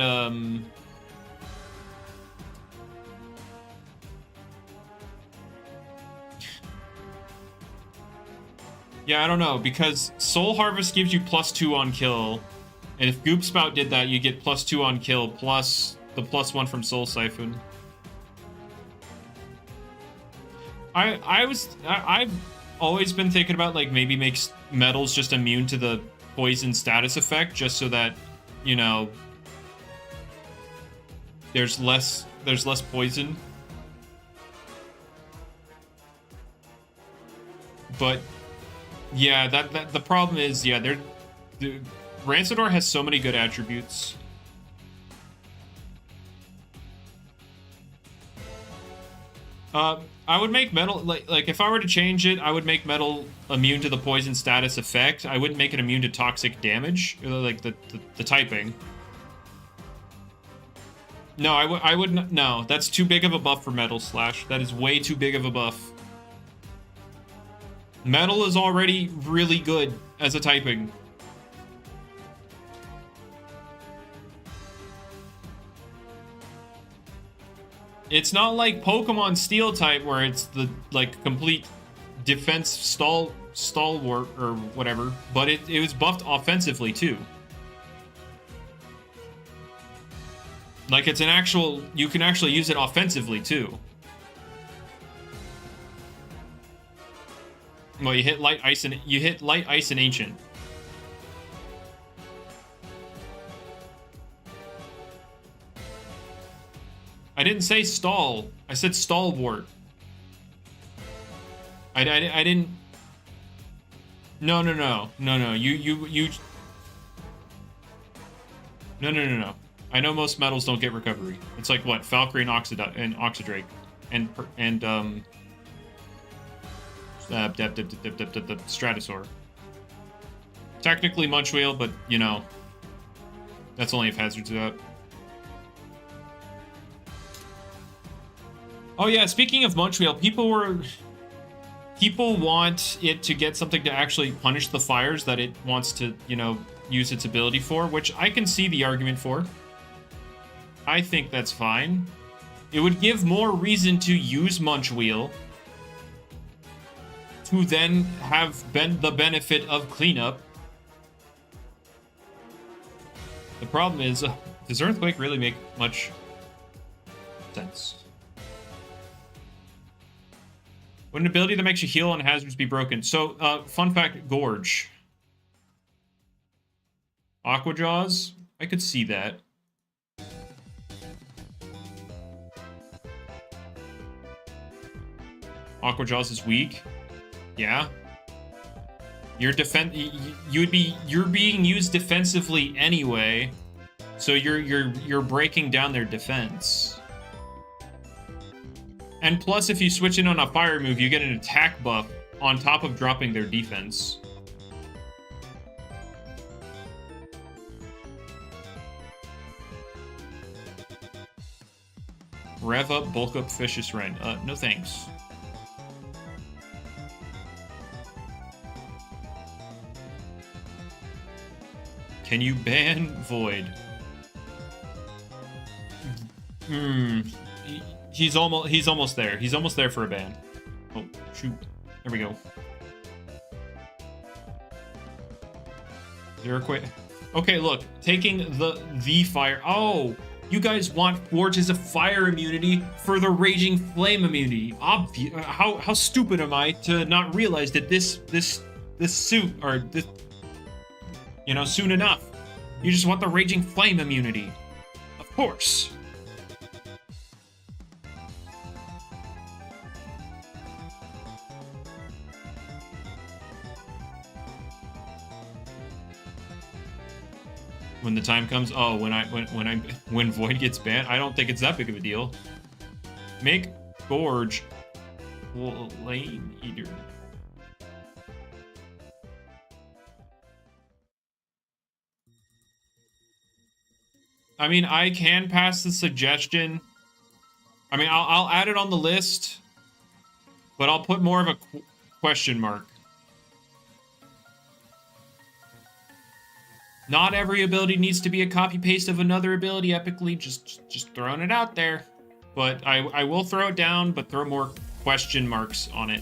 yeah, I don't know, because Soul Harvest gives you +2 on kill, and if Goop Spout did that, you get +2 on kill plus the +1 from Soul Siphon. I've always been thinking about like maybe makes metals just immune to the poison status effect, just so that, you know, there's less poison. But yeah, that the problem is, yeah, Rancidor has so many good attributes. I would make metal like if I were to change it, I would make metal immune to the poison status effect. I wouldn't make it immune to toxic damage, like the typing. No, I wouldn't. No, that's too big of a buff for Metal Slash. That is way too big of a buff. Metal is already really good as a typing. It's not like Pokemon Steel type where it's the like complete defense stalwart or whatever, but it was buffed offensively too. Like it's an actual, you can actually use it offensively too. Well, you hit light ice and ancient. I didn't say stall. I said stalwart. I didn't. No. You. No. I know most metals don't get recovery. It's like what? Valkyrie and Oxidrake, and Stratosaur. Technically Munchwheel, but you know, that's only if hazards are out. Oh yeah, speaking of Munchwheel, people want it to get something to actually punish the fires that it wants to, you know, use its ability for, which I can see the argument for. I think that's fine. It would give more reason to use Munchwheel to then have the benefit of cleanup. The problem is, does Earthquake really make much sense? Would an ability that makes you heal on hazards be broken? So, fun fact, Gorge. Aqua Jaws? I could see that. Aqua Jaws is weak. Yeah. You're being used defensively anyway, so you're breaking down their defense. And plus, if you switch in on a fire move, you get an attack buff on top of dropping their defense. Rev up, bulk up, Vicious Rend. No thanks. Can you ban Void? He's almost there. He's almost there for a ban. Oh, shoot. There we go. Zero quit. Okay, look. Taking the fire. Oh, you guys want Forge as a fire immunity for the Raging Flame immunity. How stupid am I to not realize that this suit, or this, you know, soon enough. You just want the Raging Flame immunity. Of course. When the time comes, oh, when Void gets banned, I don't think it's that big of a deal. Make Gorge Flame Eater. I mean, I can pass the suggestion. I mean, I'll add it on the list, but I'll put more of a question mark. Not every ability needs to be a copy-paste of another ability epically, just throwing it out there. But I will throw it down, but throw more question marks on it.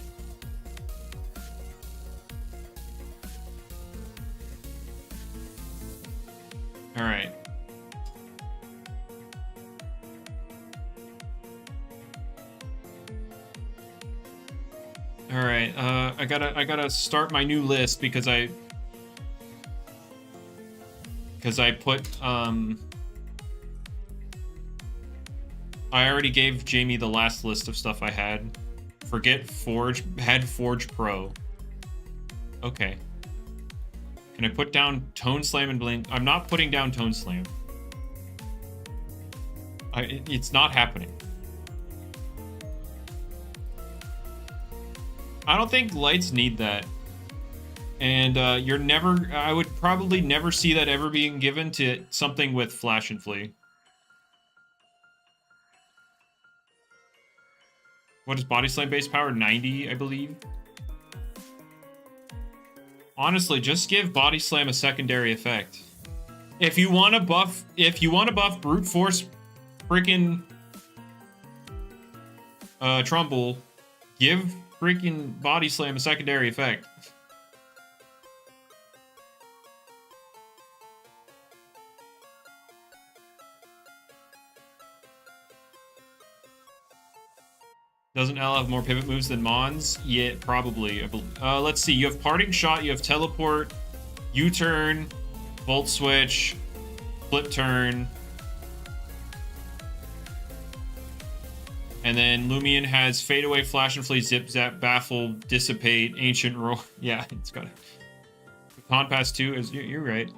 All right. All right, I gotta start my new list because I put I already gave Jamie the last list of stuff I had. Forget Forge, had Forge Pro. Okay. Can I put down Tone Slam and Blink? I'm not putting down Tone Slam. It's not happening. I don't think lights need that. And I would probably never see that ever being given to something with Flash and Flee. What is Body Slam base power? 90, I believe. Honestly, just give Body Slam a secondary effect. If you want to buff Brute Force freaking Trumbull, give freaking Body Slam a secondary effect. Doesn't Al have more pivot moves than Mons? Yeah, probably. Let's see. You have Parting Shot, you have Teleport, U-Turn, Volt Switch, Flip Turn. And then Loomian has Fade Away, Flash and Flee, Zip Zap, Baffle, Dissipate, Ancient Roar. Yeah, it's got it. Con Pass 2 is you're right.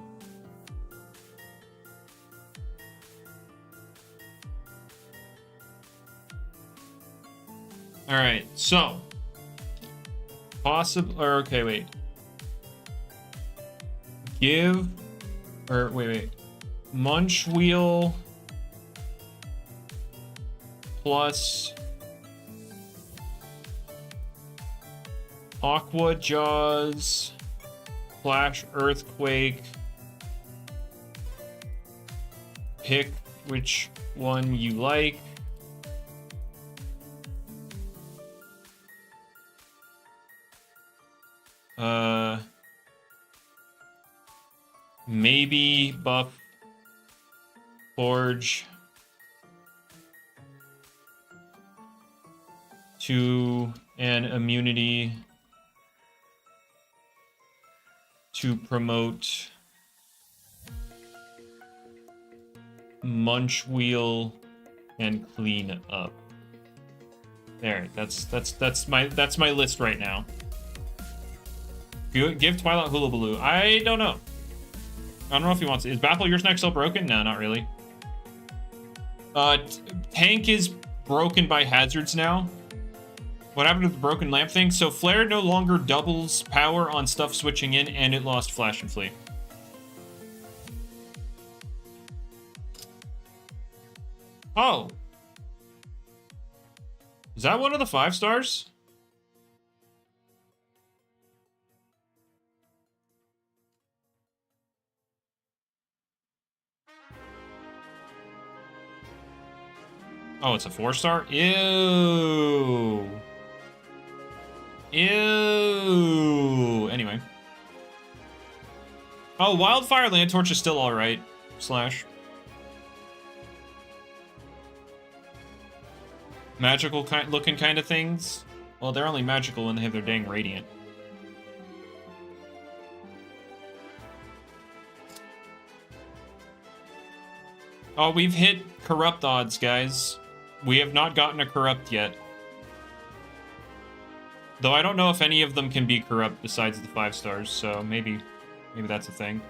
All right, so possible or okay, wait. Give or wait. Munch Wheel plus Aqua Jaws, Flash Earthquake. Pick which one you like. Maybe buff Forge to an immunity to promote Munch Wheel and Clean Up. There, that's my list right now. Give Twilight Hula Baloo. I don't know. I don't know if he wants it. Is Baffle Your Snack still broken? No, not really. Tank is broken by hazards now. What happened to the broken lamp thing? So Flare no longer doubles power on stuff switching in, and it lost Flash and Flee. Oh. Is that one of the 5 stars? Oh, it's a 4-star? Ew. Ew. Anyway. Oh, Wildfire Land Torch is still alright. Slash. Magical looking kind of things? Well, they're only magical when they have their dang Radiant. Oh, we've hit Corrupt odds, guys. We have not gotten a Corrupt yet. Though I don't know if any of them can be Corrupt besides the 5 stars, so maybe that's a thing.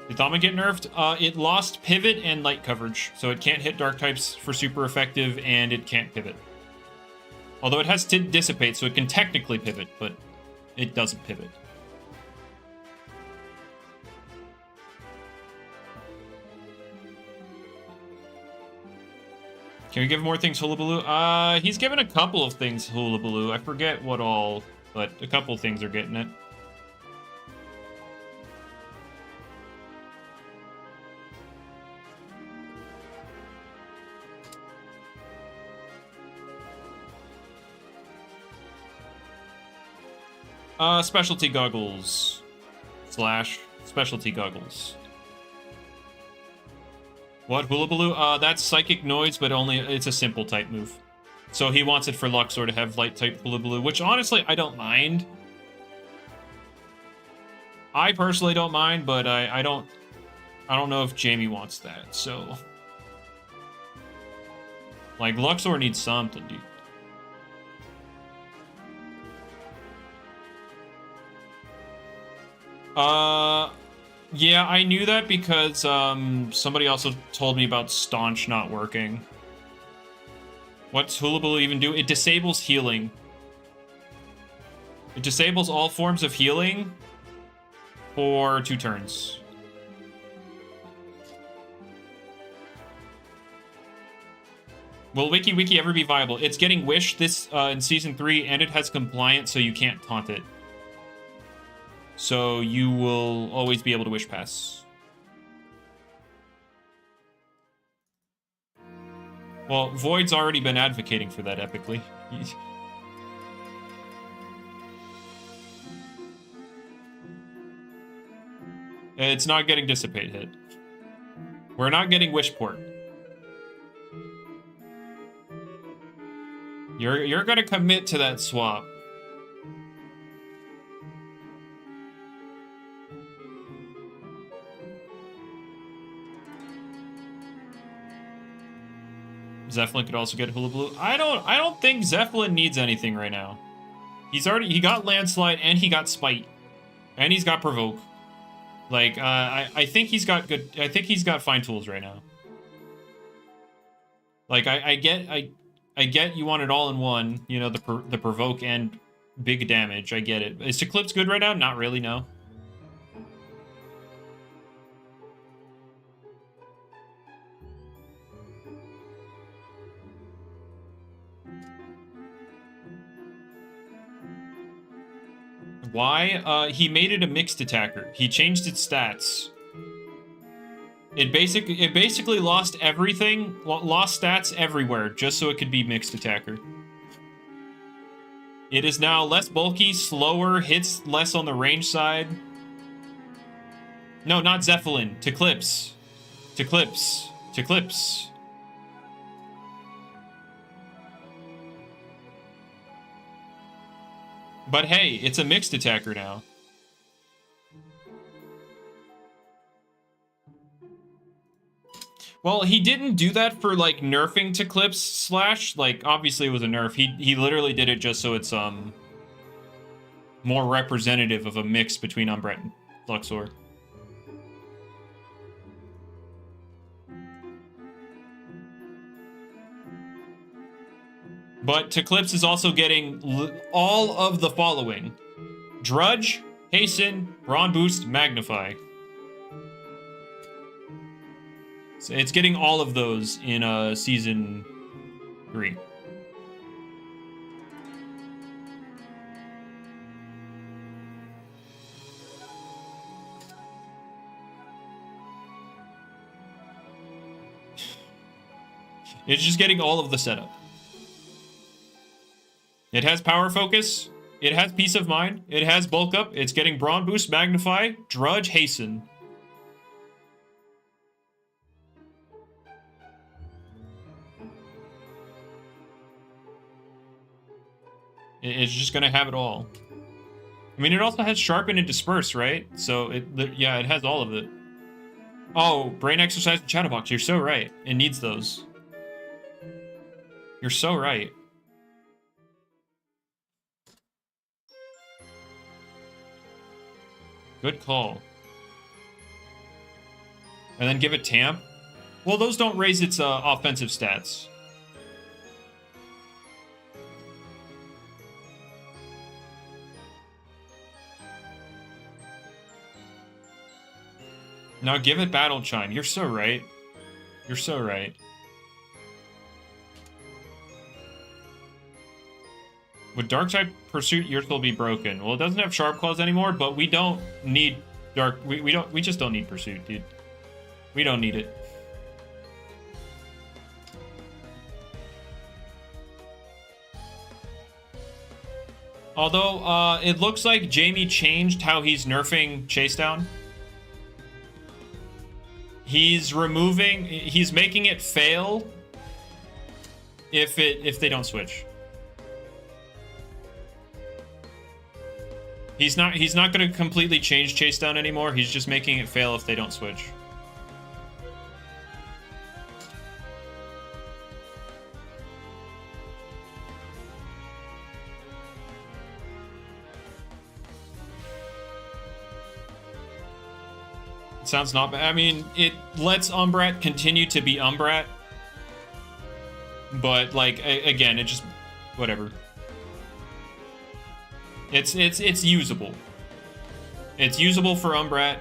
Did Thama get nerfed? It lost Pivot and Light coverage, so it can't hit Dark types for super effective, and it can't Pivot. Although it has to Dissipate, so it can technically Pivot, but it doesn't Pivot. Can we give more things Hula Baloo? He's given a couple of things Hula Baloo. I forget what all, but a couple things are getting it. Specialty Goggles. Slash Specialty Goggles. What, Hula Baloo? That's Psychic Noise, but only it's a simple type move. So he wants it for Luxor to have light type Hula Baloo, which honestly I don't mind. I personally don't mind, but I don't know if Jamie wants that, so. Like, Luxor needs something, dude. Yeah, I knew that because somebody also told me about Staunch not working. What's Hula Baloo even do? It disables healing. It disables all forms of healing for 2 turns. Will Wiki Wiki ever be viable? It's getting Wish this in Season 3, and it has Compliance, so you can't taunt it. So you will always be able to Wish Pass. Well, Void's already been advocating for that epically. It's not getting Dissipate hit. We're not getting Wishport. You're gonna commit to that swap. Zeppelin could also get Hula Blue. I don't think Zeppelin needs anything right now. He got Landslide and he got Spite. And he's got Provoke. Like, I think he's got fine tools right now. Like, I get you want it all in one, you know, the Provoke and big damage. I get it. Is Eclipse good right now? Not really, no. Why? He made it a mixed attacker. He changed its stats. It basically lost everything, lost stats everywhere, just so it could be mixed attacker. It is now less bulky, slower, hits less on the range side. No, not Zeppelin. To Clips. To Clips. To Clips. But hey, it's a mixed attacker now. Well, he didn't do that for, like, nerfing to Clips slash. Like, obviously it was a nerf. He literally did it just so it's, more representative of a mix between Umbret and Luxor. But Teclipse is also getting all of the following: Drudge, Hasten, Brawn Boost, Magnify. So it's getting all of those in Season 3. It's just getting all of the setup. It has Power Focus. It has Peace of Mind. It has Bulk Up. It's getting Brawn Boost, Magnify, Drudge, Hasten. It's just gonna have it all. I mean, it also has Sharpen and Disperse, right? So, it has all of it. Oh, Brain Exercise and Shadowbox. You're so right. It needs those. You're so right. Good call. And then give it Tamp? Well, those don't raise its offensive stats. Now give it Battle Chime. You're so right. You're so right. Would Dark-type Pursuit Yurtle be broken? Well, it doesn't have Sharp Claws anymore, but we don't need Dark... We just don't need Pursuit, dude. We don't need it. Although, it looks like Jamie changed how he's nerfing Chase Down. He's making it fail if they don't switch. He's not going to completely change Chase Down anymore. He's just making it fail if they don't switch. Sounds not bad. I mean, it lets Umbrat continue to be Umbrat. But, like, again, it just... whatever. It's usable. It's usable for Umbrat.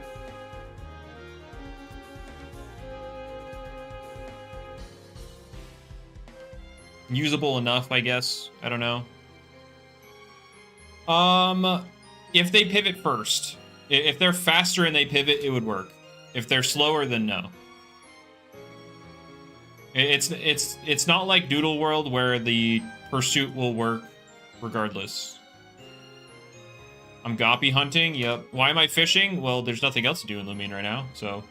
Usable enough, I guess. I don't know. If they pivot first. If they're faster and they pivot, it would work. If they're slower, then no. It's not like Doodle World where the pursuit will work regardless. I'm goppy hunting. Yep. Why am I fishing? Well, there's nothing else to do in Loomian right now, so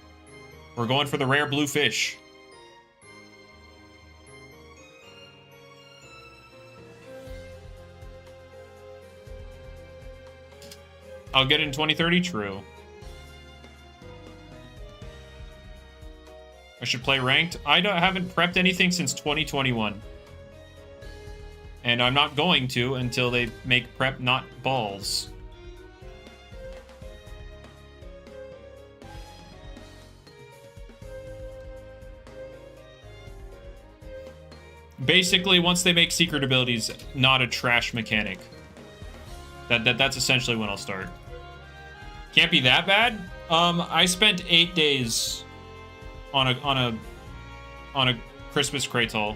we're going for the rare blue fish. I'll get it in 2030? True. I should play ranked. I haven't prepped anything since 2021. And I'm not going to until they make prep not balls. Basically, once they make secret abilities not a trash mechanic. That's essentially when I'll start. Can't be that bad. I spent 8 days on a Christmas crate haul.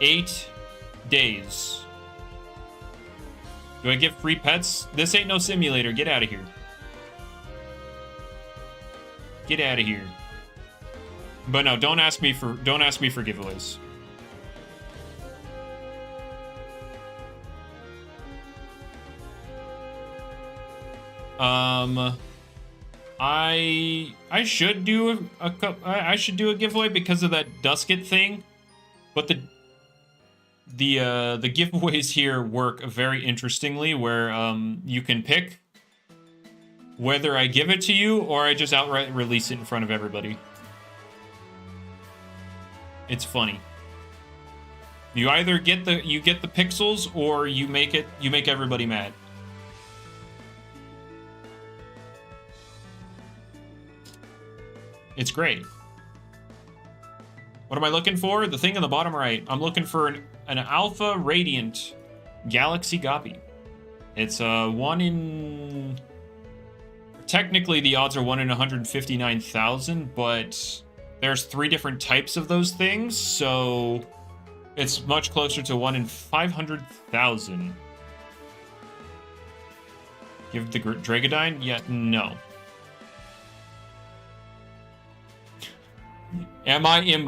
8 days. Do I give free pets? This ain't no simulator. Get out of here. Get out of here. But no, don't ask me for giveaways. I should do a giveaway because of that Dusket thing, but the giveaways here work very interestingly, where you can pick whether I give it to you or I just outright release it in front of everybody. It's funny. You either get the pixels or you make everybody mad. It's great. What am I looking for? The thing in the bottom right. I'm looking for an Alpha Radiant Galaxy Goppy. It's 1 in... Technically, the odds are 1 in 159,000, but there's 3 different types of those things, so it's much closer to 1 in 500,000. Give the Dragodine? Yeah, no. Am I an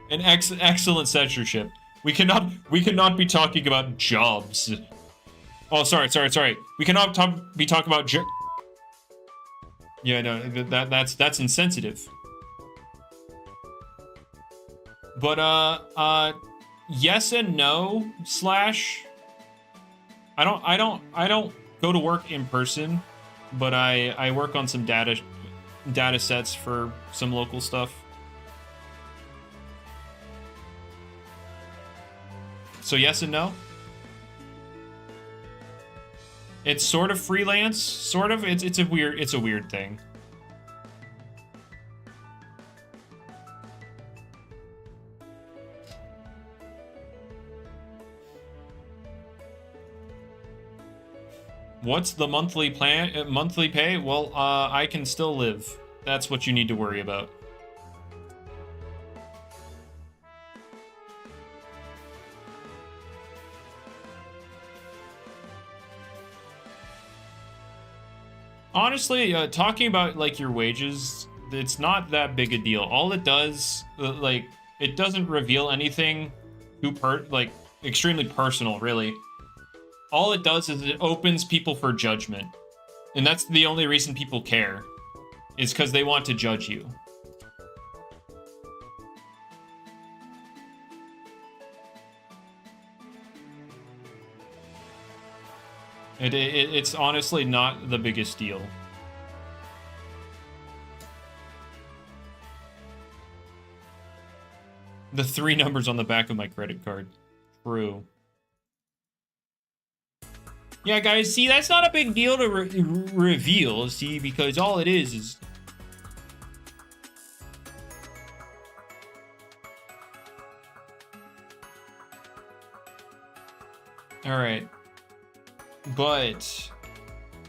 excellent censorship? We cannot be talking about jobs. Oh, sorry. We cannot be talking about yeah, no, that's insensitive. But yes and no slash. I don't go to work in person, but I work on some data sets for some local stuff. So yes and no. It's sort of freelance, sort of. It's a weird thing. What's the monthly plan? Monthly pay? Well, I can still live. That's what you need to worry about. Honestly, talking about like your wages, it's not that big a deal. All it does, like, it doesn't reveal anything too extremely personal, really. All it does is it opens people for judgment. And that's the only reason people care, is because they want to judge you. It's honestly not the biggest deal. The 3 numbers on the back of my credit card. True. Yeah, guys, see, that's not a big deal to reveal, see, because all it is... Alright. But...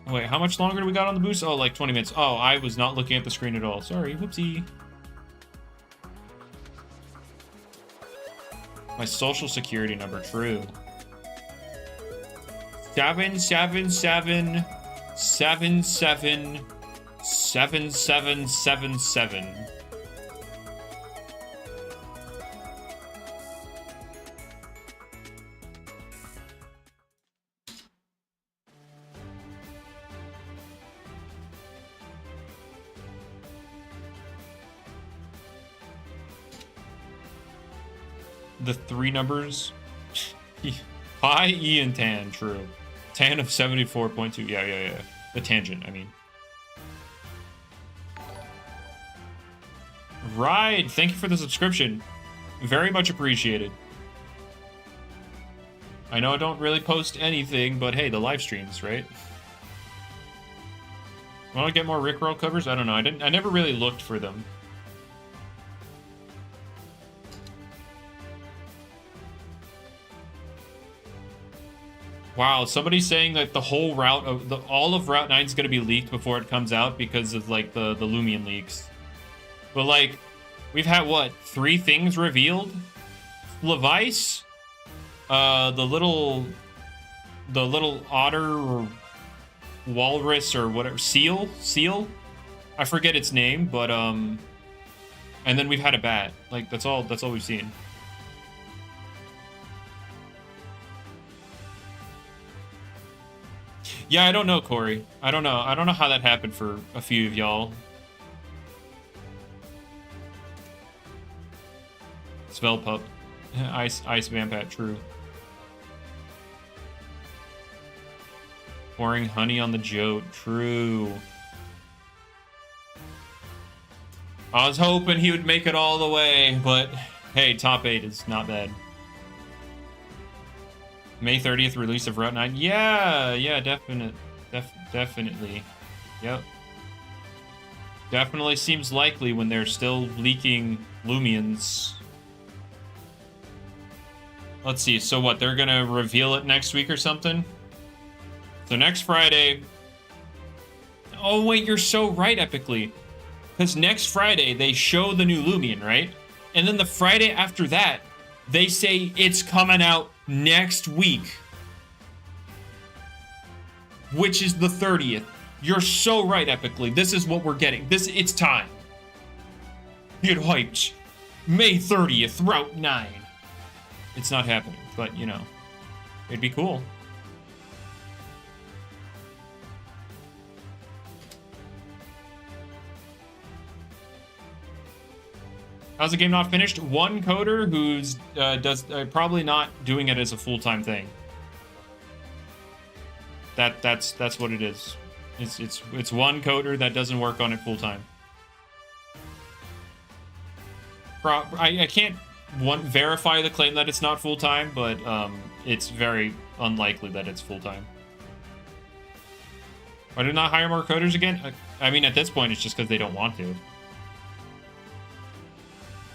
Wait, how much longer do we got on the boost? Oh, like 20 minutes. Oh, I was not looking at the screen at all. Sorry, whoopsie. My social security number, true. 777777777. the three numbers. Pi, E, and tan, true. Tan of 74.2. Yeah. The tangent, I mean. Right, thank you for the subscription. Very much appreciated. I know I don't really post anything, but hey, the live streams, right? Want to get more Rickroll covers? I don't know. I never really looked for them. Wow, somebody's saying that the whole route of all of Route 9 is going to be leaked before it comes out because of like the Loomian leaks. But like, we've had what, 3 things revealed? Levice, the little otter or walrus or whatever, seal. I forget its name, but and then we've had a bat. Like that's all we've seen. Yeah, I don't know, Corey. I don't know how that happened for a few of y'all. Svelpup. Ice Vampat, true. Pouring honey on the jote, true. I was hoping he would make it all the way, but hey, top 8 is not bad. May 30th release of Route 9. Yeah, definitely. Yep. Definitely seems likely when they're still leaking Loomians. Let's see, so what, they're gonna reveal it next week or something? So next Friday... Oh wait, you're so right, Epically. Because next Friday, they show the new Loomian, right? And then the Friday after that, they say it's coming out next week. Which is the 30th. You're so right, Epically. This is what we're getting. It's time. Get hyped. May 30th, Route 9. It's not happening, but, you know, it'd be cool. How's the game not finished? One coder who's probably not doing it as a full-time thing. That's what it is. It's one coder that doesn't work on it full-time. I can't verify the claim that it's not full-time, but it's very unlikely that it's full-time. Why do not hire more coders again? I mean, at this point, it's just because they don't want to.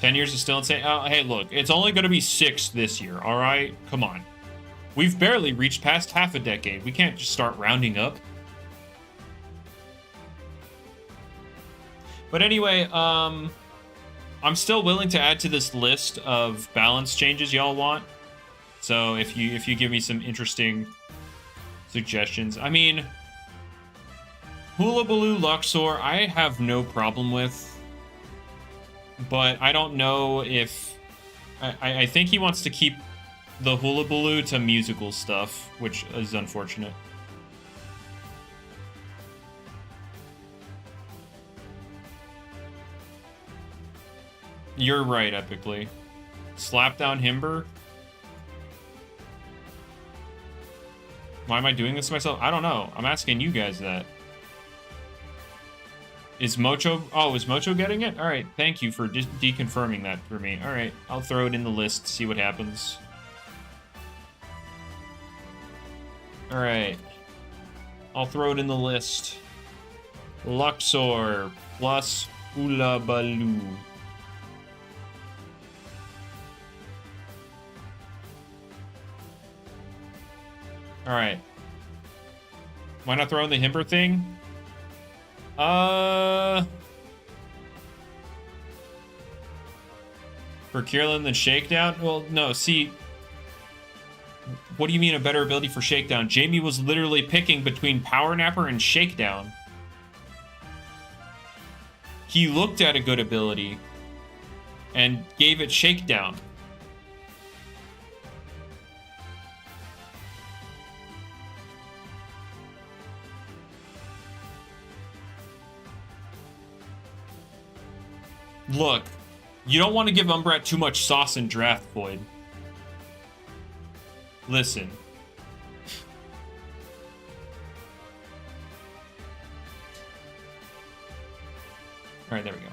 10 years is still insane. Hey, look, it's only going to be 6 this year, all right? Come on. We've barely reached past half a decade. We can't just start rounding up. But anyway, I'm still willing to add to this list of balance changes y'all want. So if you give me some interesting suggestions. I mean, Hula Baloo Luxor, I have no problem with. But I don't know if... I think he wants to keep the Hula Baloo to musical stuff, which is unfortunate. You're right, Epically. Slapdown Himber? Why am I doing this to myself? I don't know. I'm asking you guys that. Is Mocho... Oh, is Mocho getting it? Alright, thank you for just deconfirming that for me. Alright, I'll throw it in the list, see what happens. Alright. I'll throw it in the list. Luxor plus Hula Baloo. Alright. Why not throw in the Himber thing? For Kierland than Shakedown? Well, no, see... What do you mean a better ability for Shakedown? Jamie was literally picking between Power Napper and Shakedown. He looked at a good ability and gave it Shakedown. Look, you don't want to give Umbrat too much sauce in draft, Void. Listen. All right, there we go.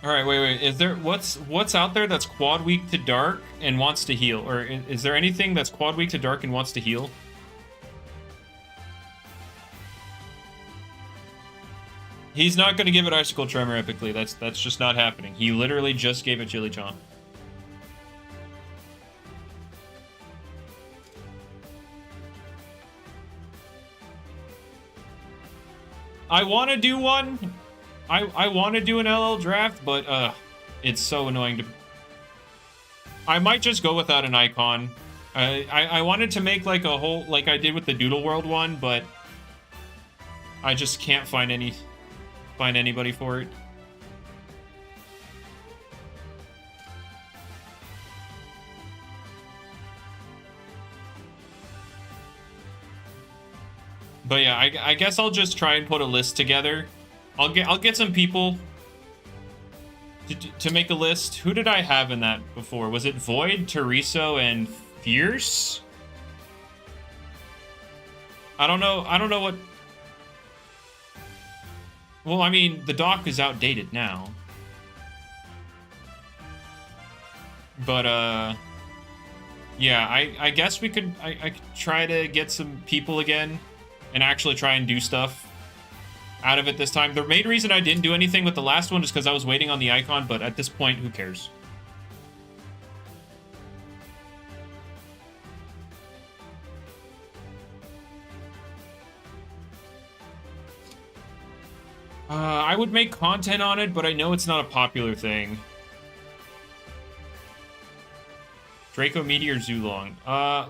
All right, wait. Is there what's out there that's quad weak to dark and wants to heal, or is there anything that's quad weak to dark and wants to heal? He's not going to give it Icicle Tremor epically. That's just not happening. He literally just gave it Chili Chomp. I want to do one. I want to do an LL draft, but it's so annoying to... I might just go without an icon. I wanted to make like a whole, like I did with the Doodle World one, but I just can't find anybody for it. But yeah, I guess I'll just try and put a list together. I'll get some people to make a list. Who did I have in that before? Was it Void, Teriso, and Fierce? I don't know what... Well, I mean, the doc is outdated now. But, yeah, I guess we could... I could try to get some people again and actually try and do stuff out of it this time. The main reason I didn't do anything with the last one is because I was waiting on the icon, but at this point, who cares? I would make content on it, but I know it's not a popular thing. Draco Meteor Zulong.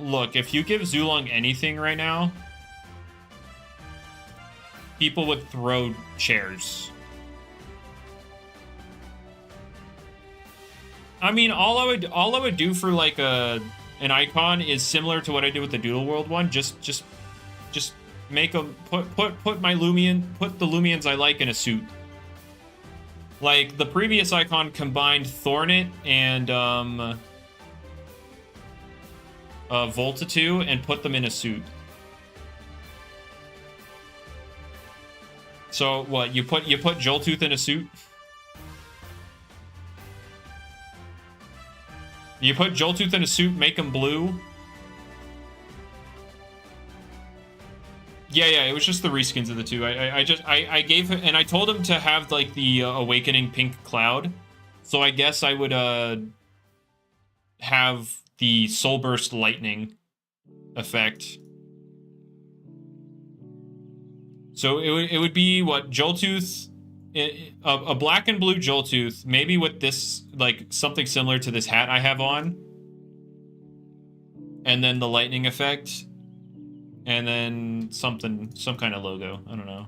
Look, if you give Zulong anything right now, people would throw chairs. I mean, all I would do for like an icon is similar to what I did with the Doodle World one. Just make them put my Loomian, put the Loomians I like in a suit. Like the previous icon combined Thornet and Voltatu and put them in a suit. So what, you put Joltooth in a suit? You put Joltooth in a suit, make him blue? Yeah, it was just the reskins of the two. I gave him, and I told him to have like the Awakening Pink Cloud. So I guess I would have the Soul Burst Lightning effect. So it would be what, Joltooth, a black and blue Joltooth, maybe with this, like something similar to this hat I have on, and then the lightning effect, and then some kind of logo. I don't know.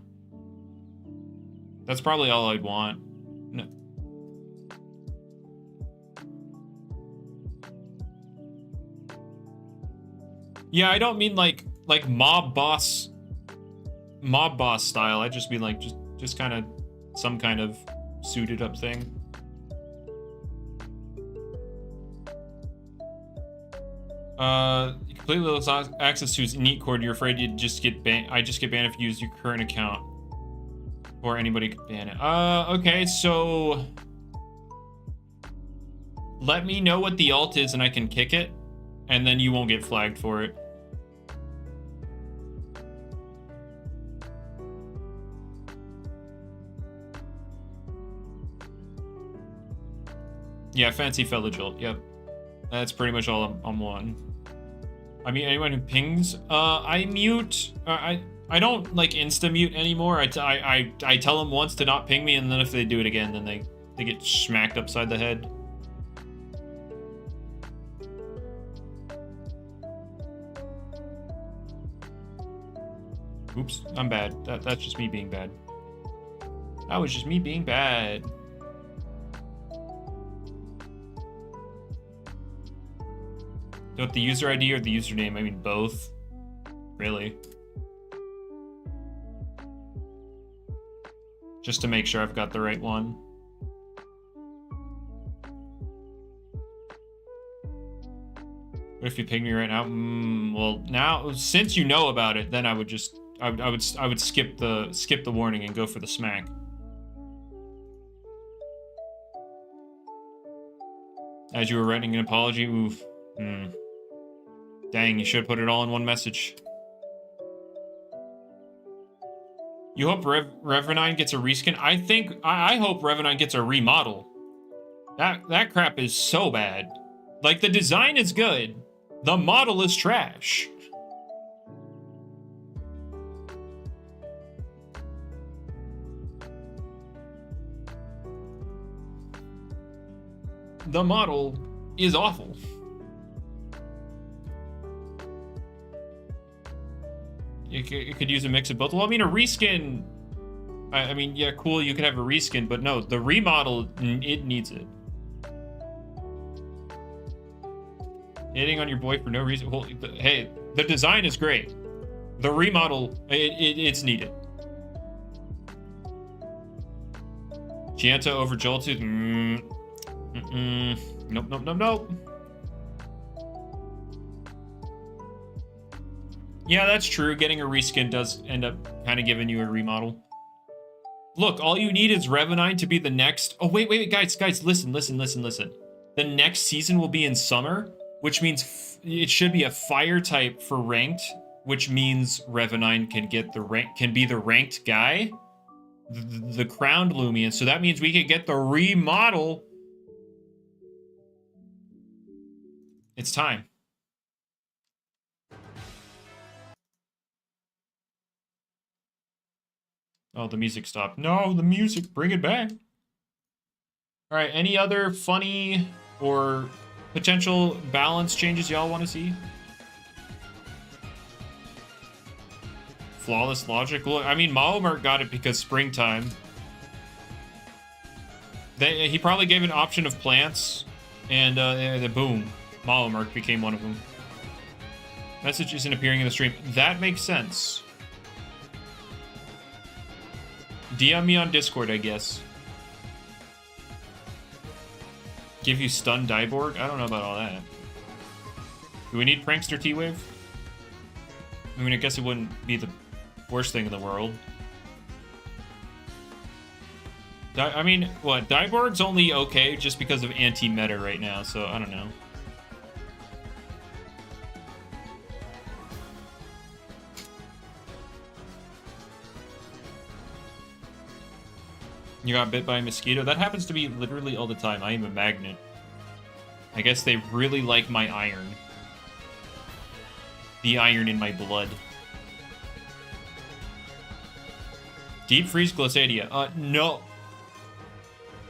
That's probably all I'd want. No. Yeah, I don't mean like mob boss style. I just mean like just kind of some kind of suited up thing. You completely lose access to his neat cord. You're afraid you just get banned. I just get banned if you use your current account, or anybody could ban it. Okay, so let me know what the alt is and I can kick it, and then you won't get flagged for it. Yeah, Fancy Fella Jolt. Yep. That's pretty much all I'm wanting. I mean, anyone who pings, I mute. I don't like insta mute anymore. I tell them once to not ping me, and then if they do it again, then they get smacked upside the head. Oops, I'm bad. That's just me being bad. That was just me being bad. With the user ID or the username? I mean, both. Really. Just to make sure I've got the right one. What if you ping me right now? Well, now since you know about it, then I would just I would skip the warning and go for the smack. As you were writing an apology, oof. Dang, you should have put it all in one message. You hope Revenine gets a reskin? I hope Revenine gets a remodel. That crap is so bad. Like, the design is good. The model is trash. The model is awful. You could use a mix of both. Well, I mean, a reskin... I mean, yeah, cool, you could have a reskin, but no, the remodel, it needs it. Hitting on your boy for no reason. Well, hey, the design is great. The remodel, it's needed. Gianta over Jolted. Nope. Yeah, that's true. Getting a reskin does end up kind of giving you a remodel. Look, all you need is Revenine to be the next... Oh, wait, guys, listen. The next season will be in summer, which means it should be a fire type for ranked, which means Revenine can be the ranked guy, the crowned Loomian. So that means we could get the remodel. It's time. Oh, the music stopped. No, the music, bring it back. All right, any other funny or potential balance changes y'all want to see? Flawless logic. Look, I mean, Maomart got it because springtime. He probably gave an option of plants, and boom, Maomart became one of them. Message isn't appearing in the stream. That makes sense. DM me on Discord, I guess. Give you stun Dyborg? I don't know about all that. Do we need Prankster T-Wave? I mean, I guess it wouldn't be the worst thing in the world. I mean, what? Dyborg's only okay just because of anti-meta right now, so I don't know. You got bit by a mosquito? That happens to be literally all the time. I am a magnet. I guess they really like my iron. The iron in my blood. Deep freeze Glissadia. No.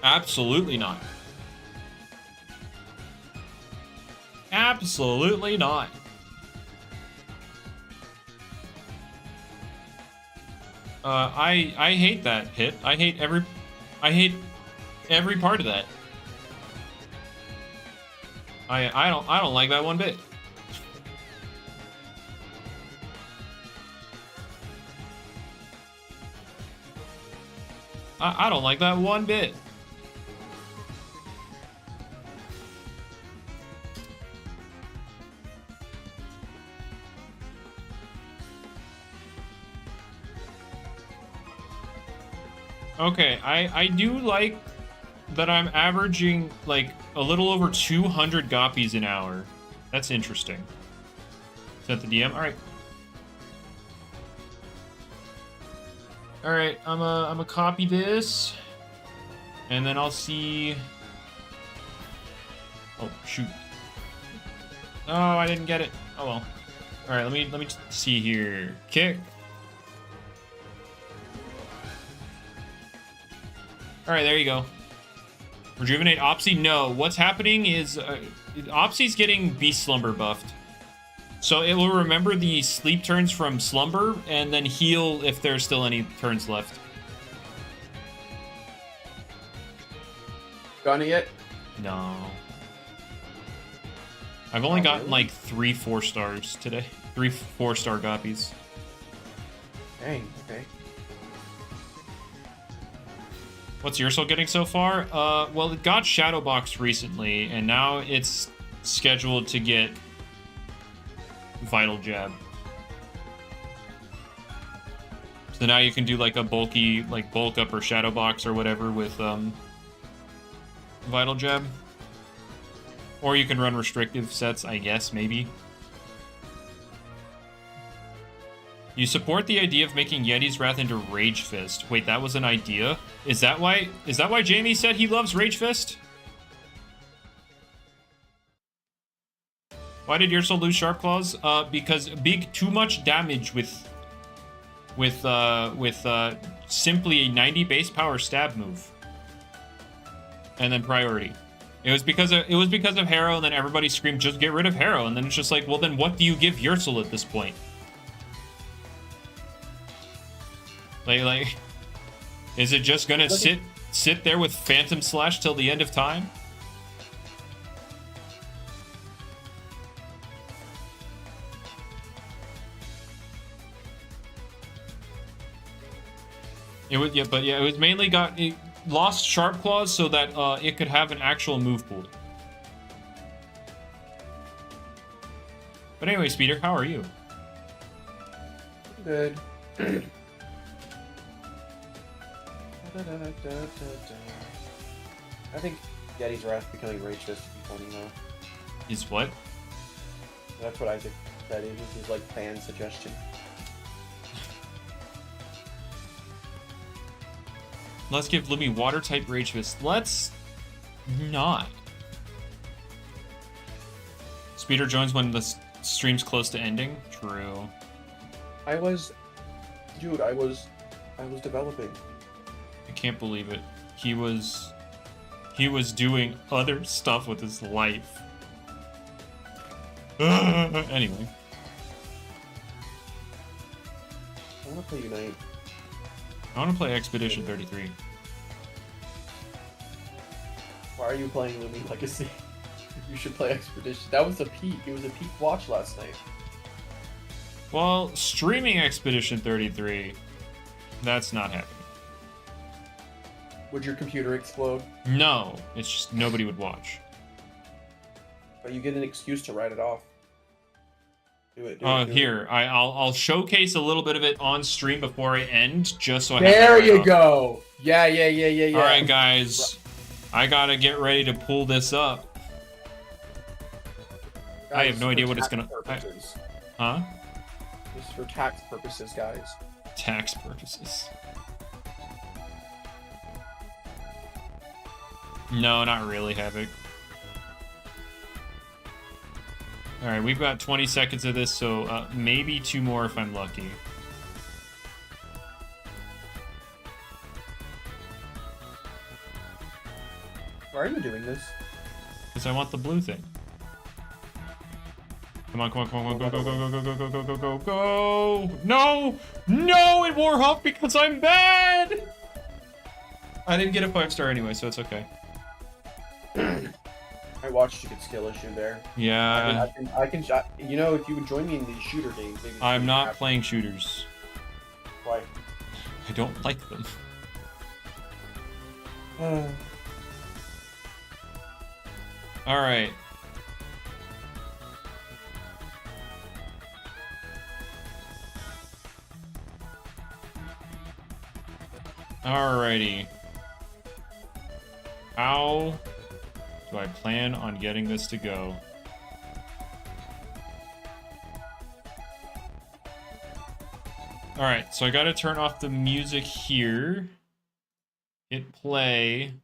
Absolutely not. Absolutely not. I hate that hit. I hate every part of that. I don't like that one bit. I don't like that one bit. Okay, I do like that I'm averaging like a little over 200 goppies an hour. That's interesting. Is that the DM? All right. All right, I'm a copy this, and then I'll see. Oh shoot! Oh, I didn't get it. Oh well. All right, let me see here. Kick. All right, there you go. Rejuvenate Opsy? No. What's happening is Opsy's getting Beast Slumber buffed. So it will remember the sleep turns from Slumber and then heal if there's still any turns left. Got it yet? No. I've only gotten like 3 4-stars today. 3 4-star goppies. Dang, okay. What's your soul getting so far? Well, it got Shadowboxed recently, and now it's scheduled to get Vital Jab. So now you can do like a bulky, like bulk up or shadow box or whatever with Vital Jab. Or you can run restrictive sets, I guess, maybe. You support the idea of making Yeti's Wrath into Rage Fist. Wait, that was an idea? Is that why Jamie said he loves Rage Fist? Why did Ursul lose Sharp Claws? Because too much damage with simply a 90 base power stab move. And then priority. It was because of Harrow, and then everybody screamed, just get rid of Harrow, and then it's just like, well then what do you give Ursul at this point? Like, is it just gonna sit there with Phantom Slash till the end of time? It was it was mainly it lost Sharp Claws so that it could have an actual move pool. But anyway, Speeder, how are you? Good. I think Yeti's Wrath becoming Rage Fist would be funny though. Is what? That's what Isaac said. It was his like fan suggestion. Let's give Lumi water type Rage Fist. Let's not. Speeder joins when the stream's close to ending. True. I was developing. I can't believe it. He was doing other stuff with his life. Anyway. I want to play Unite. I want to play Expedition 33. Why are you playing Loomian Legacy? You should play Expedition. That was a peak. It was a peak watch last night. Well, streaming Expedition 33, that's not happening. Would your computer explode? No, it's just nobody would watch. But you get an excuse to write it off. Do it. Here, I'll showcase a little bit of it on stream before I end, just so I There have you go. Yeah. All right, guys, I gotta get ready to pull this up. Guys, I have no idea what it's gonna. Huh? This is for tax purposes, guys. Tax purposes. No, not really, Havoc. Alright, we've got 20 seconds of this, so maybe 2 more if I'm lucky. Why are you doing this? Because I want the blue thing. Come on, go, go! No! No, it wore off because I'm bad! I didn't get a 5-star anyway, so it's okay. I watched you get skill issue there. Yeah. I can you know, if you would join me in these shooter games, maybe I'm not playing shooters. Why? I don't like them. Alright. Alrighty. How do I plan on getting this to go? Alright, so I gotta turn off the music here. Hit play.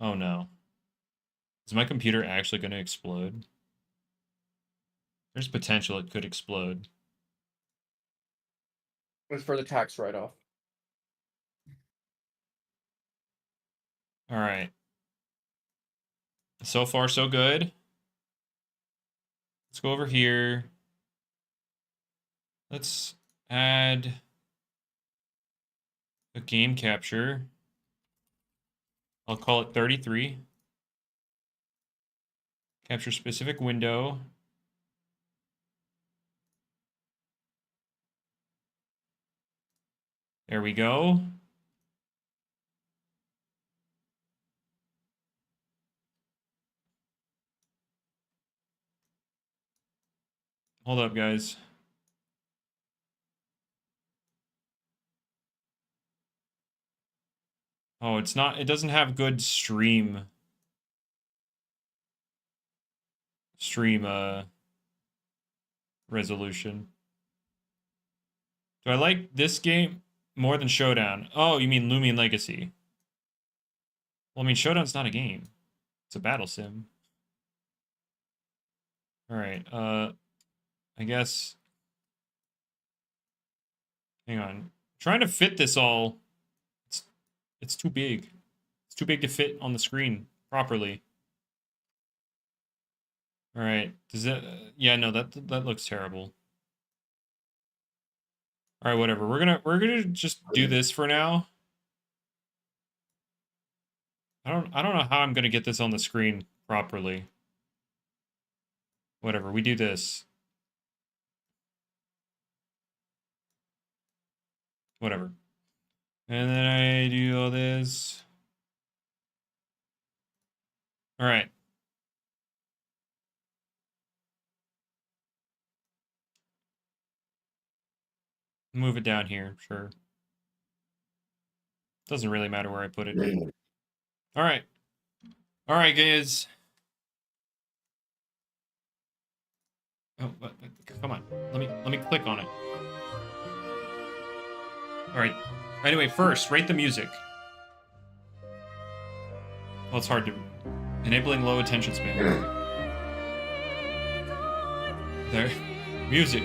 Oh no. Is my computer actually gonna explode? There's potential it could explode. It's for the tax write-off. Alright. So far, so good. Let's go over here. Let's add a game capture. I'll call it 33. Capture specific window. There we go. Hold up, guys. Oh, it's not, it doesn't have good stream resolution. Do I like this game more than Showdown? Oh, you mean Loomian Legacy? Well, I mean, Showdown's not a game. It's a battle sim. Alright, I guess... Hang on. Trying to fit this all... It's too big. It's too big to fit on the screen properly. Alright, does that... yeah, no, that looks terrible. Alright, whatever. We're gonna just do this for now. I don't know how I'm gonna get this on the screen properly. Whatever, we do this. Whatever. And then I do all this. Alright. Move it down here, sure. Doesn't really matter where I put it. Alright. Alright, guys. Oh, come on. Let me click on it. Alright. Anyway, first, rate the music. Well, it's hard to... Enabling low attention span. There. Music.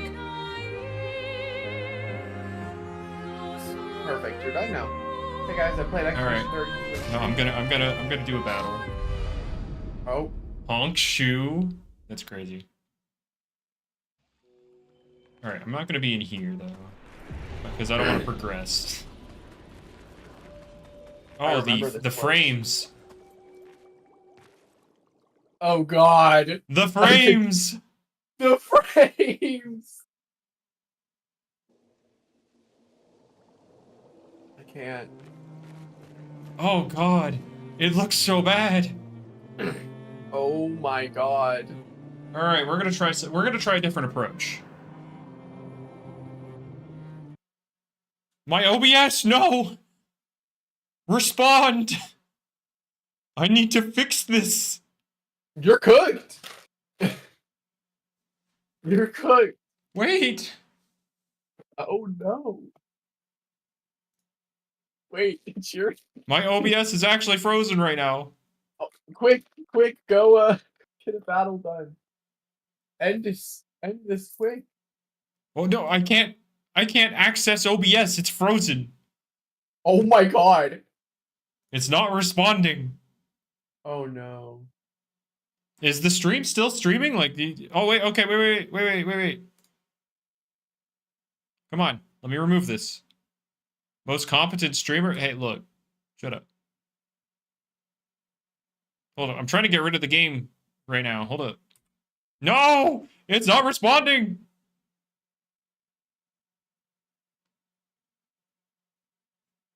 Perfect. You're done now. Hey guys, I played Expedition 30. No, I'm gonna do a battle. Oh. Honk shoe. That's crazy. Alright, I'm not gonna be in here though. Because I don't want to progress. Oh, the frames. Oh god. The frames! The frames! I can't. Oh god. It looks so bad. Oh my god. Alright, we're gonna try a different approach. My OBS, no! Respond! I need to fix this! You're cooked! You're cooked! Wait! Oh no! Wait, it's your... My OBS is actually frozen right now. Oh, quick, go, get a battle done. End this quick. Oh no, I can't access OBS, it's frozen. Oh my god! It's not responding. Oh no. Is the stream still streaming? Like the... Oh wait, okay, wait. Come on, let me remove this. Most competent streamer? Hey, look. Shut up. Hold on, I'm trying to get rid of the game right now. Hold up. No! It's not responding!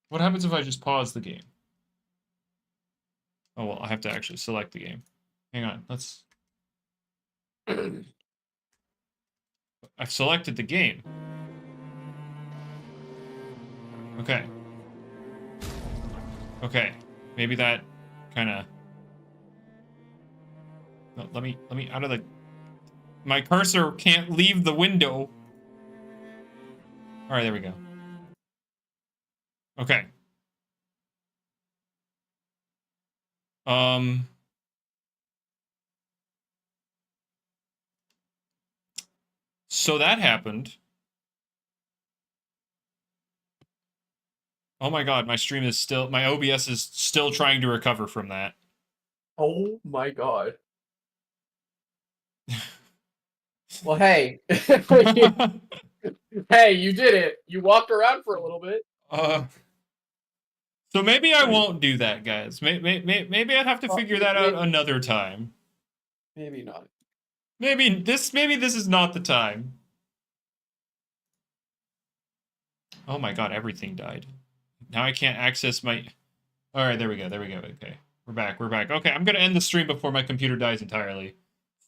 What happens if I just pause the game? Oh, well, I have to actually select the game. Hang on, let's... I've selected the game. Okay. Okay. Maybe that kind of... No, let me out of the... My cursor can't leave the window. Alright, there we go. Okay. So that happened. Oh my god, my stream is still... My OBS is still trying to recover from that. Oh my god. Well, hey. Hey, you did it. You walked around for a little bit. So maybe I won't do that, guys. Maybe I'd have to figure that out another time. Maybe not. Maybe this is not the time. Oh my god, everything died. Now I can't access my... Alright, there we go. Okay. We're back. Okay, I'm gonna end the stream before my computer dies entirely.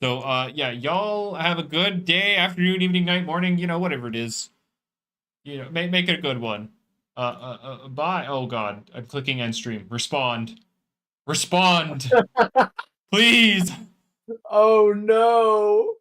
So, yeah, y'all have a good day, afternoon, evening, night, morning, you know, whatever it is. You know, make it a good one. Bye. Oh, God. I'm clicking end stream. Respond. Respond. Please. Oh no.